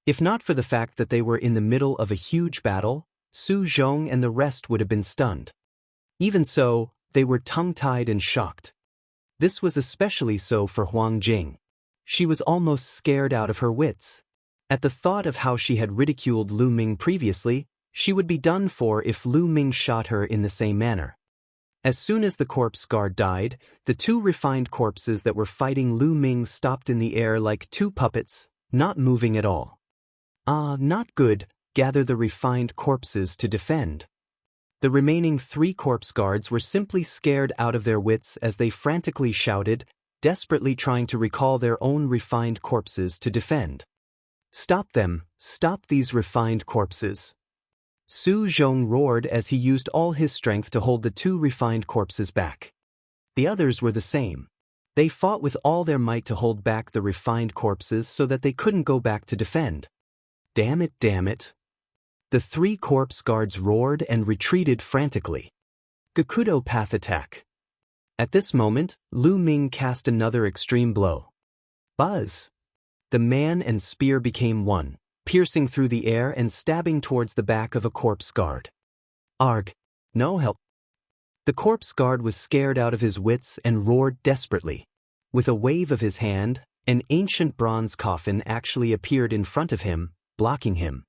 If not for the fact that they were in the middle of a huge battle, Su Zhong and the rest would have been stunned. Even so, they were tongue-tied and shocked. This was especially so for Huang Jing. She was almost scared out of her wits. At the thought of how she had ridiculed Lu Ming previously, she would be done for if Lu Ming shot her in the same manner. As soon as the corpse guard died, the two refined corpses that were fighting Lu Ming stopped in the air like two puppets, not moving at all. Ah, not good. Gather the refined corpses to defend. The remaining 3 corpse guards were simply scared out of their wits as they frantically shouted, desperately trying to recall their own refined corpses to defend. Stop them, stop these refined corpses. Su Zhong roared as he used all his strength to hold the 2 refined corpses back. The others were the same. They fought with all their might to hold back the refined corpses so that they couldn't go back to defend. Damn it, damn it. The 3 corpse guards roared and retreated frantically. Gakudo path attack. At this moment, Lu Ming cast another extreme blow. Buzz! The man and spear became one, piercing through the air and stabbing towards the back of a corpse guard. Arg! No help! The corpse guard was scared out of his wits and roared desperately. With a wave of his hand, an ancient bronze coffin actually appeared in front of him, blocking him.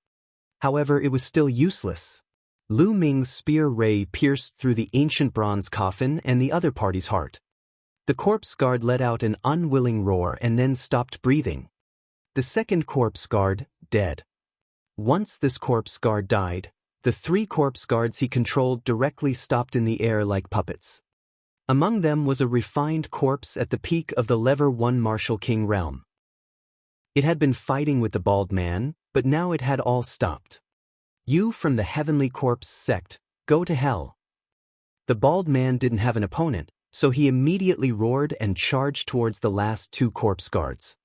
However, it was still useless. Lu Ming's spear ray pierced through the ancient bronze coffin and the other party's heart. The corpse guard let out an unwilling roar and then stopped breathing. The second corpse guard, dead. Once this corpse guard died, the 3 corpse guards he controlled directly stopped in the air like puppets. Among them was a refined corpse at the peak of the Lever 1 Martial King realm. It had been fighting with the bald man, but now it had all stopped. You from the Heavenly Corpse sect, go to hell. The bald man didn't have an opponent, so he immediately roared and charged towards the last 2 corpse guards.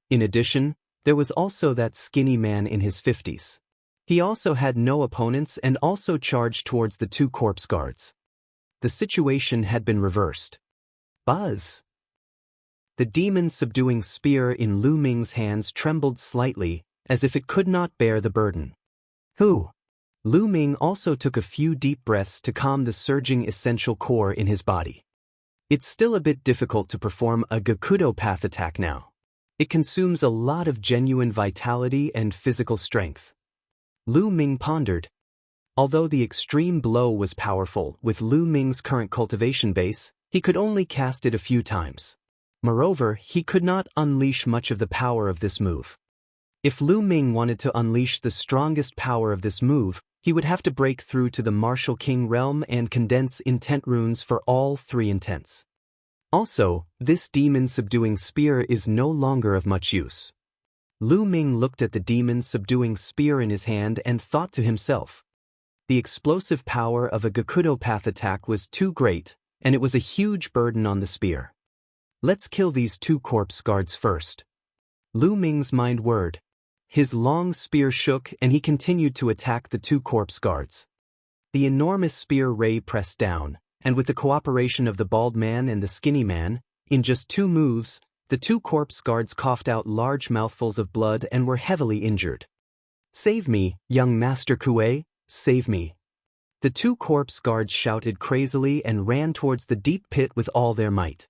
In addition, there was also that skinny man in his 50s. He also had no opponents and also charged towards the 2 corpse guards. The situation had been reversed. Buzz! The demon-subduing spear in Lu Ming's hands trembled slightly, as if it could not bear the burden. Who? Lu Ming also took a few deep breaths to calm the surging essential core in his body. It's still a bit difficult to perform a Gakudo path attack now. It consumes a lot of genuine vitality and physical strength. Lu Ming pondered. Although the extreme blow was powerful, with Lu Ming's current cultivation base, he could only cast it a few times. Moreover, he could not unleash much of the power of this move. If Lu Ming wanted to unleash the strongest power of this move, he would have to break through to the Martial King realm and condense intent runes for all 3 intents. Also, this demon-subduing spear is no longer of much use. Lu Ming looked at the demon-subduing spear in his hand and thought to himself. The explosive power of a Gakudo path attack was too great, and it was a huge burden on the spear. Let's kill these 2 corpse guards first. Lu Ming's mind whirred. His long spear shook and he continued to attack the 2 corpse guards. The enormous spear ray pressed down, and with the cooperation of the bald man and the skinny man, in just 2 moves, the 2 corpse guards coughed out large mouthfuls of blood and were heavily injured. Save me, young Master Kue, save me. The 2 corpse guards shouted crazily and ran towards the deep pit with all their might.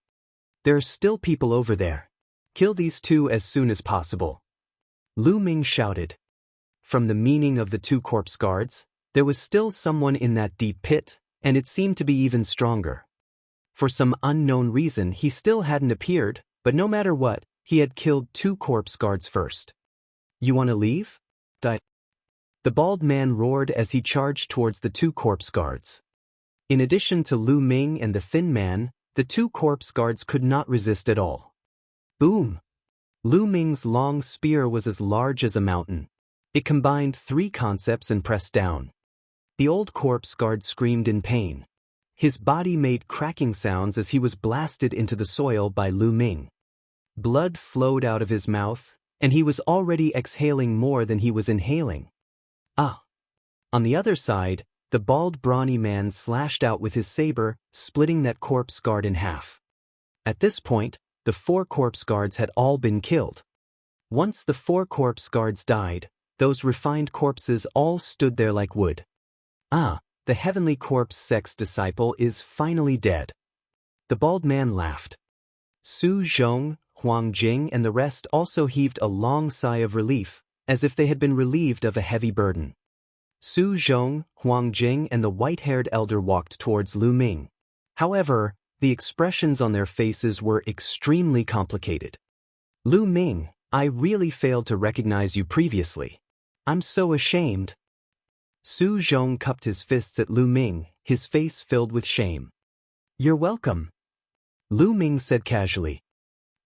There are still people over there. Kill these 2 as soon as possible. Lu Ming shouted. From the meaning of the 2 corpse guards, there was still someone in that deep pit, and it seemed to be even stronger. For some unknown reason he still hadn't appeared, but no matter what, he had killed 2 corpse guards first. You want to leave? The bald man roared as he charged towards the 2 corpse guards. In addition to Lu Ming and the thin man, the 2 corpse guards could not resist at all. Boom! Lu Ming's long spear was as large as a mountain. It combined 3 concepts and pressed down. The old corpse guard screamed in pain. His body made cracking sounds as he was blasted into the soil by Lu Ming. Blood flowed out of his mouth, and he was already exhaling more than he was inhaling. Ah! On the other side, the bald brawny man slashed out with his saber, splitting that corpse guard in half. At this point, the 4 corpse guards had all been killed. Once the 4 corpse guards died, those refined corpses all stood there like wood. Ah, the Heavenly Corpse sect's disciple is finally dead. The bald man laughed. Su Zhong, Huang Jing and the rest also heaved a long sigh of relief, as if they had been relieved of a heavy burden. Su Zhong, Huang Jing and the white-haired elder walked towards Lu Ming. However, the expressions on their faces were extremely complicated. Lu Ming, I really failed to recognize you previously. I'm so ashamed. Su Zhong cupped his fists at Lu Ming, his face filled with shame. You're welcome, Lu Ming said casually.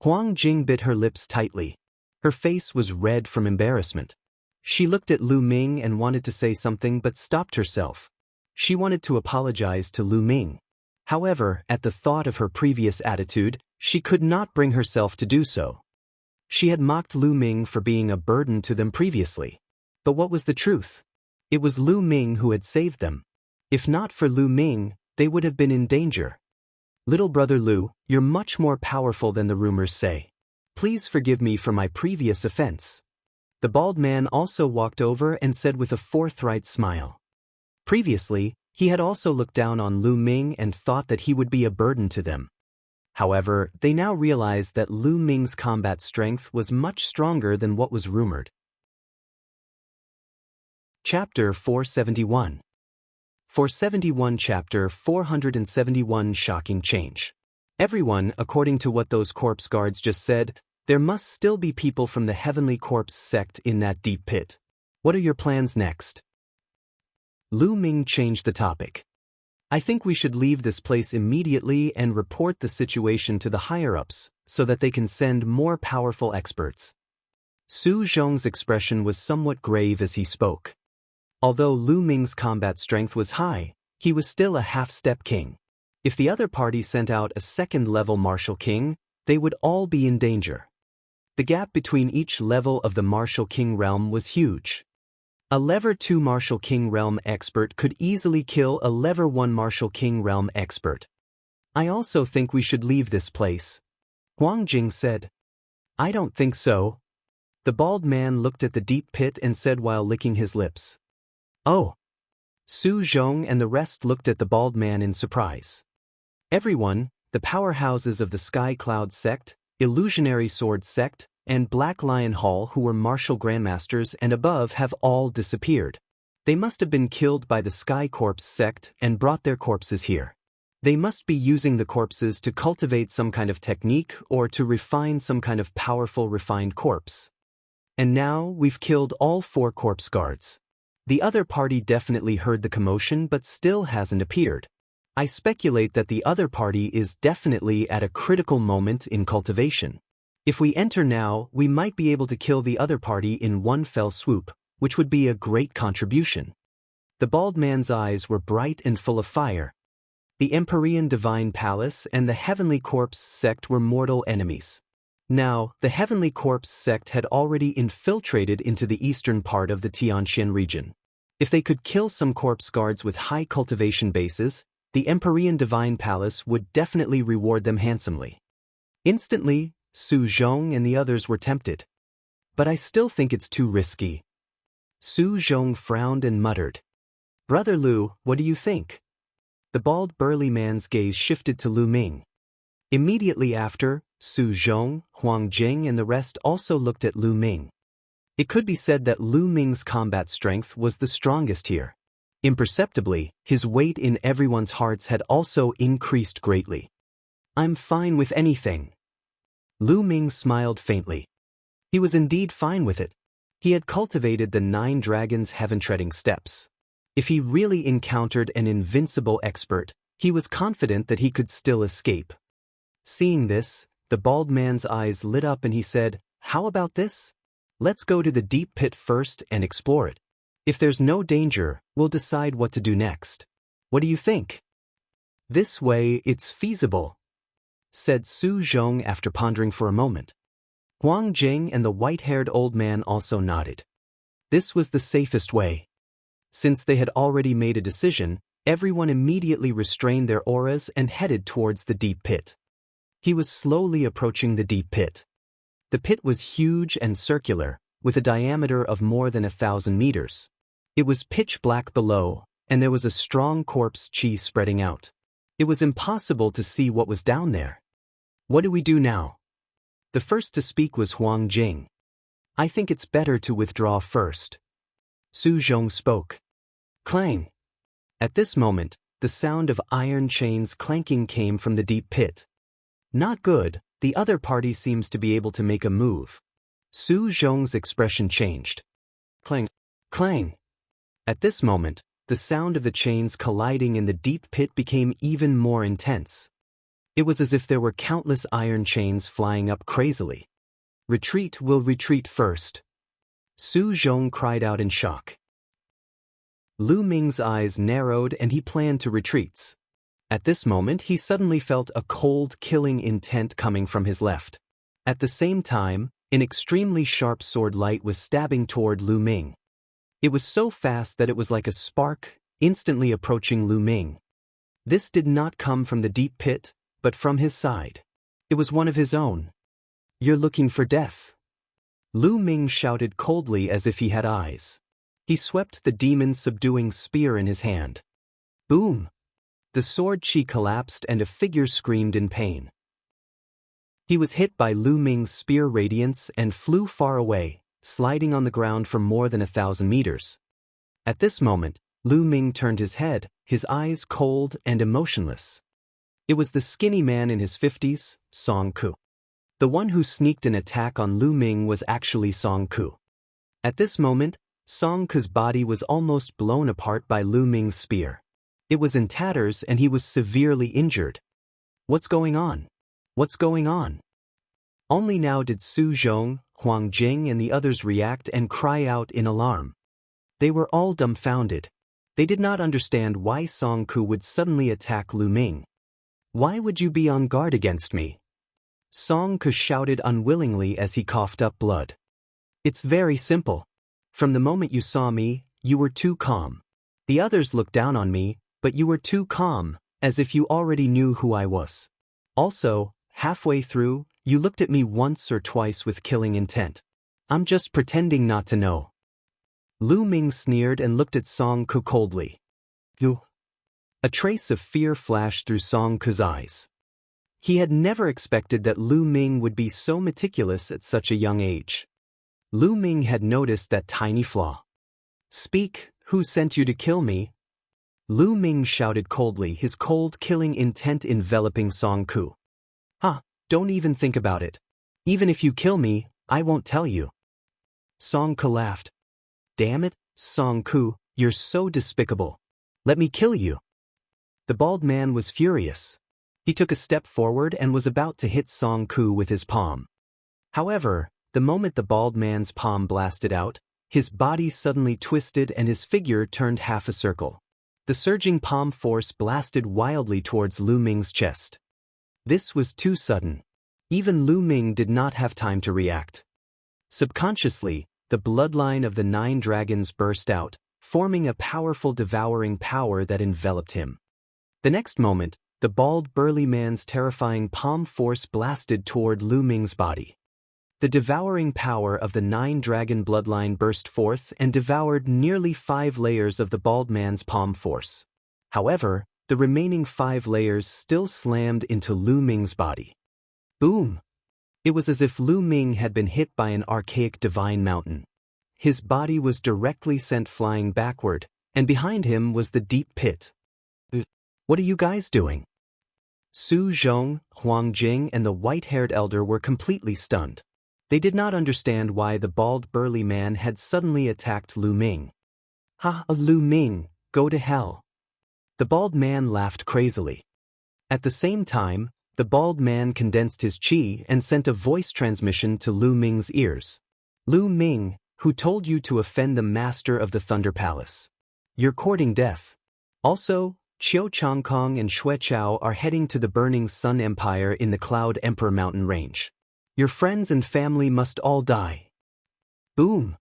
Huang Jing bit her lips tightly. Her face was red from embarrassment. She looked at Lu Ming and wanted to say something but stopped herself. She wanted to apologize to Lu Ming. However, at the thought of her previous attitude, she could not bring herself to do so. She had mocked Lu Ming for being a burden to them previously. But what was the truth? It was Lu Ming who had saved them. If not for Lu Ming, they would have been in danger. Little brother Lu, you're much more powerful than the rumors say. Please forgive me for my previous offense. The bald man also walked over and said with a forthright smile. Previously, he had also looked down on Lu Ming and thought that he would be a burden to them. However, they now realized that Lu Ming's combat strength was much stronger than what was rumored. Chapter 471. 471 Chapter 471 Shocking Change. Everyone, according to what those corpse guards just said, there must still be people from the Heavenly Corpse sect in that deep pit. What are your plans next? Lu Ming changed the topic. I think we should leave this place immediately and report the situation to the higher-ups, so that they can send more powerful experts. Su Zhong's expression was somewhat grave as he spoke. Although Lu Ming's combat strength was high, he was still a half-step king. If the other party sent out a second-level martial king, they would all be in danger. The gap between each level of the martial king realm was huge. A level 2 martial king realm expert could easily kill a level 1 martial king realm expert. I also think we should leave this place, Huang Jing said. I don't think so. The bald man looked at the deep pit and said while licking his lips. Oh. Su Zhong and the rest looked at the bald man in surprise. Everyone, the powerhouses of the Sky Cloud sect, Illusionary Sword sect, and Black Lion Hall who were martial grandmasters and above have all disappeared. They must have been killed by the Sky Corpse sect and brought their corpses here. They must be using the corpses to cultivate some kind of technique or to refine some kind of powerful refined corpse. And now we've killed all 4 corpse guards. The other party definitely heard the commotion but still hasn't appeared. I speculate that the other party is definitely at a critical moment in cultivation. If we enter now, we might be able to kill the other party in one fell swoop, which would be a great contribution. The bald man's eyes were bright and full of fire. The Empyrean Divine Palace and the Heavenly Corpse sect were mortal enemies. Now, the Heavenly Corpse sect had already infiltrated into the eastern part of the Tianxian region. If they could kill some corpse guards with high cultivation bases, the Empyrean Divine Palace would definitely reward them handsomely. Instantly, Su Zhong and the others were tempted. But I still think it's too risky. Su Zhong frowned and muttered. Brother Lu, what do you think? The bald burly man's gaze shifted to Lu Ming. Immediately after, Su Zhong, Huang Jing and the rest also looked at Lu Ming. It could be said that Lu Ming's combat strength was the strongest here. Imperceptibly, his weight in everyone's hearts had also increased greatly. I'm fine with anything. Lu Ming smiled faintly. He was indeed fine with it. He had cultivated the 9 dragons' heaven-treading steps. If he really encountered an invincible expert, he was confident that he could still escape. Seeing this, the bald man's eyes lit up and he said, How about this? Let's go to the deep pit first and explore it. If there's no danger, we'll decide what to do next. What do you think? This way, it's feasible, said Su Zhong after pondering for a moment. Huang Jing and the white-haired old man also nodded. This was the safest way. Since they had already made a decision, everyone immediately restrained their auras and headed towards the deep pit. He was slowly approaching the deep pit. The pit was huge and circular, with a diameter of more than 1,000 meters. It was pitch black below, and there was a strong corpse chi spreading out. It was impossible to see what was down there. What do we do now? The first to speak was Huang Jing. I think it's better to withdraw first. Su Zhong spoke. Clang! At this moment, the sound of iron chains clanking came from the deep pit. Not good, the other party seems to be able to make a move. Su Zhong's expression changed. Clang! Clang! At this moment, the sound of the chains colliding in the deep pit became even more intense. It was as if there were countless iron chains flying up crazily. Retreat will retreat first. Su Zhong cried out in shock. Lu Ming's eyes narrowed and he planned to retreat. At this moment he suddenly felt a cold, killing intent coming from his left. At the same time, an extremely sharp sword light was stabbing toward Lu Ming. It was so fast that it was like a spark, instantly approaching Lu Ming. This did not come from the deep pit, but from his side. It was one of his own. You're looking for death. Lu Ming shouted coldly as if he had eyes. He swept the demon's subduing spear in his hand. Boom! The sword chi collapsed and a figure screamed in pain. He was hit by Lu Ming's spear radiance and flew far away, sliding on the ground for more than 1,000 meters. At this moment, Lu Ming turned his head, his eyes cold and emotionless. It was the skinny man in his 50s, Song Ku. The one who sneaked an attack on Lu Ming was actually Song Ku. At this moment, Song Ku's body was almost blown apart by Lu Ming's spear. It was in tatters and he was severely injured. What's going on? What's going on? Only now did Su Zhong, Huang Jing and the others react and cry out in alarm. They were all dumbfounded. They did not understand why Song Ku would suddenly attack Lu Ming. Why would you be on guard against me? Song Ku shouted unwillingly as he coughed up blood. It's very simple. From the moment you saw me, you were too calm. The others looked down on me, but you were too calm, as if you already knew who I was. Also, halfway through, you looked at me once or twice with killing intent. I'm just pretending not to know. Lu Ming sneered and looked at Song Ku coldly. You. A trace of fear flashed through Song Ku's eyes. He had never expected that Lu Ming would be so meticulous at such a young age. Lu Ming had noticed that tiny flaw. Speak, who sent you to kill me? Lu Ming shouted coldly, his cold killing intent enveloping Song Ku. Don't even think about it. Even if you kill me, I won't tell you. Song Ku laughed. Damn it, Song Ku, you're so despicable. Let me kill you. The bald man was furious. He took a step forward and was about to hit Song Ku with his palm. However, the moment the bald man's palm blasted out, his body suddenly twisted and his figure turned half a circle. The surging palm force blasted wildly towards Lu Ming's chest. This was too sudden. Even Lu Ming did not have time to react. Subconsciously, the bloodline of the 9 dragons burst out, forming a powerful devouring power that enveloped him. The next moment, the bald burly man's terrifying palm force blasted toward Lu Ming's body. The devouring power of the 9 dragon bloodline burst forth and devoured nearly 5 layers of the bald man's palm force. However, the remaining 5 layers still slammed into Lu Ming's body. Boom! It was as if Lu Ming had been hit by an archaic divine mountain. His body was directly sent flying backward, and behind him was the deep pit. What are you guys doing? Su Zhong, Huang Jing and the white-haired elder were completely stunned. They did not understand why the bald burly man had suddenly attacked Lu Ming. Lu Ming, go to hell. The bald man laughed crazily. At the same time, the bald man condensed his chi and sent a voice transmission to Lu Ming's ears. Lu Ming, who told you to offend the master of the Thunder Palace? You're courting death. Also, Qiu Changkong and Xue Chao are heading to the Burning Sun Empire in the Cloud Emperor mountain range. Your friends and family must all die. Boom!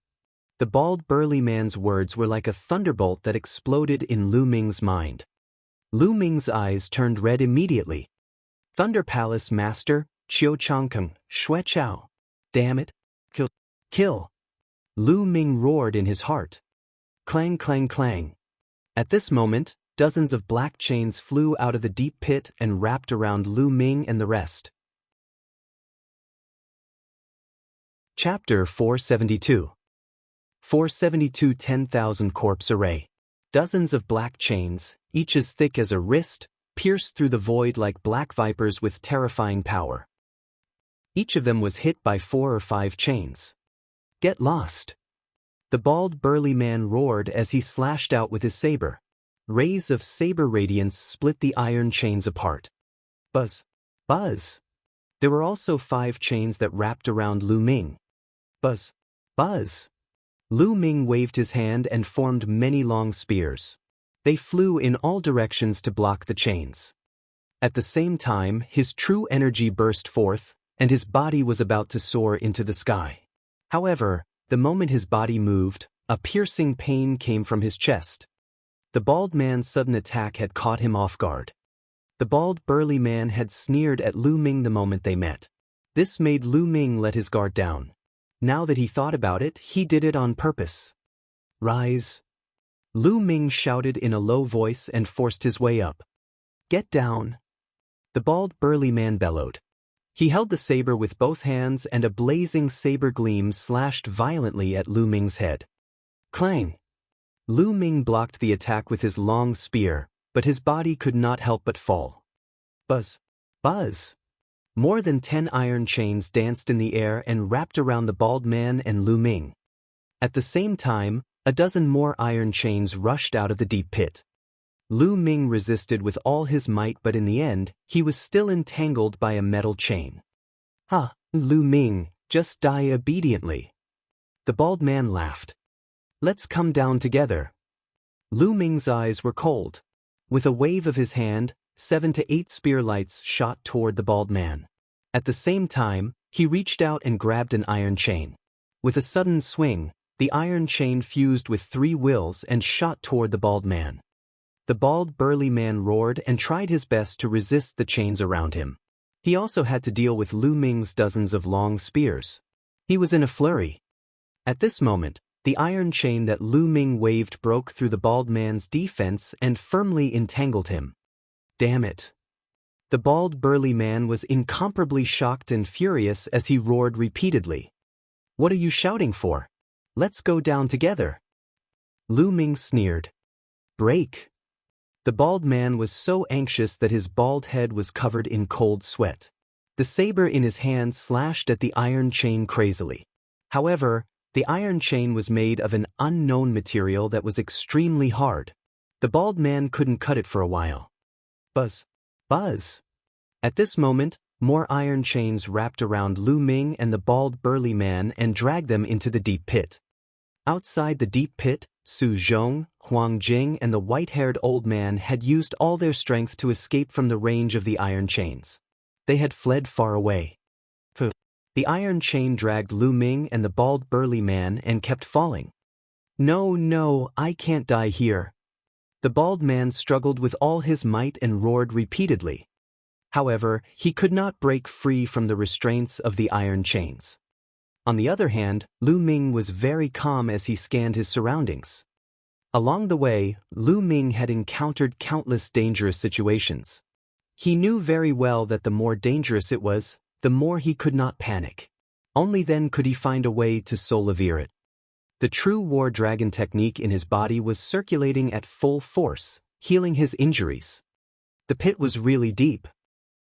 The bald burly man's words were like a thunderbolt that exploded in Lu Ming's mind. Lu Ming's eyes turned red immediately. Thunder Palace Master, Qiu Changkong, Xue Chao. Damn it! Kill! Lu Ming roared in his heart. Clang clang clang. At this moment, dozens of black chains flew out of the deep pit and wrapped around Lu Ming and the rest. Chapter 472. 472 10,000 Corpse Array. Dozens of black chains, each as thick as a wrist, pierced through the void like black vipers with terrifying power. Each of them was hit by 4 or 5 chains. Get lost! The bald, burly man roared as he slashed out with his saber. Rays of saber radiance split the iron chains apart. Buzz! Buzz! There were also 5 chains that wrapped around Lu Ming. Buzz! Buzz! Lu Ming waved his hand and formed many long spears. They flew in all directions to block the chains. At the same time, his true energy burst forth, and his body was about to soar into the sky. However, the moment his body moved, a piercing pain came from his chest. The bald man's sudden attack had caught him off guard. The bald, burly man had sneered at Lu Ming the moment they met. This made Lu Ming let his guard down. Now that he thought about it, he did it on purpose. Rise! Lu Ming shouted in a low voice and forced his way up. Get down! The bald, burly man bellowed. He held the saber with both hands and a blazing saber gleam slashed violently at Lu Ming's head. Clang! Lu Ming blocked the attack with his long spear, but his body could not help but fall. Buzz! Buzz! More than 10 iron chains danced in the air and wrapped around the bald man and Lu Ming. At the same time, a dozen more iron chains rushed out of the deep pit. Lu Ming resisted with all his might, but in the end, he was still entangled by a metal chain. Ha, Lu Ming, just die obediently. The bald man laughed. Let's come down together. Lu Ming's eyes were cold. With a wave of his hand, 7 to 8 spear lights shot toward the bald man. At the same time, he reached out and grabbed an iron chain. With a sudden swing, the iron chain fused with 3 wills and shot toward the bald man. The bald, burly man roared and tried his best to resist the chains around him. He also had to deal with Lu Ming's dozens of long spears. He was in a flurry. At this moment, the iron chain that Lu Ming waved broke through the bald man's defense and firmly entangled him. Damn it! The bald, burly man was incomparably shocked and furious as he roared repeatedly. What are you shouting for? Let's go down together. Lu Ming sneered. Break! The bald man was so anxious that his bald head was covered in cold sweat. The saber in his hand slashed at the iron chain crazily. However, the iron chain was made of an unknown material that was extremely hard. The bald man couldn't cut it for a while. Buzz! Buzz! At this moment, more iron chains wrapped around Lu Ming and the bald, burly man and dragged them into the deep pit. Outside the deep pit, Su Zhong, Huang Jing and the white-haired old man had used all their strength to escape from the range of the iron chains. They had fled far away. The iron chain dragged Lu Ming and the bald, burly man and kept falling. No, no, I can't die here. The bald man struggled with all his might and roared repeatedly. However, he could not break free from the restraints of the iron chains. On the other hand, Lu Ming was very calm as he scanned his surroundings. Along the way, Lu Ming had encountered countless dangerous situations. He knew very well that the more dangerous it was, the more he could not panic. Only then could he find a way to solve it. The true war dragon technique in his body was circulating at full force, healing his injuries. The pit was really deep.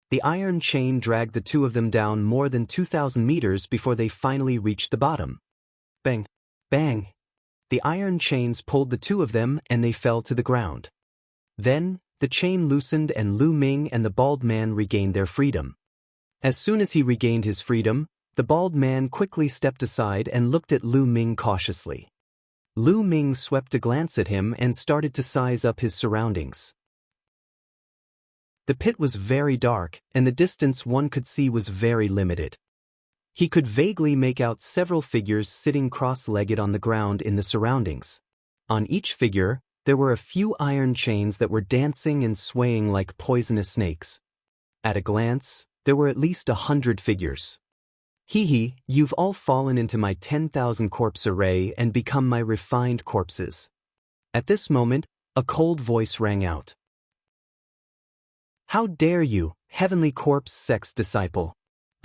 The iron chain dragged the two of them down more than 2,000 meters before they finally reached the bottom. Bang! Bang! The iron chains pulled the two of them and they fell to the ground. Then, the chain loosened and Lu Ming and the bald man regained their freedom. As soon as he regained his freedom, the bald man quickly stepped aside and looked at Lu Ming cautiously. Lu Ming swept a glance at him and started to size up his surroundings. The pit was very dark, and the distance one could see was very limited. He could vaguely make out several figures sitting cross-legged on the ground in the surroundings. On each figure, there were a few iron chains that were dancing and swaying like poisonous snakes. At a glance, there were at least 100 figures. Hee, you've all fallen into my 10,000 corpse array and become my refined corpses. At this moment, a cold voice rang out. How dare you, heavenly corpse sex disciple!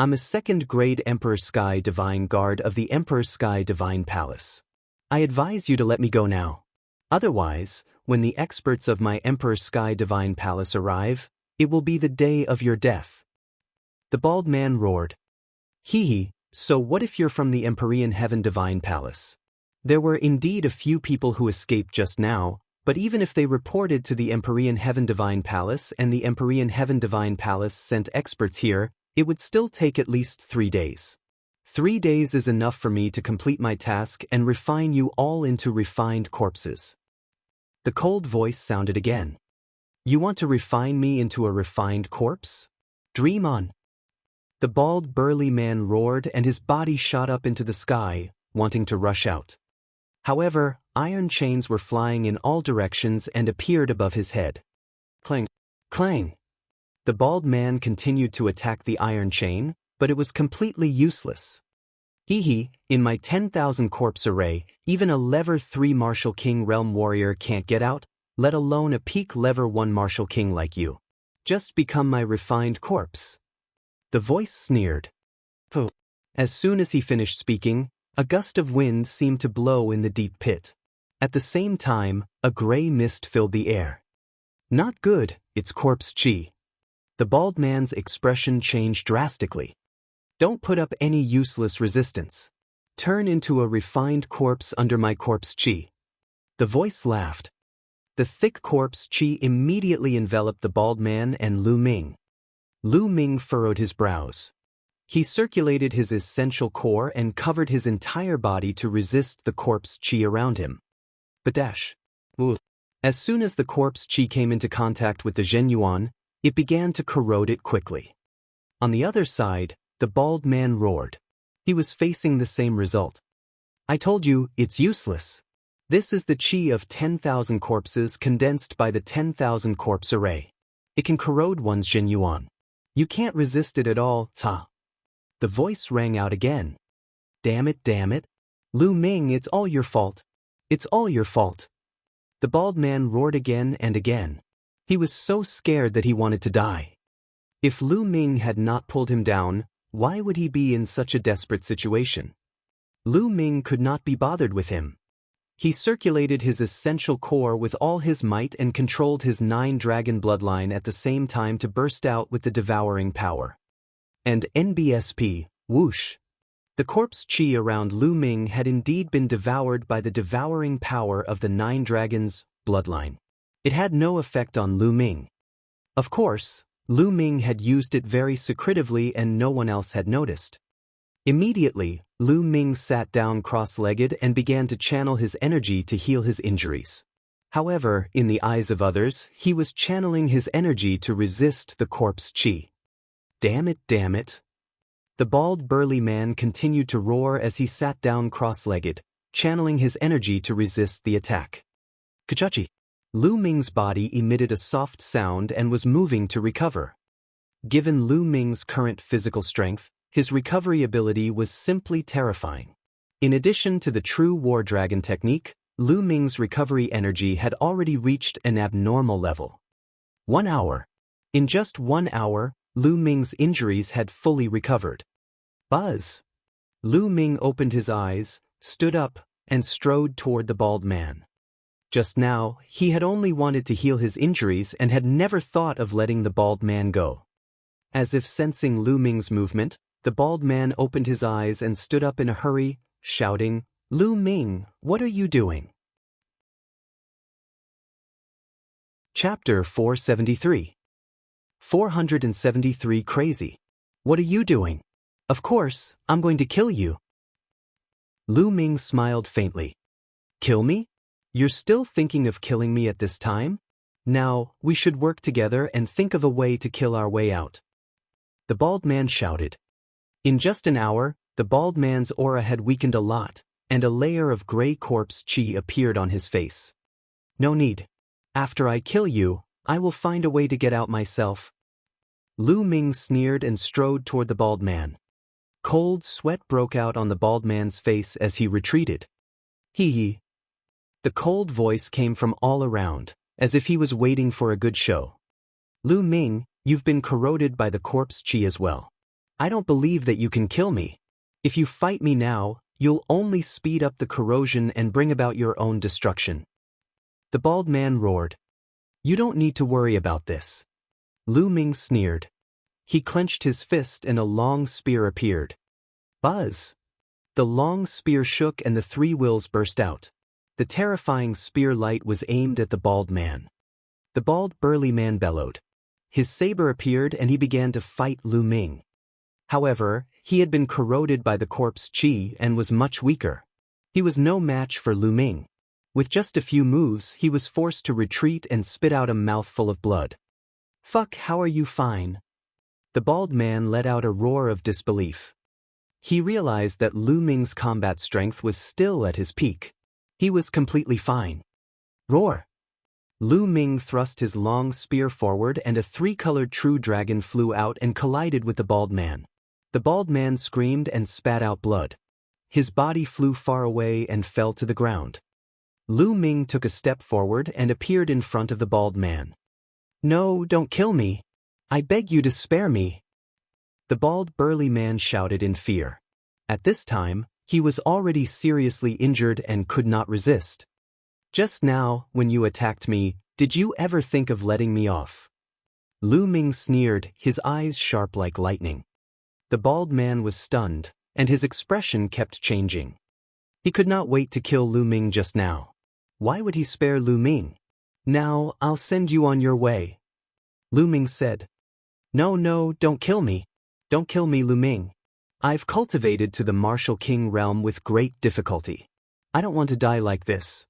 I'm a second-grade Emperor Sky Divine Guard of the Emperor Sky Divine Palace. I advise you to let me go now. Otherwise, when the experts of my Emperor Sky Divine Palace arrive, it will be the day of your death." The bald man roared. Hee, so what if you're from the Empyrean Heaven Divine Palace? There were indeed a few people who escaped just now, but even if they reported to the Empyrean Heaven Divine Palace and the Empyrean Heaven Divine Palace sent experts here, it would still take at least 3 days. 3 days is enough for me to complete my task and refine you all into refined corpses. The cold voice sounded again. You want to refine me into a refined corpse? Dream on. The bald, burly man roared and his body shot up into the sky, wanting to rush out. However, iron chains were flying in all directions and appeared above his head. Clang! Clang! The bald man continued to attack the iron chain, but it was completely useless. In my 10,000 corpse array, even a Lever 3 Martial King Realm Warrior can't get out, let alone a peak Lever 1 Martial King like you. Just become my refined corpse. The voice sneered. Oh. As soon as he finished speaking, a gust of wind seemed to blow in the deep pit. At the same time, a gray mist filled the air. Not good, it's corpse chi. The bald man's expression changed drastically. Don't put up any useless resistance. Turn into a refined corpse under my corpse chi. The voice laughed. The thick corpse chi immediately enveloped the bald man and Lu Ming. Lu Ming furrowed his brows. He circulated his essential core and covered his entire body to resist the corpse chi around him. But as soon as the corpse chi came into contact with the Zhenyuan, it began to corrode it quickly. On the other side, the bald man roared. He was facing the same result. I told you, it's useless. This is the chi of 10,000 corpses condensed by the 10,000 corpse array. It can corrode one's Zhenyuan. You can't resist it at all, ta. The voice rang out again. Damn it. Lu Ming, it's all your fault. It's all your fault. The bald man roared again and again. He was so scared that he wanted to die. If Lu Ming had not pulled him down, why would he be in such a desperate situation? Lu Ming could not be bothered with him. He circulated his essential core with all his might and controlled his 9-dragon bloodline at the same time to burst out with the devouring power. And NBSP, whoosh. The corpse chi around Lu Ming had indeed been devoured by the devouring power of the 9 dragons' bloodline. It had no effect on Lu Ming. Of course, Lu Ming had used it very secretively and no one else had noticed. Immediately, Lu Ming sat down cross-legged and began to channel his energy to heal his injuries. However, in the eyes of others, he was channeling his energy to resist the corpse chi. Damn it. The bald burly man continued to roar as he sat down cross-legged, channeling his energy to resist the attack. Kachachi! Lu Ming's body emitted a soft sound and was moving to recover. Given Lu Ming's current physical strength, his recovery ability was simply terrifying. In addition to the true War Dragon technique, Lu Ming's recovery energy had already reached an abnormal level. 1 hour. In just 1 hour, Lu Ming's injuries had fully recovered. Buzz! Lu Ming opened his eyes, stood up, and strode toward the bald man. Just now, he had only wanted to heal his injuries and had never thought of letting the bald man go. As if sensing Lu Ming's movement, the bald man opened his eyes and stood up in a hurry, shouting, Lu Ming, what are you doing? Chapter 473. 473 Crazy. What are you doing? Of course, I'm going to kill you. Lu Ming smiled faintly. Kill me? You're still thinking of killing me at this time? Now, we should work together and think of a way to kill our way out. The bald man shouted. In just an hour, the bald man's aura had weakened a lot, and a layer of gray corpse chi appeared on his face. No need. After I kill you, I will find a way to get out myself. Lu Ming sneered and strode toward the bald man. Cold sweat broke out on the bald man's face as he retreated. Hee. The cold voice came from all around, as if he was waiting for a good show. Lu Ming, you've been corroded by the corpse chi as well. I don't believe that you can kill me. If you fight me now, you'll only speed up the corrosion and bring about your own destruction. The bald man roared. You don't need to worry about this. Lu Ming sneered. He clenched his fist and a long spear appeared. Buzz! The long spear shook and the three wheels burst out. The terrifying spear light was aimed at the bald man. The bald burly man bellowed. His saber appeared and he began to fight Lu Ming. However, he had been corroded by the corpse qi and was much weaker. He was no match for Lu Ming. With just a few moves, he was forced to retreat and spit out a mouthful of blood. Fuck, how are you fine? The bald man let out a roar of disbelief. He realized that Lu Ming's combat strength was still at his peak. He was completely fine. Roar! Lu Ming thrust his long spear forward and a three-colored true dragon flew out and collided with the bald man. The bald man screamed and spat out blood. His body flew far away and fell to the ground. Lu Ming took a step forward and appeared in front of the bald man. No, don't kill me. I beg you to spare me. The bald burly man shouted in fear. At this time, he was already seriously injured and could not resist. Just now, when you attacked me, did you ever think of letting me off? Lu Ming sneered, his eyes sharp like lightning. The bald man was stunned, and his expression kept changing. He could not wait to kill Lu Ming just now. Why would he spare Lu Ming? Now, I'll send you on your way. Lu Ming said. No, don't kill me. Don't kill me, Lu Ming. I've cultivated to the martial king realm with great difficulty. I don't want to die like this.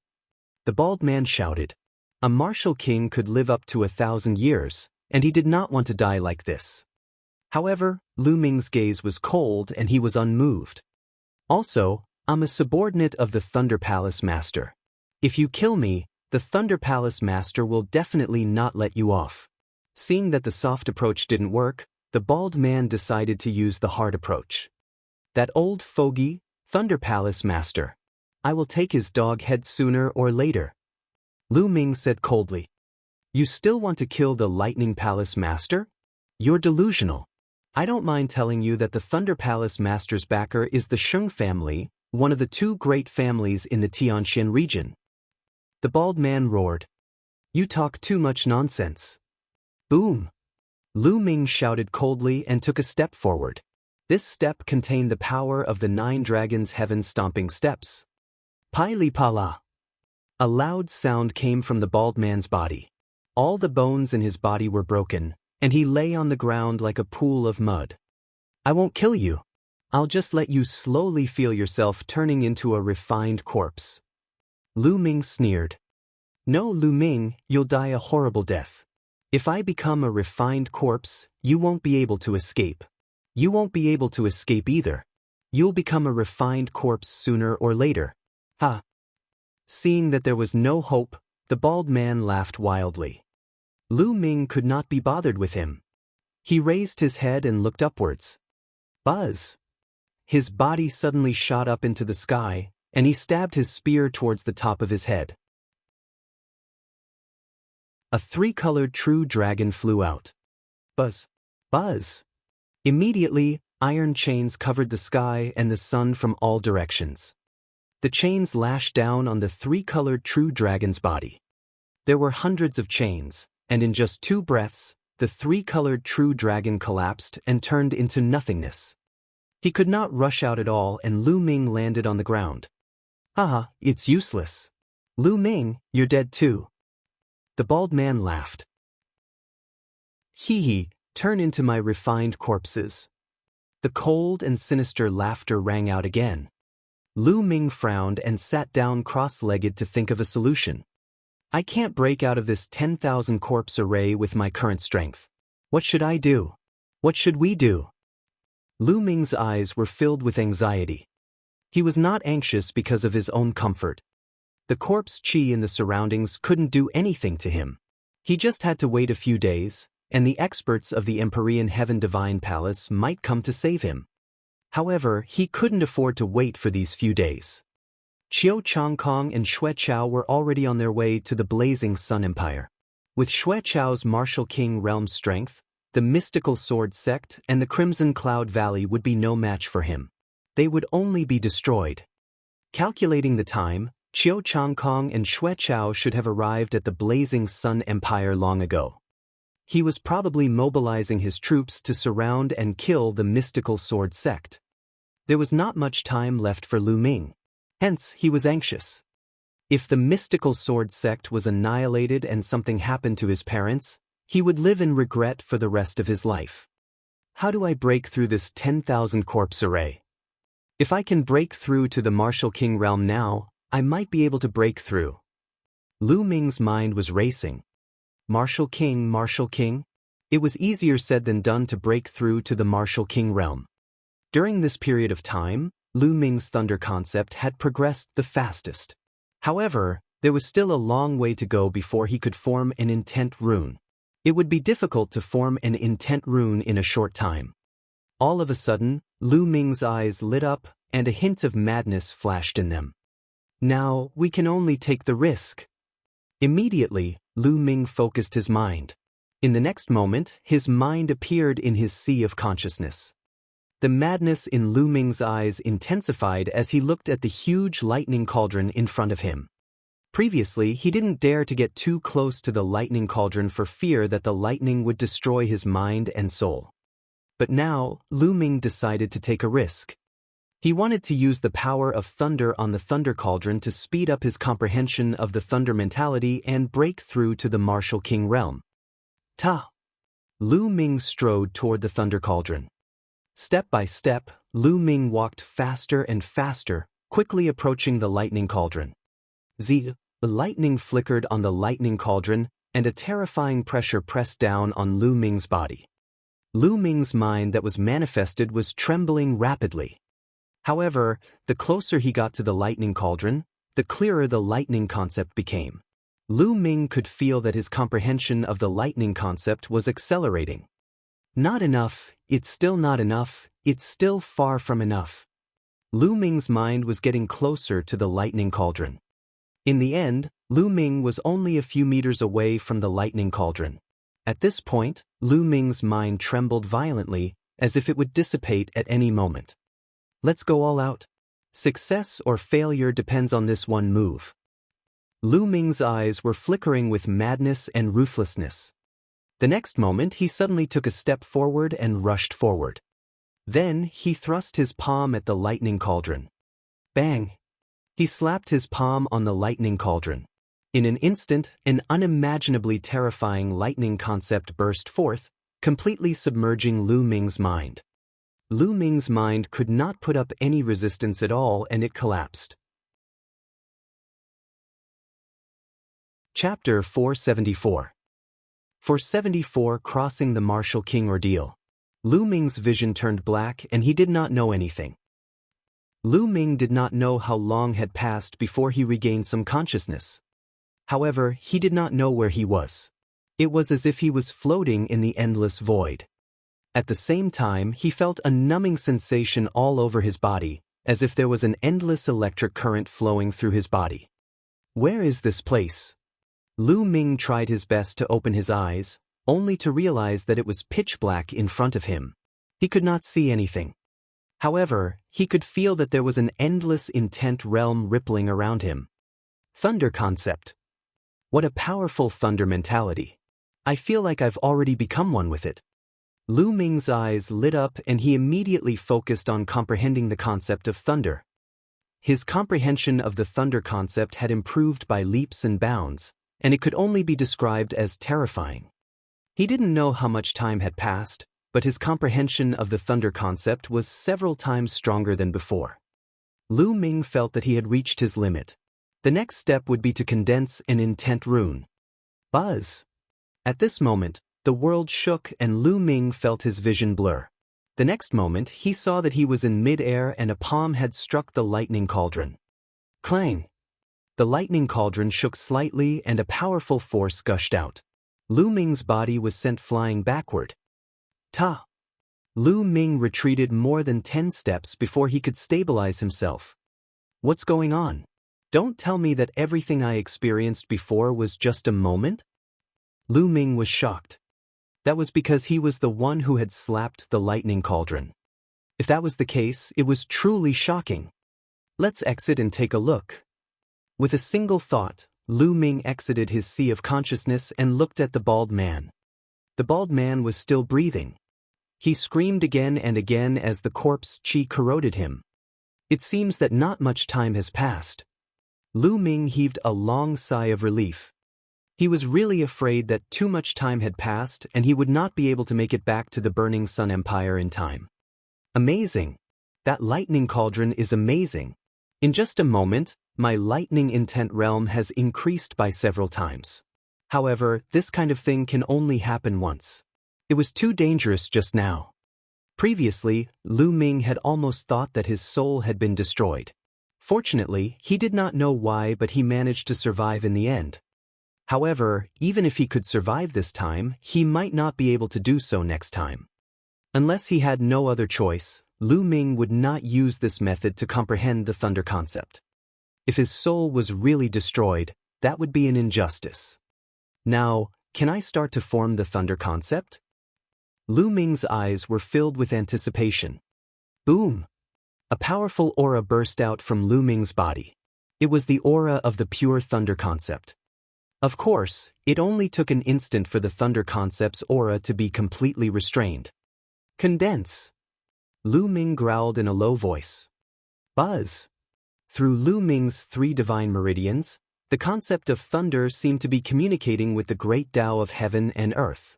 The bald man shouted. A martial king could live up to 1,000 years, and he did not want to die like this. However, Lu Ming's gaze was cold and he was unmoved. Also, I'm a subordinate of the Thunder Palace Master. If you kill me, the Thunder Palace Master will definitely not let you off. Seeing that the soft approach didn't work, the bald man decided to use the hard approach. That old fogey, Thunder Palace Master. I will take his dog head sooner or later. Lu Ming said coldly. You still want to kill the Lightning Palace Master? You're delusional. I don't mind telling you that the Thunder Palace Master's backer is the Sheng family, one of the two great families in the Tianxian region. The bald man roared. You talk too much nonsense. Boom! Lu Ming shouted coldly and took a step forward. This step contained the power of the 9 dragons' heaven-stomping steps. Pai Pala. A loud sound came from the bald man's body. All the bones in his body were broken, and he lay on the ground like a pool of mud. I won't kill you. I'll just let you slowly feel yourself turning into a refined corpse. Lu Ming sneered. No, Lu Ming, you'll die a horrible death. If I become a refined corpse, you won't be able to escape. You won't be able to escape either. You'll become a refined corpse sooner or later. Ha! Seeing that there was no hope, the bald man laughed wildly. Lu Ming could not be bothered with him. He raised his head and looked upwards. Buzz! His body suddenly shot up into the sky, and he stabbed his spear towards the top of his head. A 3-colored true dragon flew out. Buzz! Buzz! Immediately, iron chains covered the sky and the sun from all directions. The chains lashed down on the 3-colored true dragon's body. There were hundreds of chains, and in just 2 breaths, the 3-colored true dragon collapsed and turned into nothingness. He could not rush out at all and Lu Ming landed on the ground. Haha, it's useless. Lu Ming, you're dead too. The bald man laughed. Hee, turn into my refined corpses. The cold and sinister laughter rang out again. Lu Ming frowned and sat down cross-legged to think of a solution. I can't break out of this 10,000 corpse array with my current strength. What should I do? What should we do? Lu Ming's eyes were filled with anxiety. He was not anxious because of his own comfort. The corpse qi in the surroundings couldn't do anything to him. He just had to wait a few days, and the experts of the Empyrean Heaven Divine Palace might come to save him. However, he couldn't afford to wait for these few days. Qiu Changkong and Xue Chao were already on their way to the Blazing Sun Empire. With Xue Chao's martial king realm strength, The mystical sword sect and the Crimson Cloud Valley would be no match for him. They would only be destroyed. Calculating the time, Qiu Changkong and Xue Chao should have arrived at the Blazing Sun Empire long ago. He was probably mobilizing his troops to surround and kill the mystical sword sect. There was not much time left for Lu Ming. Hence, he was anxious. If the mystical sword sect was annihilated and something happened to his parents, he would live in regret for the rest of his life. How do I break through this 10,000 corpse array? If I can break through to the Martial King realm now, I might be able to break through. Lu Ming's mind was racing. Martial King, Martial King? It was easier said than done to break through to the Martial King realm. During this period of time, Lu Ming's thunder concept had progressed the fastest. However, there was still a long way to go before he could form an intent rune. It would be difficult to form an intent rune in a short time. All of a sudden, Lu Ming's eyes lit up, and a hint of madness flashed in them. Now, we can only take the risk. Immediately, Lu Ming focused his mind. In the next moment, his mind appeared in his sea of consciousness. The madness in Lu Ming's eyes intensified as he looked at the huge lightning cauldron in front of him. Previously, he didn't dare to get too close to the lightning cauldron for fear that the lightning would destroy his mind and soul. But now, Lu Ming decided to take a risk. He wanted to use the power of thunder on the thunder cauldron to speed up his comprehension of the thunder mentality and break through to the Martial King realm. Lu Ming strode toward the thunder cauldron. Step by step, Lu Ming walked faster and faster, quickly approaching the lightning cauldron. The lightning flickered on the lightning cauldron, and a terrifying pressure pressed down on Lu Ming's body. Lu Ming's mind that was manifested was trembling rapidly. However, the closer he got to the lightning cauldron, the clearer the lightning concept became. Lu Ming could feel that his comprehension of the lightning concept was accelerating. Not enough, it's still not enough, it's still far from enough. Lu Ming's mind was getting closer to the lightning cauldron. In the end, Lu Ming was only a few meters away from the lightning cauldron. At this point, Lu Ming's mind trembled violently, as if it would dissipate at any moment. Let's go all out. Success or failure depends on this one move. Lu Ming's eyes were flickering with madness and ruthlessness. The next moment, he suddenly took a step forward and rushed forward. Then, he thrust his palm at the lightning cauldron. Bang! He slapped his palm on the lightning cauldron. In an instant, an unimaginably terrifying lightning concept burst forth, completely submerging Lu Ming's mind. Lu Ming's mind could not put up any resistance at all, and it collapsed. Chapter 474. 474 Crossing the Martial King Ordeal. Lu Ming's vision turned black and he did not know anything. Lu Ming did not know how long had passed before he regained some consciousness. However, he did not know where he was. It was as if he was floating in the endless void. At the same time, he felt a numbing sensation all over his body, as if there was an endless electric current flowing through his body. Where is this place? Lu Ming tried his best to open his eyes, only to realize that it was pitch black in front of him. He could not see anything. However, he could feel that there was an endless intent realm rippling around him. Thunder concept. What a powerful thunder mentality. I feel like I've already become one with it. Lu Ming's eyes lit up and he immediately focused on comprehending the concept of thunder. His comprehension of the thunder concept had improved by leaps and bounds, and it could only be described as terrifying. He didn't know how much time had passed, but his comprehension of the thunder concept was several times stronger than before. Lu Ming felt that he had reached his limit. The next step would be to condense an intent rune. Buzz! At this moment, the world shook and Lu Ming felt his vision blur. The next moment, he saw that he was in mid-air and a palm had struck the lightning cauldron. Clang! The lightning cauldron shook slightly and a powerful force gushed out. Lu Ming's body was sent flying backward. Lu Ming retreated more than 10 steps before he could stabilize himself. What's going on? Don't tell me that everything I experienced before was just a moment? Lu Ming was shocked. That was because he was the one who had slapped the lightning cauldron. If that was the case, it was truly shocking. Let's exit and take a look. With a single thought, Lu Ming exited his sea of consciousness and looked at the bald man. The bald man was still breathing. He screamed again and again as the corpse chi corroded him. It seems that not much time has passed. Lu Ming heaved a long sigh of relief. He was really afraid that too much time had passed and he would not be able to make it back to the Burning Sun Empire in time. Amazing! That lightning cauldron is amazing. In just a moment, my lightning intent realm has increased by several times. However, this kind of thing can only happen once. It was too dangerous just now. Previously, Lu Ming had almost thought that his soul had been destroyed. Fortunately, he did not know why, but he managed to survive in the end. However, even if he could survive this time, he might not be able to do so next time. Unless he had no other choice, Lu Ming would not use this method to comprehend the thunder concept. If his soul was really destroyed, that would be an injustice. Now, can I start to form the thunder concept? Lu Ming's eyes were filled with anticipation. Boom! A powerful aura burst out from Lu Ming's body. It was the aura of the pure thunder concept. Of course, it only took an instant for the thunder concept's aura to be completely restrained. Condense! Lu Ming growled in a low voice. Buzz! Through Lu Ming's 3 divine meridians, the concept of thunder seemed to be communicating with the great Tao of heaven and earth.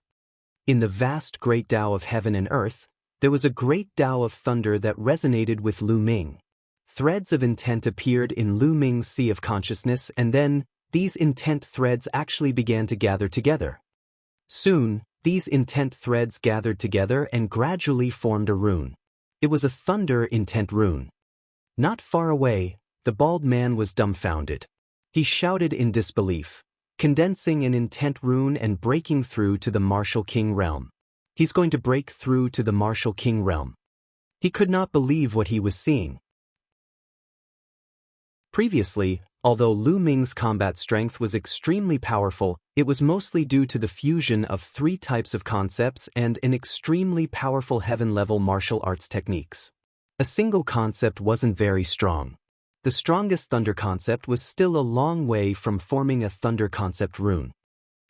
In the vast great Tao of heaven and earth, there was a great Tao of thunder that resonated with Lu Ming. Threads of intent appeared in Lu Ming's sea of consciousness, and then, these intent threads actually began to gather together. Soon, these intent threads gathered together and gradually formed a rune. It was a thunder intent rune. Not far away, the bald man was dumbfounded. He shouted in disbelief, condensing an intent rune and breaking through to the Martial King realm. He's going to break through to the Martial King realm. He could not believe what he was seeing. Previously, although Lu Ming's combat strength was extremely powerful, it was mostly due to the fusion of 3 types of concepts and an extremely powerful heaven-level martial arts techniques. A single concept wasn't very strong. The strongest thunder concept was still a long way from forming a thunder concept rune.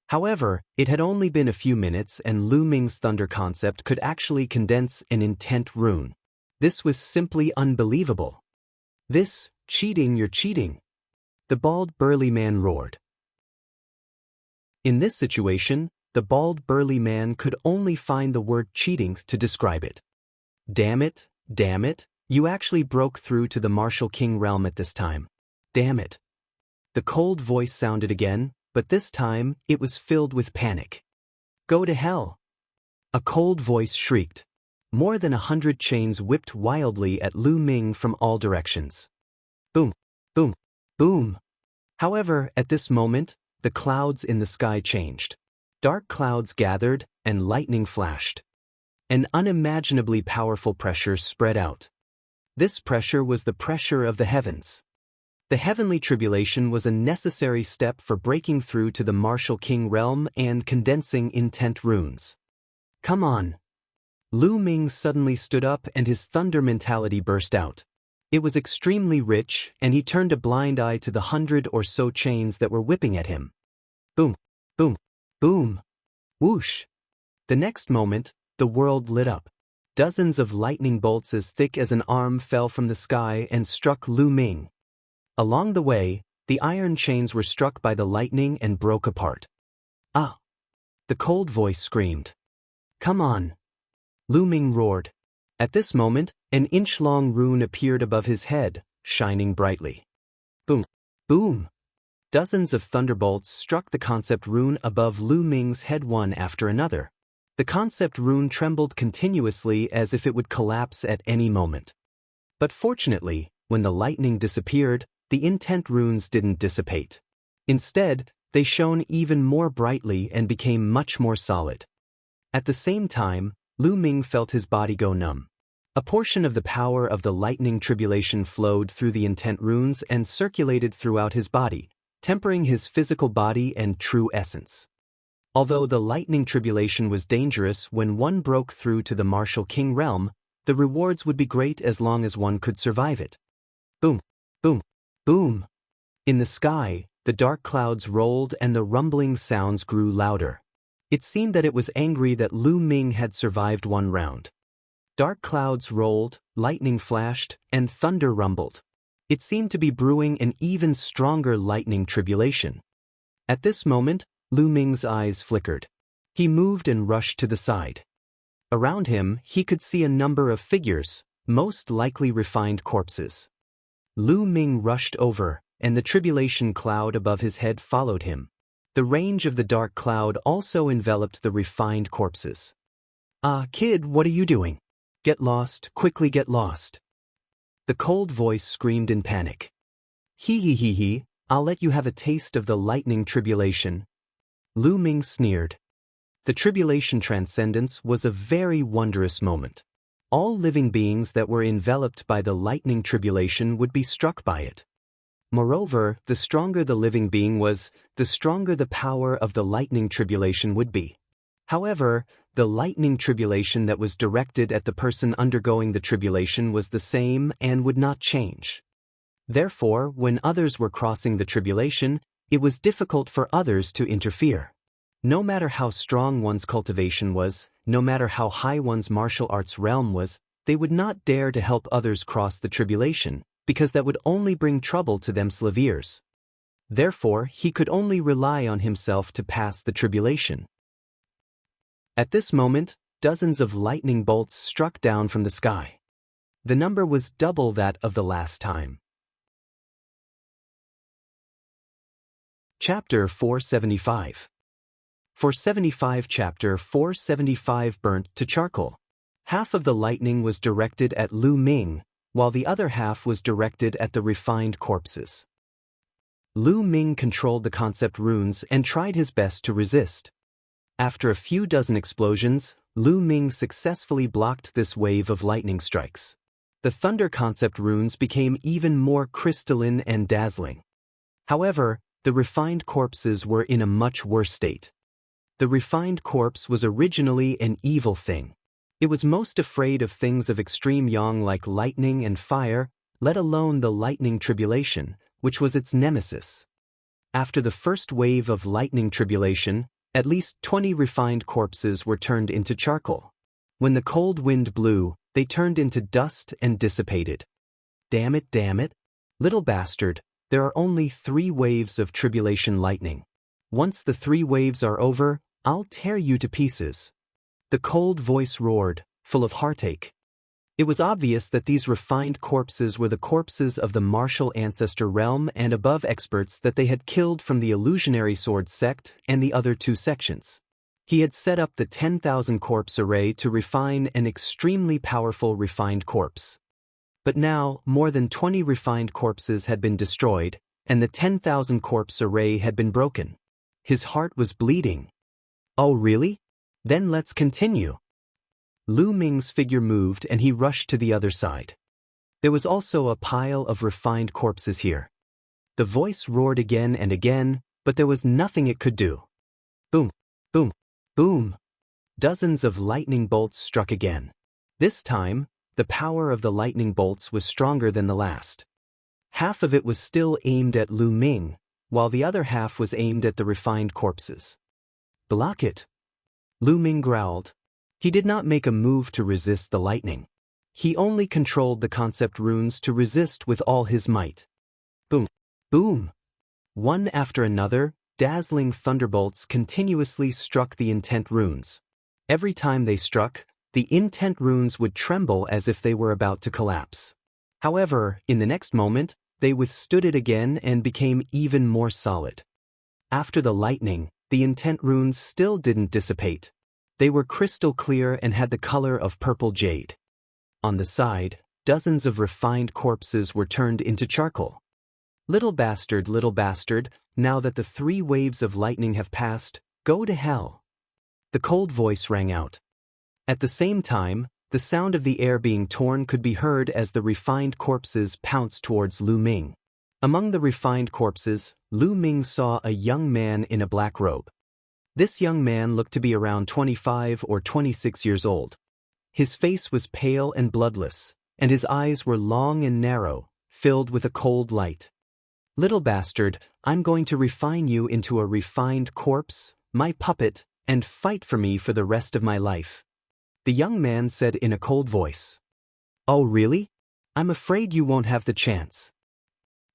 However, it had only been a few minutes and Lu Ming's thunder concept could actually condense an intent rune. This was simply unbelievable. This, cheating, you're cheating. The bald burly man roared. In this situation, the bald burly man could only find the word cheating to describe it. Damn it, you actually broke through to the Martial King realm at this time. Damn it. The cold voice sounded again, but this time, it was filled with panic. Go to hell. A cold voice shrieked. More than 100 chains whipped wildly at Lu Ming from all directions. Boom, boom, boom. However, at this moment, the clouds in the sky changed. Dark clouds gathered, and lightning flashed. An unimaginably powerful pressure spread out. This pressure was the pressure of the heavens. The heavenly tribulation was a necessary step for breaking through to the Martial King realm and condensing intent runes. Come on. Lu Ming suddenly stood up and his thunder mentality burst out. It was extremely rich, and he turned a blind eye to the 100 or so chains that were whipping at him. Boom, boom, boom, whoosh. The next moment, the world lit up. Dozens of lightning bolts as thick as an arm fell from the sky and struck Lu Ming. Along the way, the iron chains were struck by the lightning and broke apart. Ah! The cold voice screamed. Come on! Lu Ming roared. At this moment, an inch-long rune appeared above his head, shining brightly. Boom! Boom! Dozens of thunderbolts struck the concept rune above Lu Ming's head one after another. The concept rune trembled continuously as if it would collapse at any moment. But fortunately, when the lightning disappeared, the intent runes didn't dissipate. Instead, they shone even more brightly and became much more solid. At the same time, Lu Ming felt his body go numb. A portion of the power of the lightning tribulation flowed through the intent runes and circulated throughout his body, tempering his physical body and true essence. Although the lightning tribulation was dangerous when one broke through to the martial king realm, the rewards would be great as long as one could survive it. Boom, boom, boom. In the sky, the dark clouds rolled and the rumbling sounds grew louder. It seemed that it was angry that Lu Ming had survived one round. Dark clouds rolled, lightning flashed, and thunder rumbled. It seemed to be brewing an even stronger lightning tribulation. At this moment, Lu Ming's eyes flickered. He moved and rushed to the side. Around him, he could see a number of figures, most likely refined corpses. Lu Ming rushed over, and the tribulation cloud above his head followed him. The range of the dark cloud also enveloped the refined corpses. "Ah, kid, what are you doing? Get lost, quickly get lost." The cold voice screamed in panic. He, I'll let you have a taste of the lightning tribulation." Lu Ming sneered. The tribulation transcendence was a very wondrous moment. All living beings that were enveloped by the lightning tribulation would be struck by it. Moreover, the stronger the living being was, the stronger the power of the lightning tribulation would be. However, the lightning tribulation that was directed at the person undergoing the tribulation was the same and would not change. Therefore, when others were crossing the tribulation, it was difficult for others to interfere. No matter how strong one's cultivation was, no matter how high one's martial arts realm was, they would not dare to help others cross the tribulation, because that would only bring trouble to them slaviers. Therefore, he could only rely on himself to pass the tribulation. At this moment, dozens of lightning bolts struck down from the sky. The number was double that of the last time. Chapter 475. 475 Chapter 475 Burnt to charcoal. Half of the lightning was directed at Lu Ming, while the other half was directed at the refined corpses. Lu Ming controlled the concept runes and tried his best to resist. After a few dozen explosions, Lu Ming successfully blocked this wave of lightning strikes. The thunder concept runes became even more crystalline and dazzling. However, the refined corpses were in a much worse state. The refined corpse was originally an evil thing. It was most afraid of things of extreme yang like lightning and fire, let alone the lightning tribulation, which was its nemesis. After the first wave of lightning tribulation, at least 20 refined corpses were turned into charcoal. When the cold wind blew, they turned into dust and dissipated. Damn it, little bastard, there are only 3 waves of tribulation lightning. Once the 3 waves are over, I'll tear you to pieces. The cold voice roared, full of heartache. It was obvious that these refined corpses were the corpses of the martial ancestor realm and above experts that they had killed from the illusionary sword sect and the other 2 sections. He had set up the 10,000 corpse array to refine an extremely powerful refined corpse. But now, more than 20 refined corpses had been destroyed, and the 10,000 corpse array had been broken. His heart was bleeding. Oh really? Then let's continue. Lu Ming's figure moved and he rushed to the other side. There was also a pile of refined corpses here. The voice roared again and again, but there was nothing it could do. Boom, boom, boom. Dozens of lightning bolts struck again. This time, the power of the lightning bolts was stronger than the last. Half of it was still aimed at Lu Ming, while the other half was aimed at the refined corpses. Block it. Lu Ming growled. He did not make a move to resist the lightning. He only controlled the concept runes to resist with all his might. Boom, boom. One after another, dazzling thunderbolts continuously struck the intent runes. Every time they struck, the intent runes would tremble as if they were about to collapse. However, in the next moment, they withstood it again and became even more solid. After the lightning, the intent runes still didn't dissipate. They were crystal clear and had the color of purple jade. On the side, dozens of refined corpses were turned into charcoal. Little bastard, now that the 3 waves of lightning have passed, go to hell. The cold voice rang out. At the same time, the sound of the air being torn could be heard as the refined corpses pounced towards Lu Ming. Among the refined corpses, Lu Ming saw a young man in a black robe. This young man looked to be around 25 or 26 years old. His face was pale and bloodless, and his eyes were long and narrow, filled with a cold light. "Little bastard, I'm going to refine you into a refined corpse, my puppet, and fight for me for the rest of my life," the young man said in a cold voice. "Oh really? I'm afraid you won't have the chance."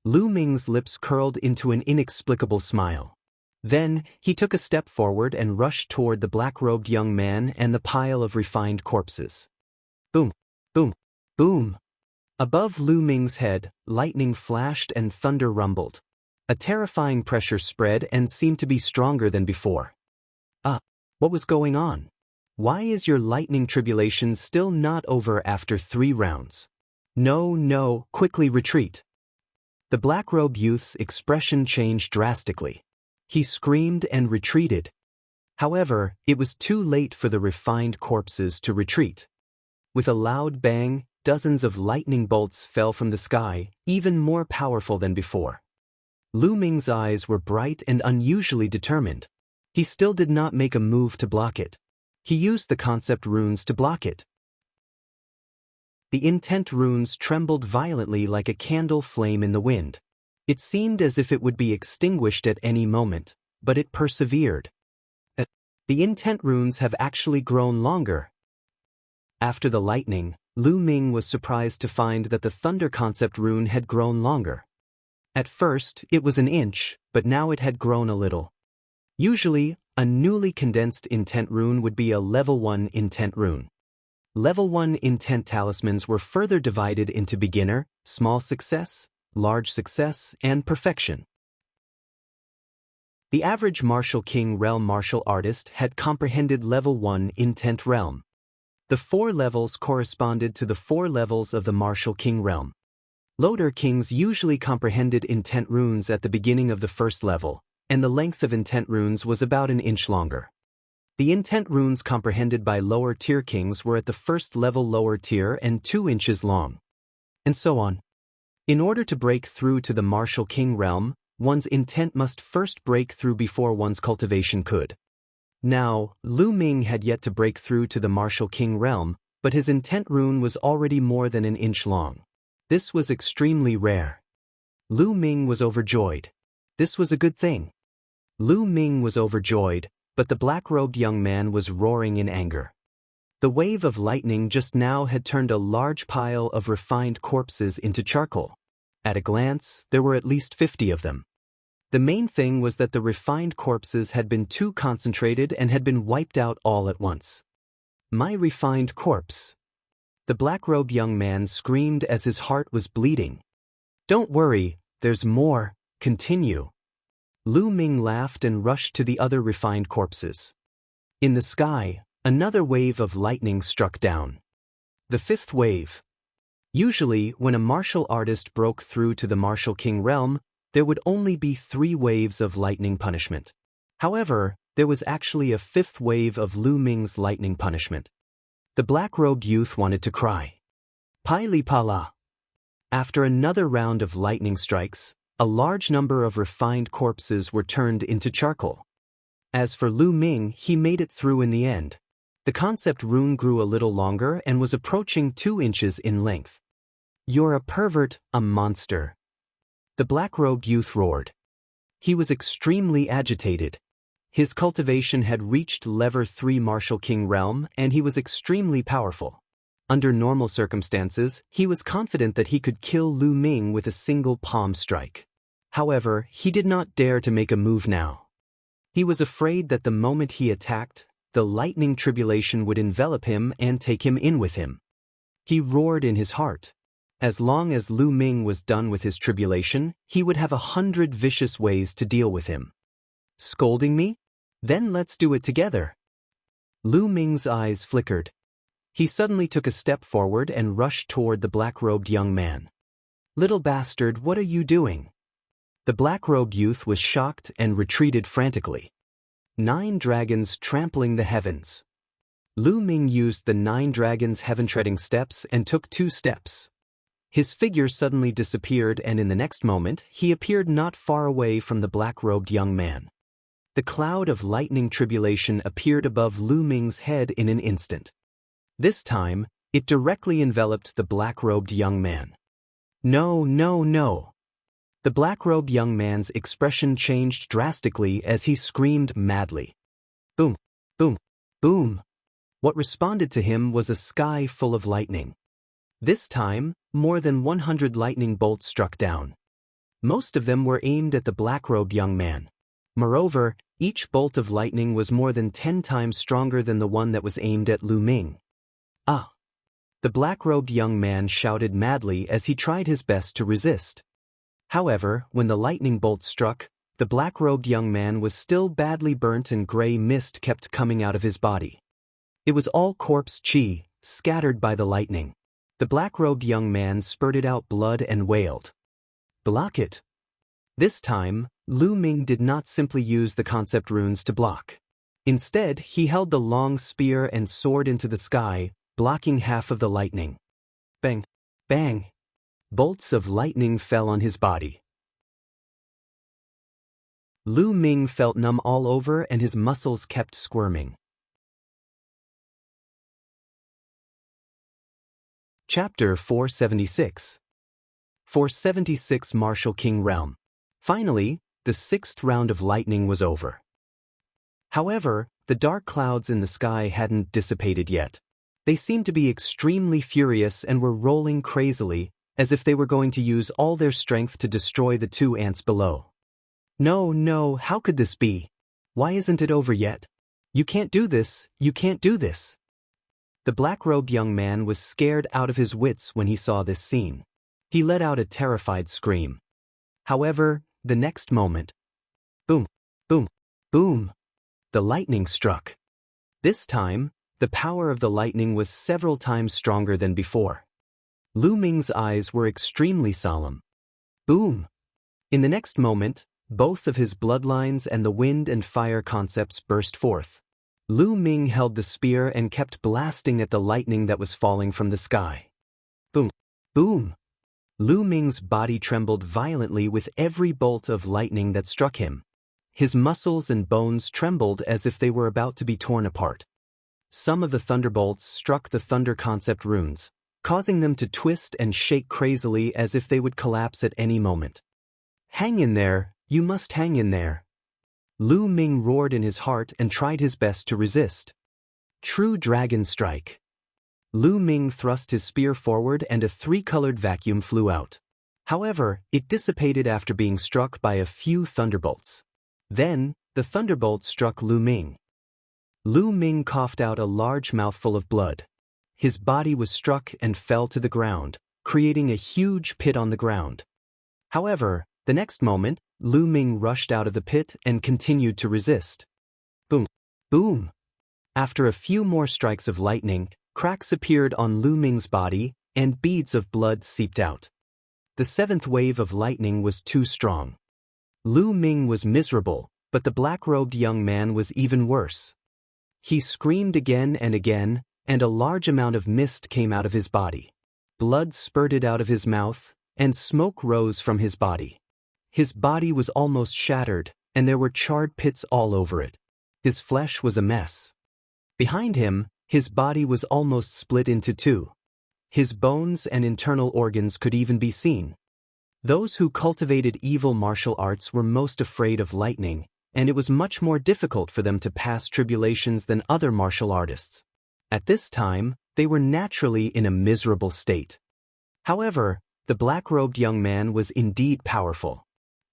Lu Ming's lips curled into an inexplicable smile. Then, he took a step forward and rushed toward the black-robed young man and the pile of refined corpses. Boom! Boom! Boom! Above Lu Ming's head, lightning flashed and thunder rumbled. A terrifying pressure spread and seemed to be stronger than before. What was going on? Why is your lightning tribulation still not over after 3 rounds? No, quickly retreat. The black-robed youth's expression changed drastically. He screamed and retreated. However, it was too late for the refined corpses to retreat. With a loud bang, dozens of lightning bolts fell from the sky, even more powerful than before. Lu Ming's eyes were bright and unusually determined. He still did not make a move to block it. He used the concept runes to block it. The intent runes trembled violently like a candle flame in the wind. It seemed as if it would be extinguished at any moment, but it persevered. The intent runes have actually grown longer. After the lightning, Lu Ming was surprised to find that the thunder concept rune had grown longer. At first, it was an inch, but now it had grown a little. Usually, a newly condensed intent rune would be a level 1 intent rune. Level 1 intent talismans were further divided into beginner, small success, large success, and perfection. The average Martial King Realm martial artist had comprehended level 1 intent realm. The 4 levels corresponded to the 4 levels of the Martial King Realm. Loader Kings usually comprehended intent runes at the beginning of the first level, and the length of intent runes was about an inch longer. The intent runes comprehended by lower tier kings were at the first level lower tier and 2 inches long. And so on. In order to break through to the Martial King Realm, one's intent must first break through before one's cultivation could. Now, Lu Ming had yet to break through to the Martial King Realm, but his intent rune was already more than an inch long. This was extremely rare. Lu Ming was overjoyed. This was a good thing. Lu Ming was overjoyed, but the black-robed young man was roaring in anger. The wave of lightning just now had turned a large pile of refined corpses into charcoal. At a glance, there were at least 50 of them. The main thing was that the refined corpses had been too concentrated and had been wiped out all at once. "My refined corpse!" The black-robed young man screamed as his heart was bleeding. "Don't worry, there's more, continue." Lu Ming laughed and rushed to the other refined corpses. In the sky, another wave of lightning struck down. The 5th wave. Usually, when a martial artist broke through to the Martial King Realm, there would only be 3 waves of lightning punishment. However, there was actually a 5th wave of Lu Ming's lightning punishment. The black-robed youth wanted to cry. Pili Pala. After another round of lightning strikes, a large number of refined corpses were turned into charcoal. As for Lu Ming, he made it through in the end. The concept rune grew a little longer and was approaching 2 inches in length. "You're a pervert, a monster," the black-robed youth roared. He was extremely agitated. His cultivation had reached level 3 Martial King Realm and he was extremely powerful. Under normal circumstances, he was confident that he could kill Lu Ming with a single palm strike. However, he did not dare to make a move now. He was afraid that the moment he attacked, the lightning tribulation would envelop him and take him in with him. He roared in his heart. As long as Lu Ming was done with his tribulation, he would have 100 vicious ways to deal with him. "Scolding me? Then let's do it together." Lu Ming's eyes flickered. He suddenly took a step forward and rushed toward the black-robed young man. "Little bastard, what are you doing?" The black-robed youth was shocked and retreated frantically. 9 dragons trampling the heavens. Lu Ming used the 9 dragons' heaven-treading steps and took 2 steps. His figure suddenly disappeared and in the next moment, he appeared not far away from the black-robed young man. The cloud of lightning tribulation appeared above Lu Ming's head in an instant. This time, it directly enveloped the black-robed young man. No, no, no. The black-robed young man's expression changed drastically as he screamed madly. Boom, boom, boom. What responded to him was a sky full of lightning. This time, more than 100 lightning bolts struck down. Most of them were aimed at the black-robed young man. Moreover, each bolt of lightning was more than 10 times stronger than the one that was aimed at Lu Ming. Ah! The black-robed young man shouted madly as he tried his best to resist. However, when the lightning bolt struck, the black-robed young man was still badly burnt and gray mist kept coming out of his body. It was all corpse chi, scattered by the lightning. The black-robed young man spurted out blood and wailed. Block it. This time, Lu Ming did not simply use the concept runes to block. Instead, he held the long spear and sword into the sky, blocking half of the lightning. Bang! Bang! Bolts of lightning fell on his body. Lu Ming felt numb all over and his muscles kept squirming. Chapter 476. 476 Martial King Realm. Finally, the 6th round of lightning was over. However, the dark clouds in the sky hadn't dissipated yet. They seemed to be extremely furious and were rolling crazily, as if they were going to use all their strength to destroy the 2 ants below. No, no, how could this be? Why isn't it over yet? You can't do this, you can't do this. The black-robed young man was scared out of his wits when he saw this scene. He let out a terrified scream. However, the next moment, boom, boom, boom, the lightning struck. This time, the power of the lightning was several times stronger than before. Lu Ming's eyes were extremely solemn. Boom! In the next moment, both of his bloodlines and the wind and fire concepts burst forth. Lu Ming held the spear and kept blasting at the lightning that was falling from the sky. Boom! Boom! Lu Ming's body trembled violently with every bolt of lightning that struck him. His muscles and bones trembled as if they were about to be torn apart. Some of the thunderbolts struck the thunder concept runes, causing them to twist and shake crazily as if they would collapse at any moment. Hang in there, you must hang in there. Lu Ming roared in his heart and tried his best to resist. True Dragon Strike. Lu Ming thrust his spear forward and a 3-colored vacuum flew out. However, it dissipated after being struck by a few thunderbolts. Then, the thunderbolt struck Lu Ming. Lu Ming coughed out a large mouthful of blood. His body was struck and fell to the ground, creating a huge pit on the ground. However, the next moment, Lu Ming rushed out of the pit and continued to resist. Boom! Boom! After a few more strikes of lightning, cracks appeared on Lu Ming's body, and beads of blood seeped out. The 7th wave of lightning was too strong. Lu Ming was miserable, but the black-robed young man was even worse. He screamed again, and a large amount of mist came out of his body. Blood spurted out of his mouth, and smoke rose from his body. His body was almost shattered, and there were charred pits all over it. His flesh was a mess. Behind him, his body was almost split into 2. His bones and internal organs could even be seen. Those who cultivated evil martial arts were most afraid of lightning, and it was much more difficult for them to pass tribulations than other martial artists. At this time, they were naturally in a miserable state. However, the black-robed young man was indeed powerful.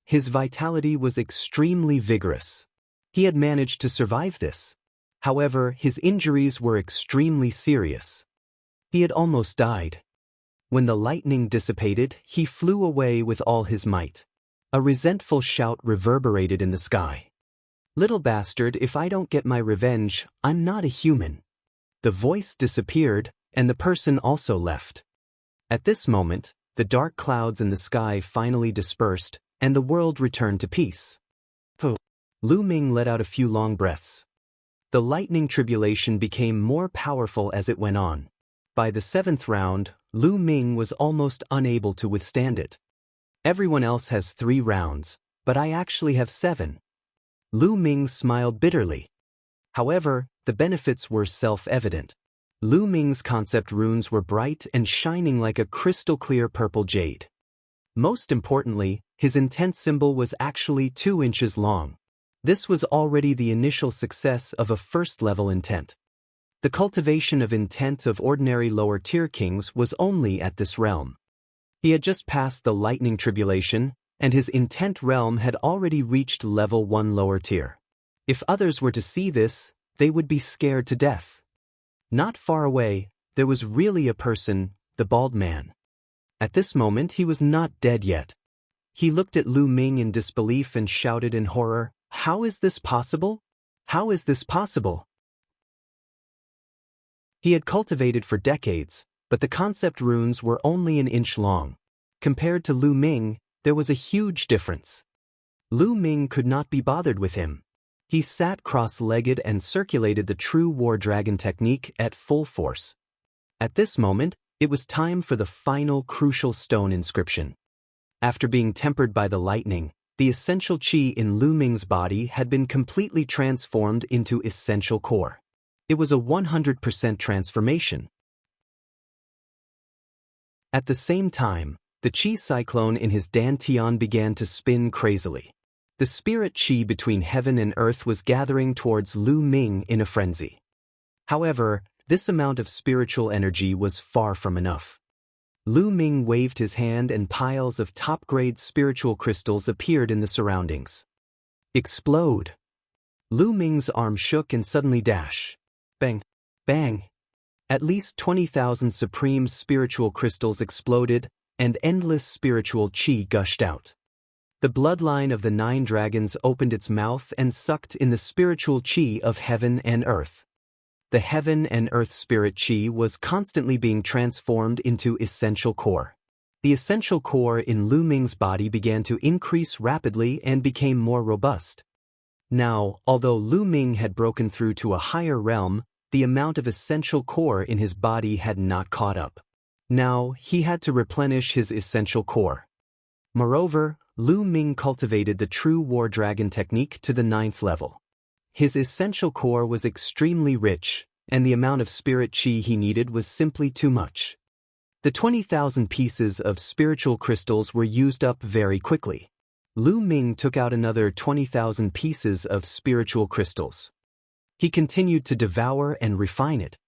His vitality was extremely vigorous. He had managed to survive this. However, his injuries were extremely serious. He had almost died. When the lightning dissipated, he flew away with all his might. A resentful shout reverberated in the sky. Little bastard, if I don't get my revenge, I'm not a human. The voice disappeared, and the person also left. At this moment, the dark clouds in the sky finally dispersed, and the world returned to peace. Lu Ming let out a few long breaths. The lightning tribulation became more powerful as it went on. By the 7th round, Lu Ming was almost unable to withstand it. Everyone else has 3 rounds, but I actually have 7. Lu Ming smiled bitterly. However, the benefits were self-evident. Lu Ming's concept runes were bright and shining like a crystal-clear purple jade. Most importantly, his intent symbol was actually 2 inches long. This was already the initial success of a first-level intent. The cultivation of intent of ordinary lower-tier kings was only at this realm. He had just passed the lightning tribulation, and his intent realm had already reached level 1 lower tier. If others were to see this, they would be scared to death. Not far away, there was really a person, the bald man. At this moment he was not dead yet. He looked at Lu Ming in disbelief and shouted in horror, "How is this possible? How is this possible?" He had cultivated for decades, but the concept runes were only an inch long. Compared to Lu Ming, there was a huge difference. Lu Ming could not be bothered with him. He sat cross-legged and circulated the true war dragon technique at full force. At this moment, it was time for the final crucial stone inscription. After being tempered by the lightning, the essential chi in Lu Ming's body had been completely transformed into essential core. It was a 100% transformation. At the same time, the chi cyclone in his dantian began to spin crazily. The spirit chi between heaven and earth was gathering towards Lu Ming in a frenzy. However, this amount of spiritual energy was far from enough. Lu Ming waved his hand and piles of top-grade spiritual crystals appeared in the surroundings. Explode! Lu Ming's arm shook and suddenly dash. Bang! Bang! At least 20,000 supreme spiritual crystals exploded, and endless spiritual chi gushed out. The bloodline of the 9 dragons opened its mouth and sucked in the spiritual chi of heaven and earth. The heaven and earth spirit chi was constantly being transformed into essential core. The essential core in Lu Ming's body began to increase rapidly and became more robust. Now, although Lu Ming had broken through to a higher realm, the amount of essential core in his body had not caught up. Now, he had to replenish his essential core. Moreover, Lu Ming cultivated the true war dragon technique to the 9th level. His essential core was extremely rich, and the amount of spirit chi he needed was simply too much. The 20,000 pieces of spiritual crystals were used up very quickly. Lu Ming took out another 20,000 pieces of spiritual crystals. He continued to devour and refine it.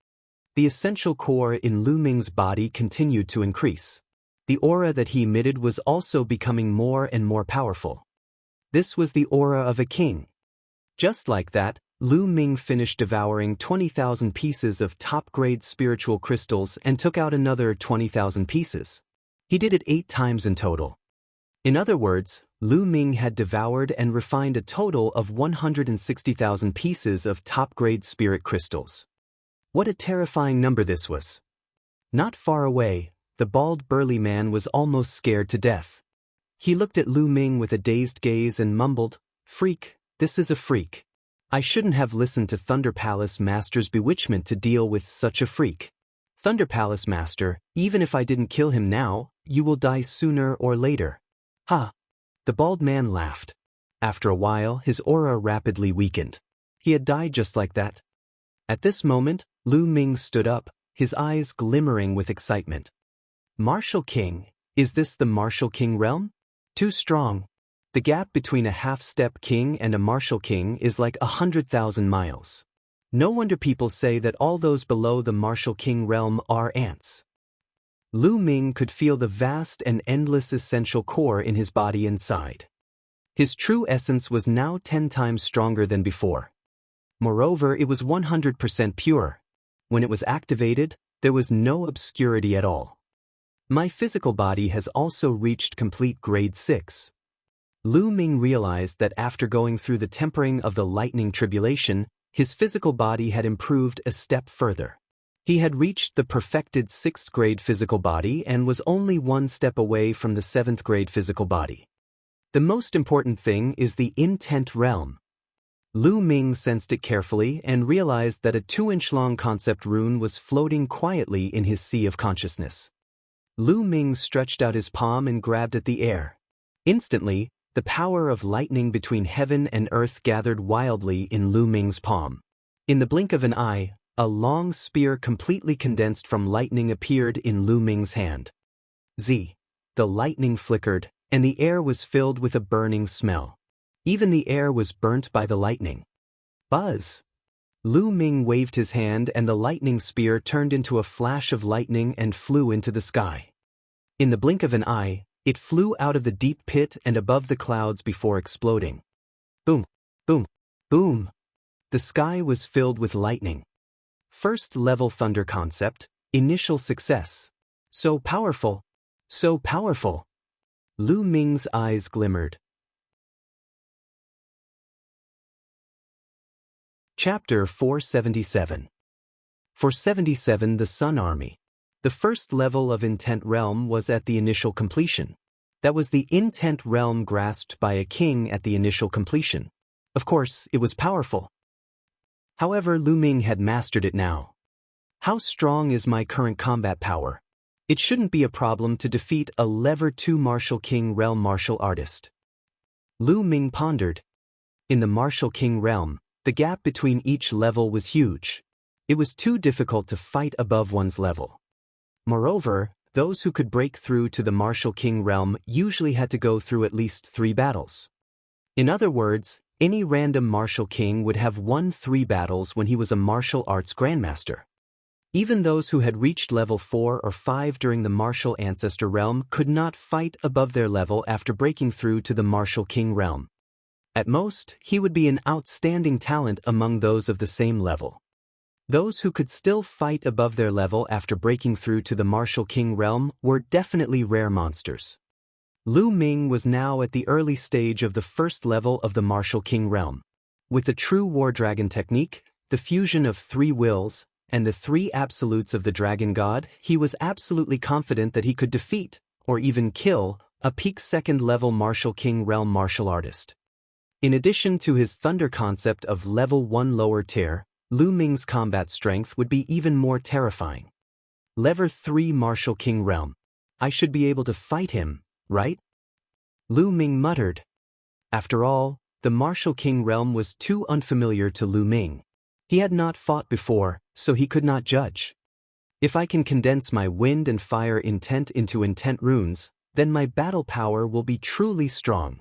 The essential core in Lu Ming's body continued to increase. The aura that he emitted was also becoming more and more powerful. This was the aura of a king. Just like that, Lu Ming finished devouring 20,000 pieces of top-grade spiritual crystals and took out another 20,000 pieces. He did it 8 times in total. In other words, Lu Ming had devoured and refined a total of 160,000 pieces of top-grade spirit crystals. What a terrifying number this was. Not far away, the bald burly man was almost scared to death. He looked at Lu Ming with a dazed gaze and mumbled, "Freak, this is a freak. I shouldn't have listened to Thunder Palace Master's bewitchment to deal with such a freak. Thunder Palace Master, even if I didn't kill him now, you will die sooner or later." Ha! The bald man laughed. After a while, his aura rapidly weakened. He had died just like that. At this moment, Lu Ming stood up, his eyes glimmering with excitement. "Martial King, is this the Martial King realm? Too strong. The gap between a half-step king and a martial king is like 100,000 miles. No wonder people say that all those below the martial king realm are ants." Lu Ming could feel the vast and endless essential core in his body inside. His true essence was now 10 times stronger than before. Moreover, it was 100% pure. When it was activated, there was no obscurity at all. My physical body has also reached complete grade 6. Lu Ming realized that after going through the tempering of the lightning tribulation, his physical body had improved a step further. He had reached the perfected 6th grade physical body and was only 1 step away from the 7th grade physical body. The most important thing is the intent realm. Lu Ming sensed it carefully and realized that a 2-inch-long concept rune was floating quietly in his sea of consciousness. Lu Ming stretched out his palm and grabbed at the air. Instantly, The power of lightning between heaven and earth gathered wildly in Lu Ming's palm. In the blink of an eye, a long spear completely condensed from lightning appeared in Lu Ming's hand. The lightning flickered, and the air was filled with a burning smell. Even the air was burnt by the lightning. Buzz! Lu Ming waved his hand and the lightning spear turned into a flash of lightning and flew into the sky. In the blink of an eye, it flew out of the deep pit and above the clouds before exploding. Boom! Boom! Boom! The sky was filled with lightning. First-level thunder concept, initial success. So powerful! So powerful! Lu Ming's eyes glimmered. Chapter 477. 477 The Sun Army. The first level of Intent Realm was at the initial completion. That was the Intent Realm grasped by a king at the initial completion. Of course, it was powerful. However, Lu Ming had mastered it now. How strong is my current combat power? It shouldn't be a problem to defeat a Level 2 Martial King Realm martial artist. Lu Ming pondered. In the Martial King Realm, the gap between each level was huge. It was too difficult to fight above one's level. Moreover, those who could break through to the Martial King Realm usually had to go through at least 3 battles. In other words, any random Martial King would have won 3 battles when he was a martial arts grandmaster. Even those who had reached level 4 or 5 during the Martial Ancestor Realm could not fight above their level after breaking through to the Martial King Realm. At most, he would be an outstanding talent among those of the same level. Those who could still fight above their level after breaking through to the Martial King Realm were definitely rare monsters. Lu Ming was now at the early stage of the first level of the Martial King Realm. With the true War Dragon technique, the fusion of 3 wills, and the 3 absolutes of the Dragon God, he was absolutely confident that he could defeat, or even kill, a peak second-level Martial King Realm martial artist. In addition to his thunder concept of level 1 lower tier, Lu Ming's combat strength would be even more terrifying. Level 3 Martial King Realm. I should be able to fight him, right? Lu Ming muttered. After all, the Martial King Realm was too unfamiliar to Lu Ming. He had not fought before, so he could not judge. If I can condense my wind and fire intent into intent runes, then my battle power will be truly strong.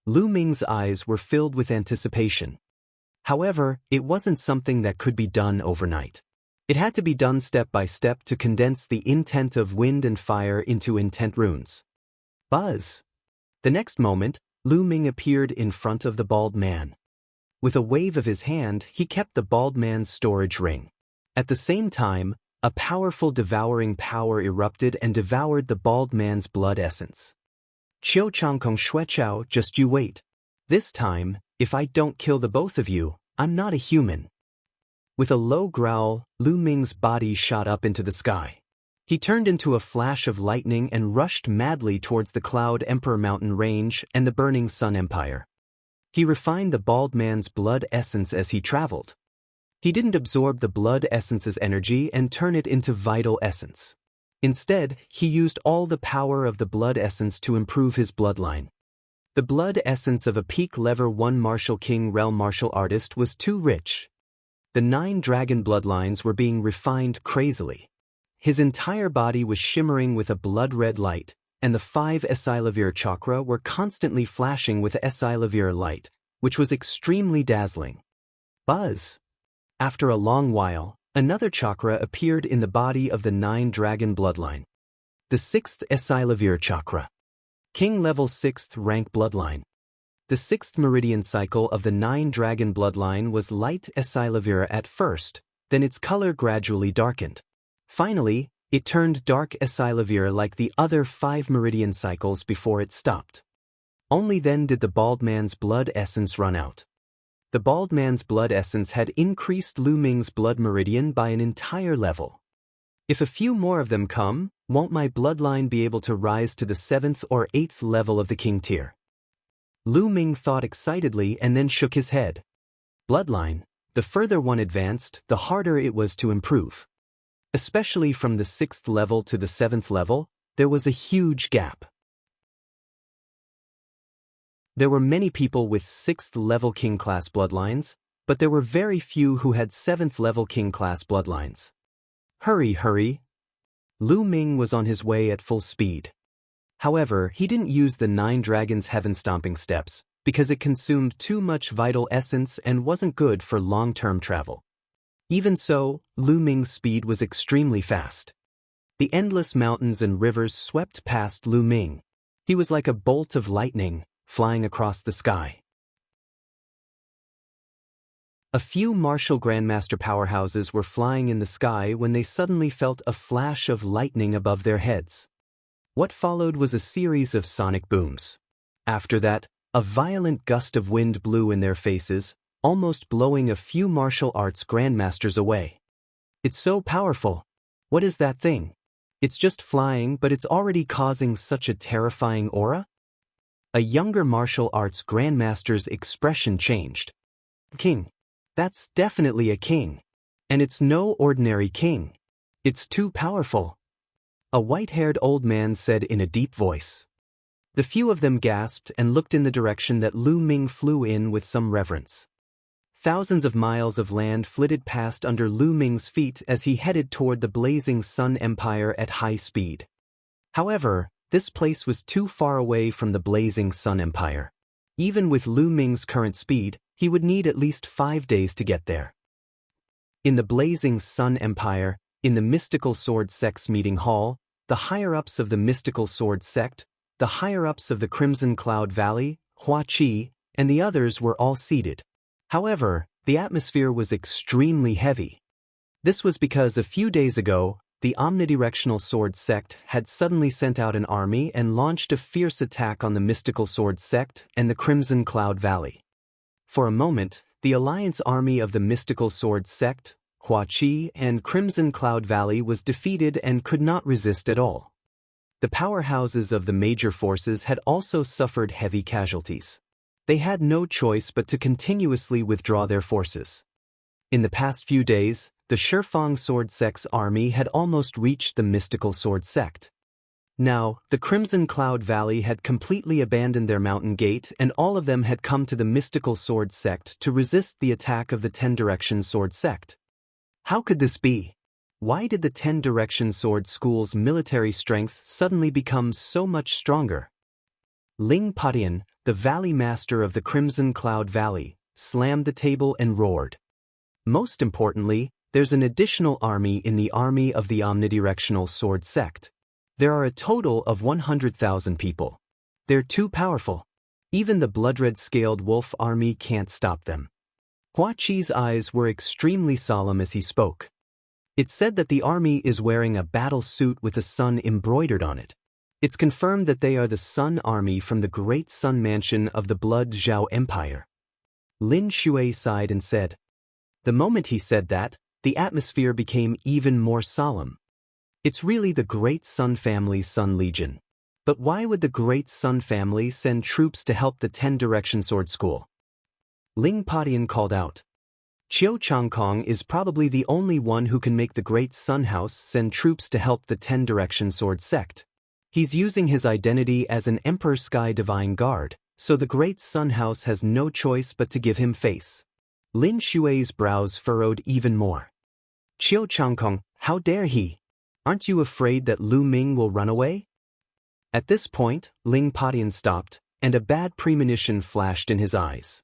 Lu Ming's eyes were filled with anticipation. However, it wasn't something that could be done overnight. It had to be done step by step to condense the intent of wind and fire into intent runes. Buzz! The next moment, Lu Ming appeared in front of the bald man. With a wave of his hand, he kept the bald man's storage ring. At the same time, a powerful devouring power erupted and devoured the bald man's blood essence. Qiu Changkong Shueqiao, just you wait. This time, if I don't kill the both of you, I'm not a human. With a low growl, Lu Ming's body shot up into the sky. He turned into a flash of lightning and rushed madly towards the Cloud Emperor Mountain Range and the Burning Sun Empire. He refined the bald man's blood essence as he traveled. He didn't absorb the blood essence's energy and turn it into vital essence. Instead, he used all the power of the blood essence to improve his bloodline. The blood essence of a peak level 1 Martial King Realm martial artist was too rich. The 9 dragon bloodlines were being refined crazily. His entire body was shimmering with a blood-red light, and the 5 Esilavir chakra were constantly flashing with Esilavir light, which was extremely dazzling. Buzz! After a long while, another chakra appeared in the body of the 9 dragon bloodline. The 6th Esilavir chakra. King level 6th rank bloodline. The 6th meridian cycle of the 9 dragon bloodline was light Esilavir at first, then its color gradually darkened. Finally, it turned dark Esilavir like the other 5 meridian cycles before it stopped. Only then did the bald man's blood essence run out. The bald man's blood essence had increased Lu Ming's blood meridian by an entire level. If a few more of them come, won't my bloodline be able to rise to the 7th or 8th level of the king tier? Lu Ming thought excitedly and then shook his head. Bloodline, the further one advanced, the harder it was to improve. Especially from the 6th level to the 7th level, there was a huge gap. There were many people with 6th-level king-class bloodlines, but there were very few who had 7th-level king-class bloodlines. Hurry, hurry! Lu Ming was on his way at full speed. However, he didn't use the 9 Dragons Heaven-stomping steps, because it consumed too much vital essence and wasn't good for long-term travel. Even so, Lu Ming's speed was extremely fast. The endless mountains and rivers swept past Lu Ming. He was like a bolt of lightning, flying across the sky. A few martial grandmaster powerhouses were flying in the sky when they suddenly felt a flash of lightning above their heads. What followed was a series of sonic booms. After that, a violent gust of wind blew in their faces, almost blowing a few martial arts grandmasters away. It's so powerful. What is that thing? It's just flying, but it's already causing such a terrifying aura? A younger martial arts grandmaster's expression changed. King. That's definitely a king. And it's no ordinary king. It's too powerful. A white-haired old man said in a deep voice. The few of them gasped and looked in the direction that Lu Ming flew in with some reverence. Thousands of miles of land flitted past under Lu Ming's feet as he headed toward the blazing Sun Empire at high speed. However, this place was too far away from the blazing Sun Empire. Even with Lu Ming's current speed, he would need at least 5 days to get there. In the blazing Sun Empire, in the Mystical Sword Sect's meeting hall, the higher-ups of the Mystical Sword Sect, the higher-ups of the Crimson Cloud Valley, Hua Qi, and the others were all seated. However, the atmosphere was extremely heavy. This was because a few days ago, the Omnidirectional Sword Sect had suddenly sent out an army and launched a fierce attack on the Mystical Sword Sect and the Crimson Cloud Valley. For a moment, the alliance army of the Mystical Sword Sect, Hua Qi, and Crimson Cloud Valley was defeated and could not resist at all. The powerhouses of the major forces had also suffered heavy casualties. They had no choice but to continuously withdraw their forces. In the past few days, the Shifang Sword Sect's army had almost reached the Mystical Sword Sect. Now, the Crimson Cloud Valley had completely abandoned their mountain gate and all of them had come to the Mystical Sword Sect to resist the attack of the 10 Direction Sword Sect. How could this be? Why did the 10 Direction Sword School's military strength suddenly become so much stronger? Ling Patian, the Valley Master of the Crimson Cloud Valley, slammed the table and roared. Most importantly, there's an additional army in the army of the Omnidirectional Sword Sect. There are a total of 100,000 people. They're too powerful. Even the blood-red scaled wolf army can't stop them. Hua Qi's eyes were extremely solemn as he spoke. It's said that the army is wearing a battle suit with a sun embroidered on it. It's confirmed that they are the Sun Army from the Great Sun Mansion of the Blood Zhao Empire. Lin Shui sighed and said. The moment he said that, the atmosphere became even more solemn. It's really the Great Sun Family's Sun Legion. But why would the Great Sun Family send troops to help the 10 Direction Sword School? Ling Patian called out. Qiu Changkong is probably the only one who can make the Great Sun House send troops to help the 10 Direction Sword Sect. He's using his identity as an Emperor Sky Divine Guard, so the Great Sun House has no choice but to give him face. Lin Shui's brows furrowed even more. Qiu Changkong, how dare he? Aren't you afraid that Lu Ming will run away? At this point, Ling Patian stopped, and a bad premonition flashed in his eyes.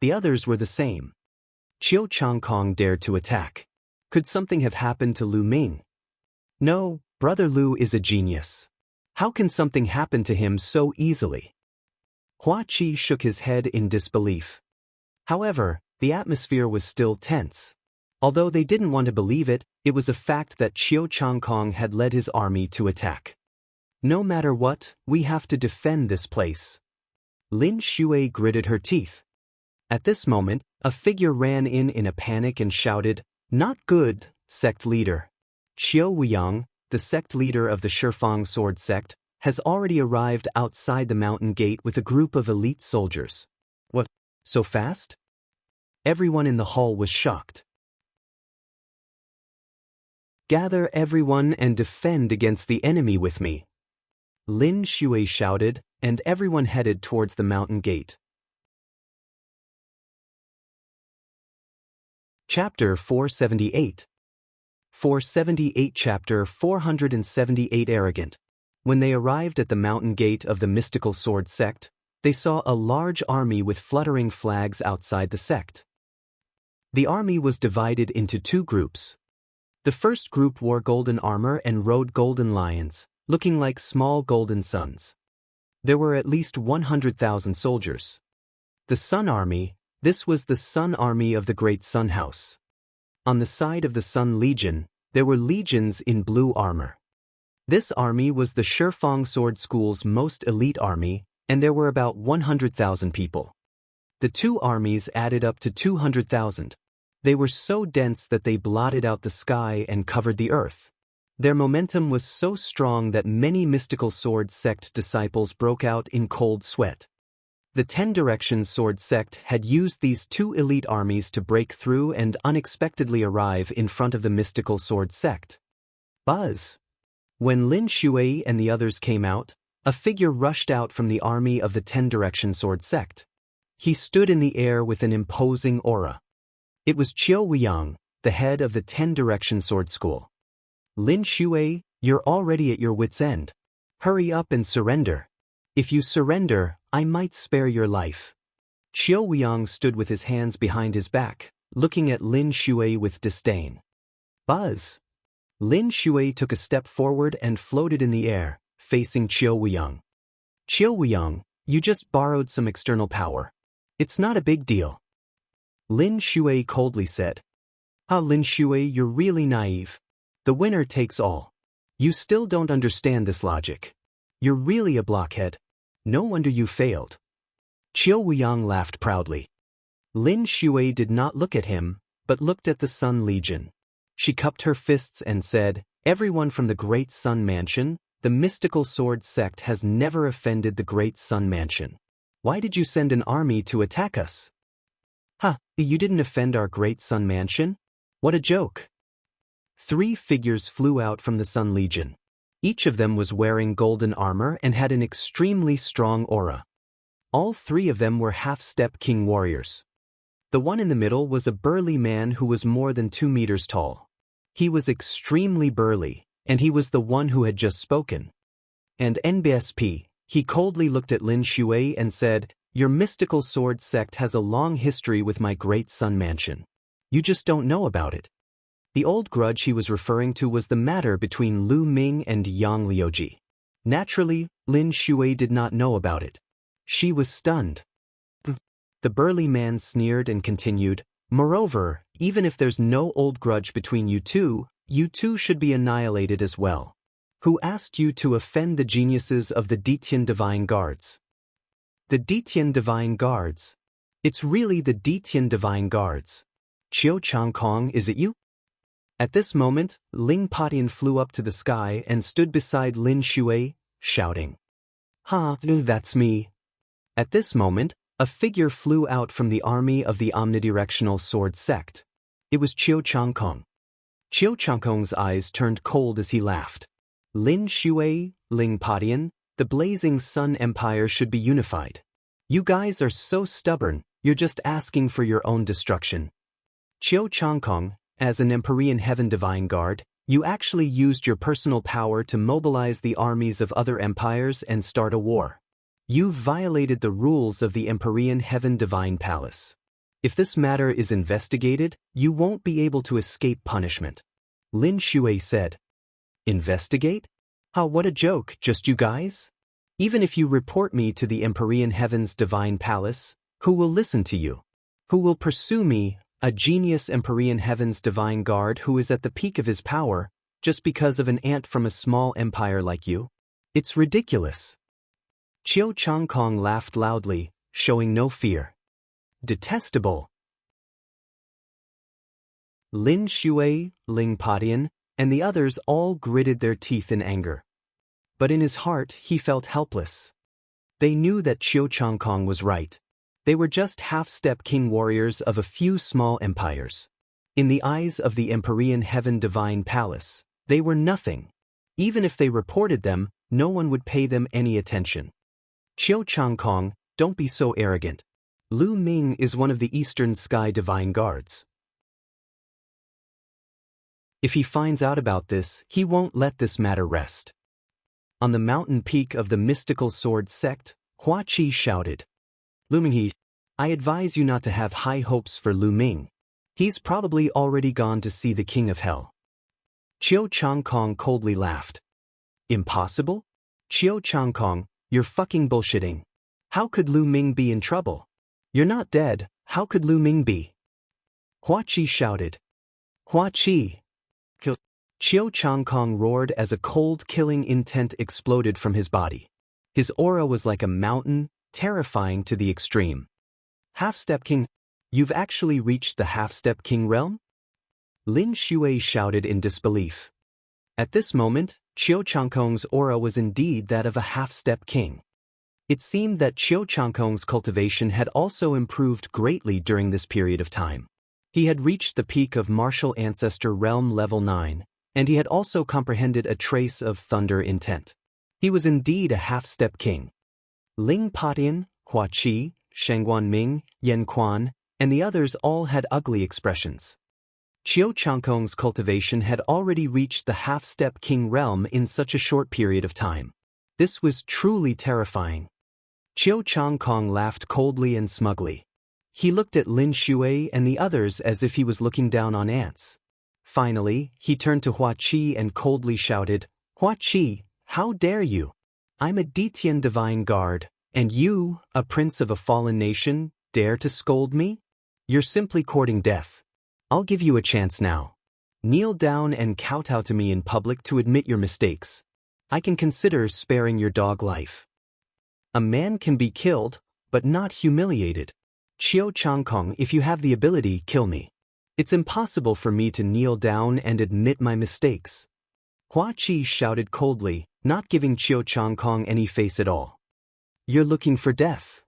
The others were the same. Qiu Changkong dared to attack. Could something have happened to Lu Ming? No, Brother Lu is a genius. How can something happen to him so easily? Hua Qi shook his head in disbelief. However, the atmosphere was still tense. Although they didn't want to believe it, it was a fact that Qiu Changkong had led his army to attack. No matter what, we have to defend this place. Lin Shui gritted her teeth. At this moment, a figure ran in a panic and shouted, "Not good, sect leader." Qiu Wuyang, the sect leader of the Shifang Sword Sect, has already arrived outside the mountain gate with a group of elite soldiers. What? So fast? Everyone in the hall was shocked. Gather everyone and defend against the enemy with me. Lin Shui shouted, and everyone headed towards the mountain gate. Chapter 478. 478 Chapter 478 Arrogant. When they arrived at the mountain gate of the mystical sword sect, they saw a large army with fluttering flags outside the sect. The army was divided into two groups. The first group wore golden armor and rode golden lions, looking like small golden suns. There were at least 100,000 soldiers. The Sun Army, this was the Sun Army of the Great Sun House. On the side of the Sun Legion, there were legions in blue armor. This army was the Shifeng Sword School's most elite army, and there were about 100,000 people. The two armies added up to 200,000. They were so dense that they blotted out the sky and covered the earth. Their momentum was so strong that many mystical sword sect disciples broke out in cold sweat. The 10 Directions Sword Sect had used these two elite armies to break through and unexpectedly arrive in front of the mystical sword sect. Buzz! When Lin Shui and the others came out, a figure rushed out from the army of the 10 Directions Sword Sect. He stood in the air with an imposing aura. It was Qiu Weiyang, the head of the 10 Directions Sword School. Lin Shui, you're already at your wits' end. Hurry up and surrender. If you surrender, I might spare your life. Qiu Weiyang stood with his hands behind his back, looking at Lin Shui with disdain. Buzz! Lin Shui took a step forward and floated in the air, facing Qiu Weiyang. Qiu Weiyang, you just borrowed some external power. It's not a big deal. Lin Shui coldly said. Lin Shui, you're really naive. The winner takes all. You still don't understand this logic. You're really a blockhead. No wonder you failed. Qiu Weiyang laughed proudly. Lin Shui did not look at him, but looked at the Sun Legion. She cupped her fists and said, everyone from the Great Sun Mansion, the mystical sword sect has never offended the Great Sun Mansion. Why did you send an army to attack us? You didn't offend our Great Sun Mansion? What a joke. 3 figures flew out from the Sun Legion. Each of them was wearing golden armor and had an extremely strong aura. All 3 of them were half-step king warriors. The one in the middle was a burly man who was more than 2 meters tall. He was extremely burly, and he was the one who had just spoken. And NBSP, he coldly looked at Lin Shui and said, your mystical sword sect has a long history with my Great Sun Mansion. You just don't know about it. The old grudge he was referring to was the matter between Lu Ming and Yang Liuji. Naturally, Lin Shui did not know about it. She was stunned. The burly man sneered and continued, moreover, even if there's no old grudge between you two should be annihilated as well. Who asked you to offend the geniuses of the Detian Divine Guards? The Detian Divine Guards. It's really the Detian Divine Guards. Qiu Changkong, is it you? At this moment, Ling Patian flew up to the sky and stood beside Lin Shui, shouting. That's me. At this moment, a figure flew out from the army of the omnidirectional sword sect. It was Qiu Changkong. Qiu Changkong's eyes turned cold as he laughed. Lin Shui, Ling Patian, the blazing sun empire should be unified. You guys are so stubborn, you're just asking for your own destruction. Qiu Changkong, as an Empyrean Heaven Divine Guard, you actually used your personal power to mobilize the armies of other empires and start a war. You've violated the rules of the Empyrean Heaven Divine Palace. If this matter is investigated, you won't be able to escape punishment. Lin Shui said. Investigate? What a joke, just you guys? Even if you report me to the Empyrean Heaven's Divine Palace, who will listen to you? Who will pursue me, a genius Empyrean Heaven's Divine Guard who is at the peak of his power, just because of an ant from a small empire like you? It's ridiculous. Qiu Changkong laughed loudly, showing no fear. Detestable. Lin Shui, Ling Patian, and the others all gritted their teeth in anger. But in his heart he felt helpless. They knew that Qiu Changkong was right. They were just half-step king warriors of a few small empires. In the eyes of the Empyrean Heaven Divine Palace, they were nothing. Even if they reported them, no one would pay them any attention. Qiu Changkong, don't be so arrogant. Lu Ming is one of the Eastern Sky Divine Guards. If he finds out about this, he won't let this matter rest. On the mountain peak of the mystical sword sect, Hua Qi shouted. Lu Ming, I advise you not to have high hopes for Lu Ming. He's probably already gone to see the King of Hell. Qiu Changkong coldly laughed. Impossible? Qiu Changkong, you're fucking bullshitting. How could Lu Ming be in trouble? You're not dead, how could Lu Ming be? Hua Qi shouted. Hua Qi. Qiu Changkong roared as a cold killing intent exploded from his body. His aura was like a mountain, terrifying to the extreme. Half-Step King, you've actually reached the Half-Step King realm? Lin Shui shouted in disbelief. At this moment, Qiu Changkong's aura was indeed that of a Half-Step King. It seemed that Qiu Changkong's cultivation had also improved greatly during this period of time. He had reached the peak of Martial Ancestor Realm Level 9, and he had also comprehended a trace of Thunder intent. He was indeed a Half-Step King. Ling Patian, Hua Qi, Shangguan Ming, Yan Quan, and the others all had ugly expressions. Qiu Changkong's cultivation had already reached the Half-Step King realm in such a short period of time. This was truly terrifying. Qiu Changkong laughed coldly and smugly. He looked at Lin Shui and the others as if he was looking down on ants. Finally, he turned to Hua Qi and coldly shouted, Hua Qi, how dare you? I'm a Detian Divine Guard, and you, a prince of a fallen nation, dare to scold me? You're simply courting death. I'll give you a chance now. Kneel down and kowtow to me in public to admit your mistakes. I can consider sparing your dog life. A man can be killed, but not humiliated. Qiu Changkong, if you have the ability, kill me. It's impossible for me to kneel down and admit my mistakes. Hua Qi shouted coldly, not giving Qiu Changkong any face at all. You're looking for death.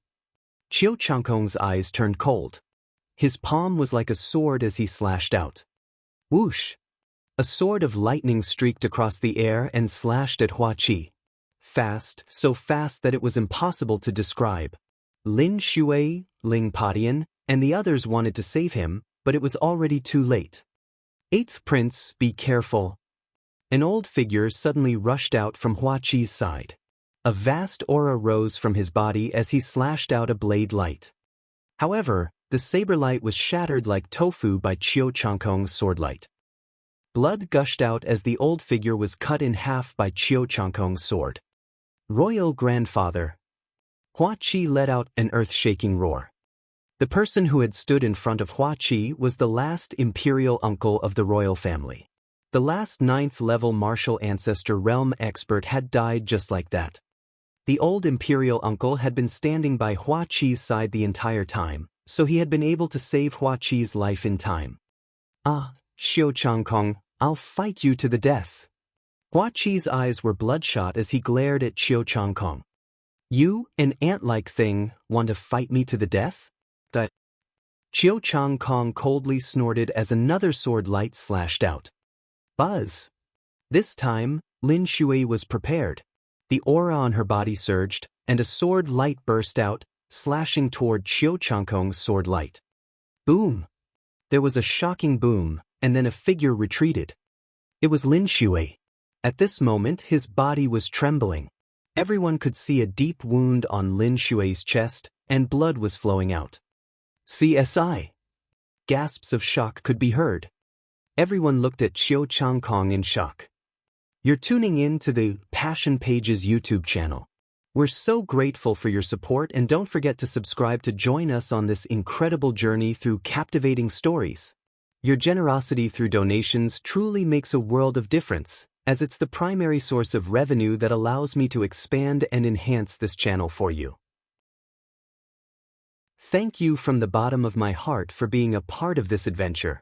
Qiu Changkong's eyes turned cold. His palm was like a sword as he slashed out. Whoosh! A sword of lightning streaked across the air and slashed at Hua Qi. Fast, so fast that it was impossible to describe. Lin Shui, Ling Patian, and the others wanted to save him, but it was already too late. Eighth Prince, be careful. An old figure suddenly rushed out from Hua Qi's side. A vast aura rose from his body as he slashed out a blade light. However, the saber light was shattered like tofu by Qiu Changkong's sword light. Blood gushed out as the old figure was cut in half by Qiu Changkong's sword. Royal Grandfather. Hua Qi let out an earth-shaking roar. The person who had stood in front of Hua Qi was the last imperial uncle of the royal family. The last 9th-level martial ancestor realm expert had died just like that. The old imperial uncle had been standing by Hua Qi's side the entire time, so he had been able to save Hua Qi's life in time. Ah, Qiu Changkong, I'll fight you to the death. Hua Qi's eyes were bloodshot as he glared at Qiu Changkong. You, an ant-like thing, want to fight me to the death? Qiu Changkong coldly snorted as another sword light slashed out. Buzz! This time, Lin Shui was prepared. The aura on her body surged, and a sword light burst out, slashing toward Qiu Changkong's sword light. Boom! There was a shocking boom, and then a figure retreated. It was Lin Shui. At this moment, his body was trembling. Everyone could see a deep wound on Lin Shui's chest, and blood was flowing out. CSI. Gasps of shock could be heard. Everyone looked at Qiu Changkong in shock. You're tuning in to the Passion Pages YouTube channel. We're so grateful for your support, and don't forget to subscribe to join us on this incredible journey through captivating stories. Your generosity through donations truly makes a world of difference, as it's the primary source of revenue that allows me to expand and enhance this channel for you. Thank you from the bottom of my heart for being a part of this adventure.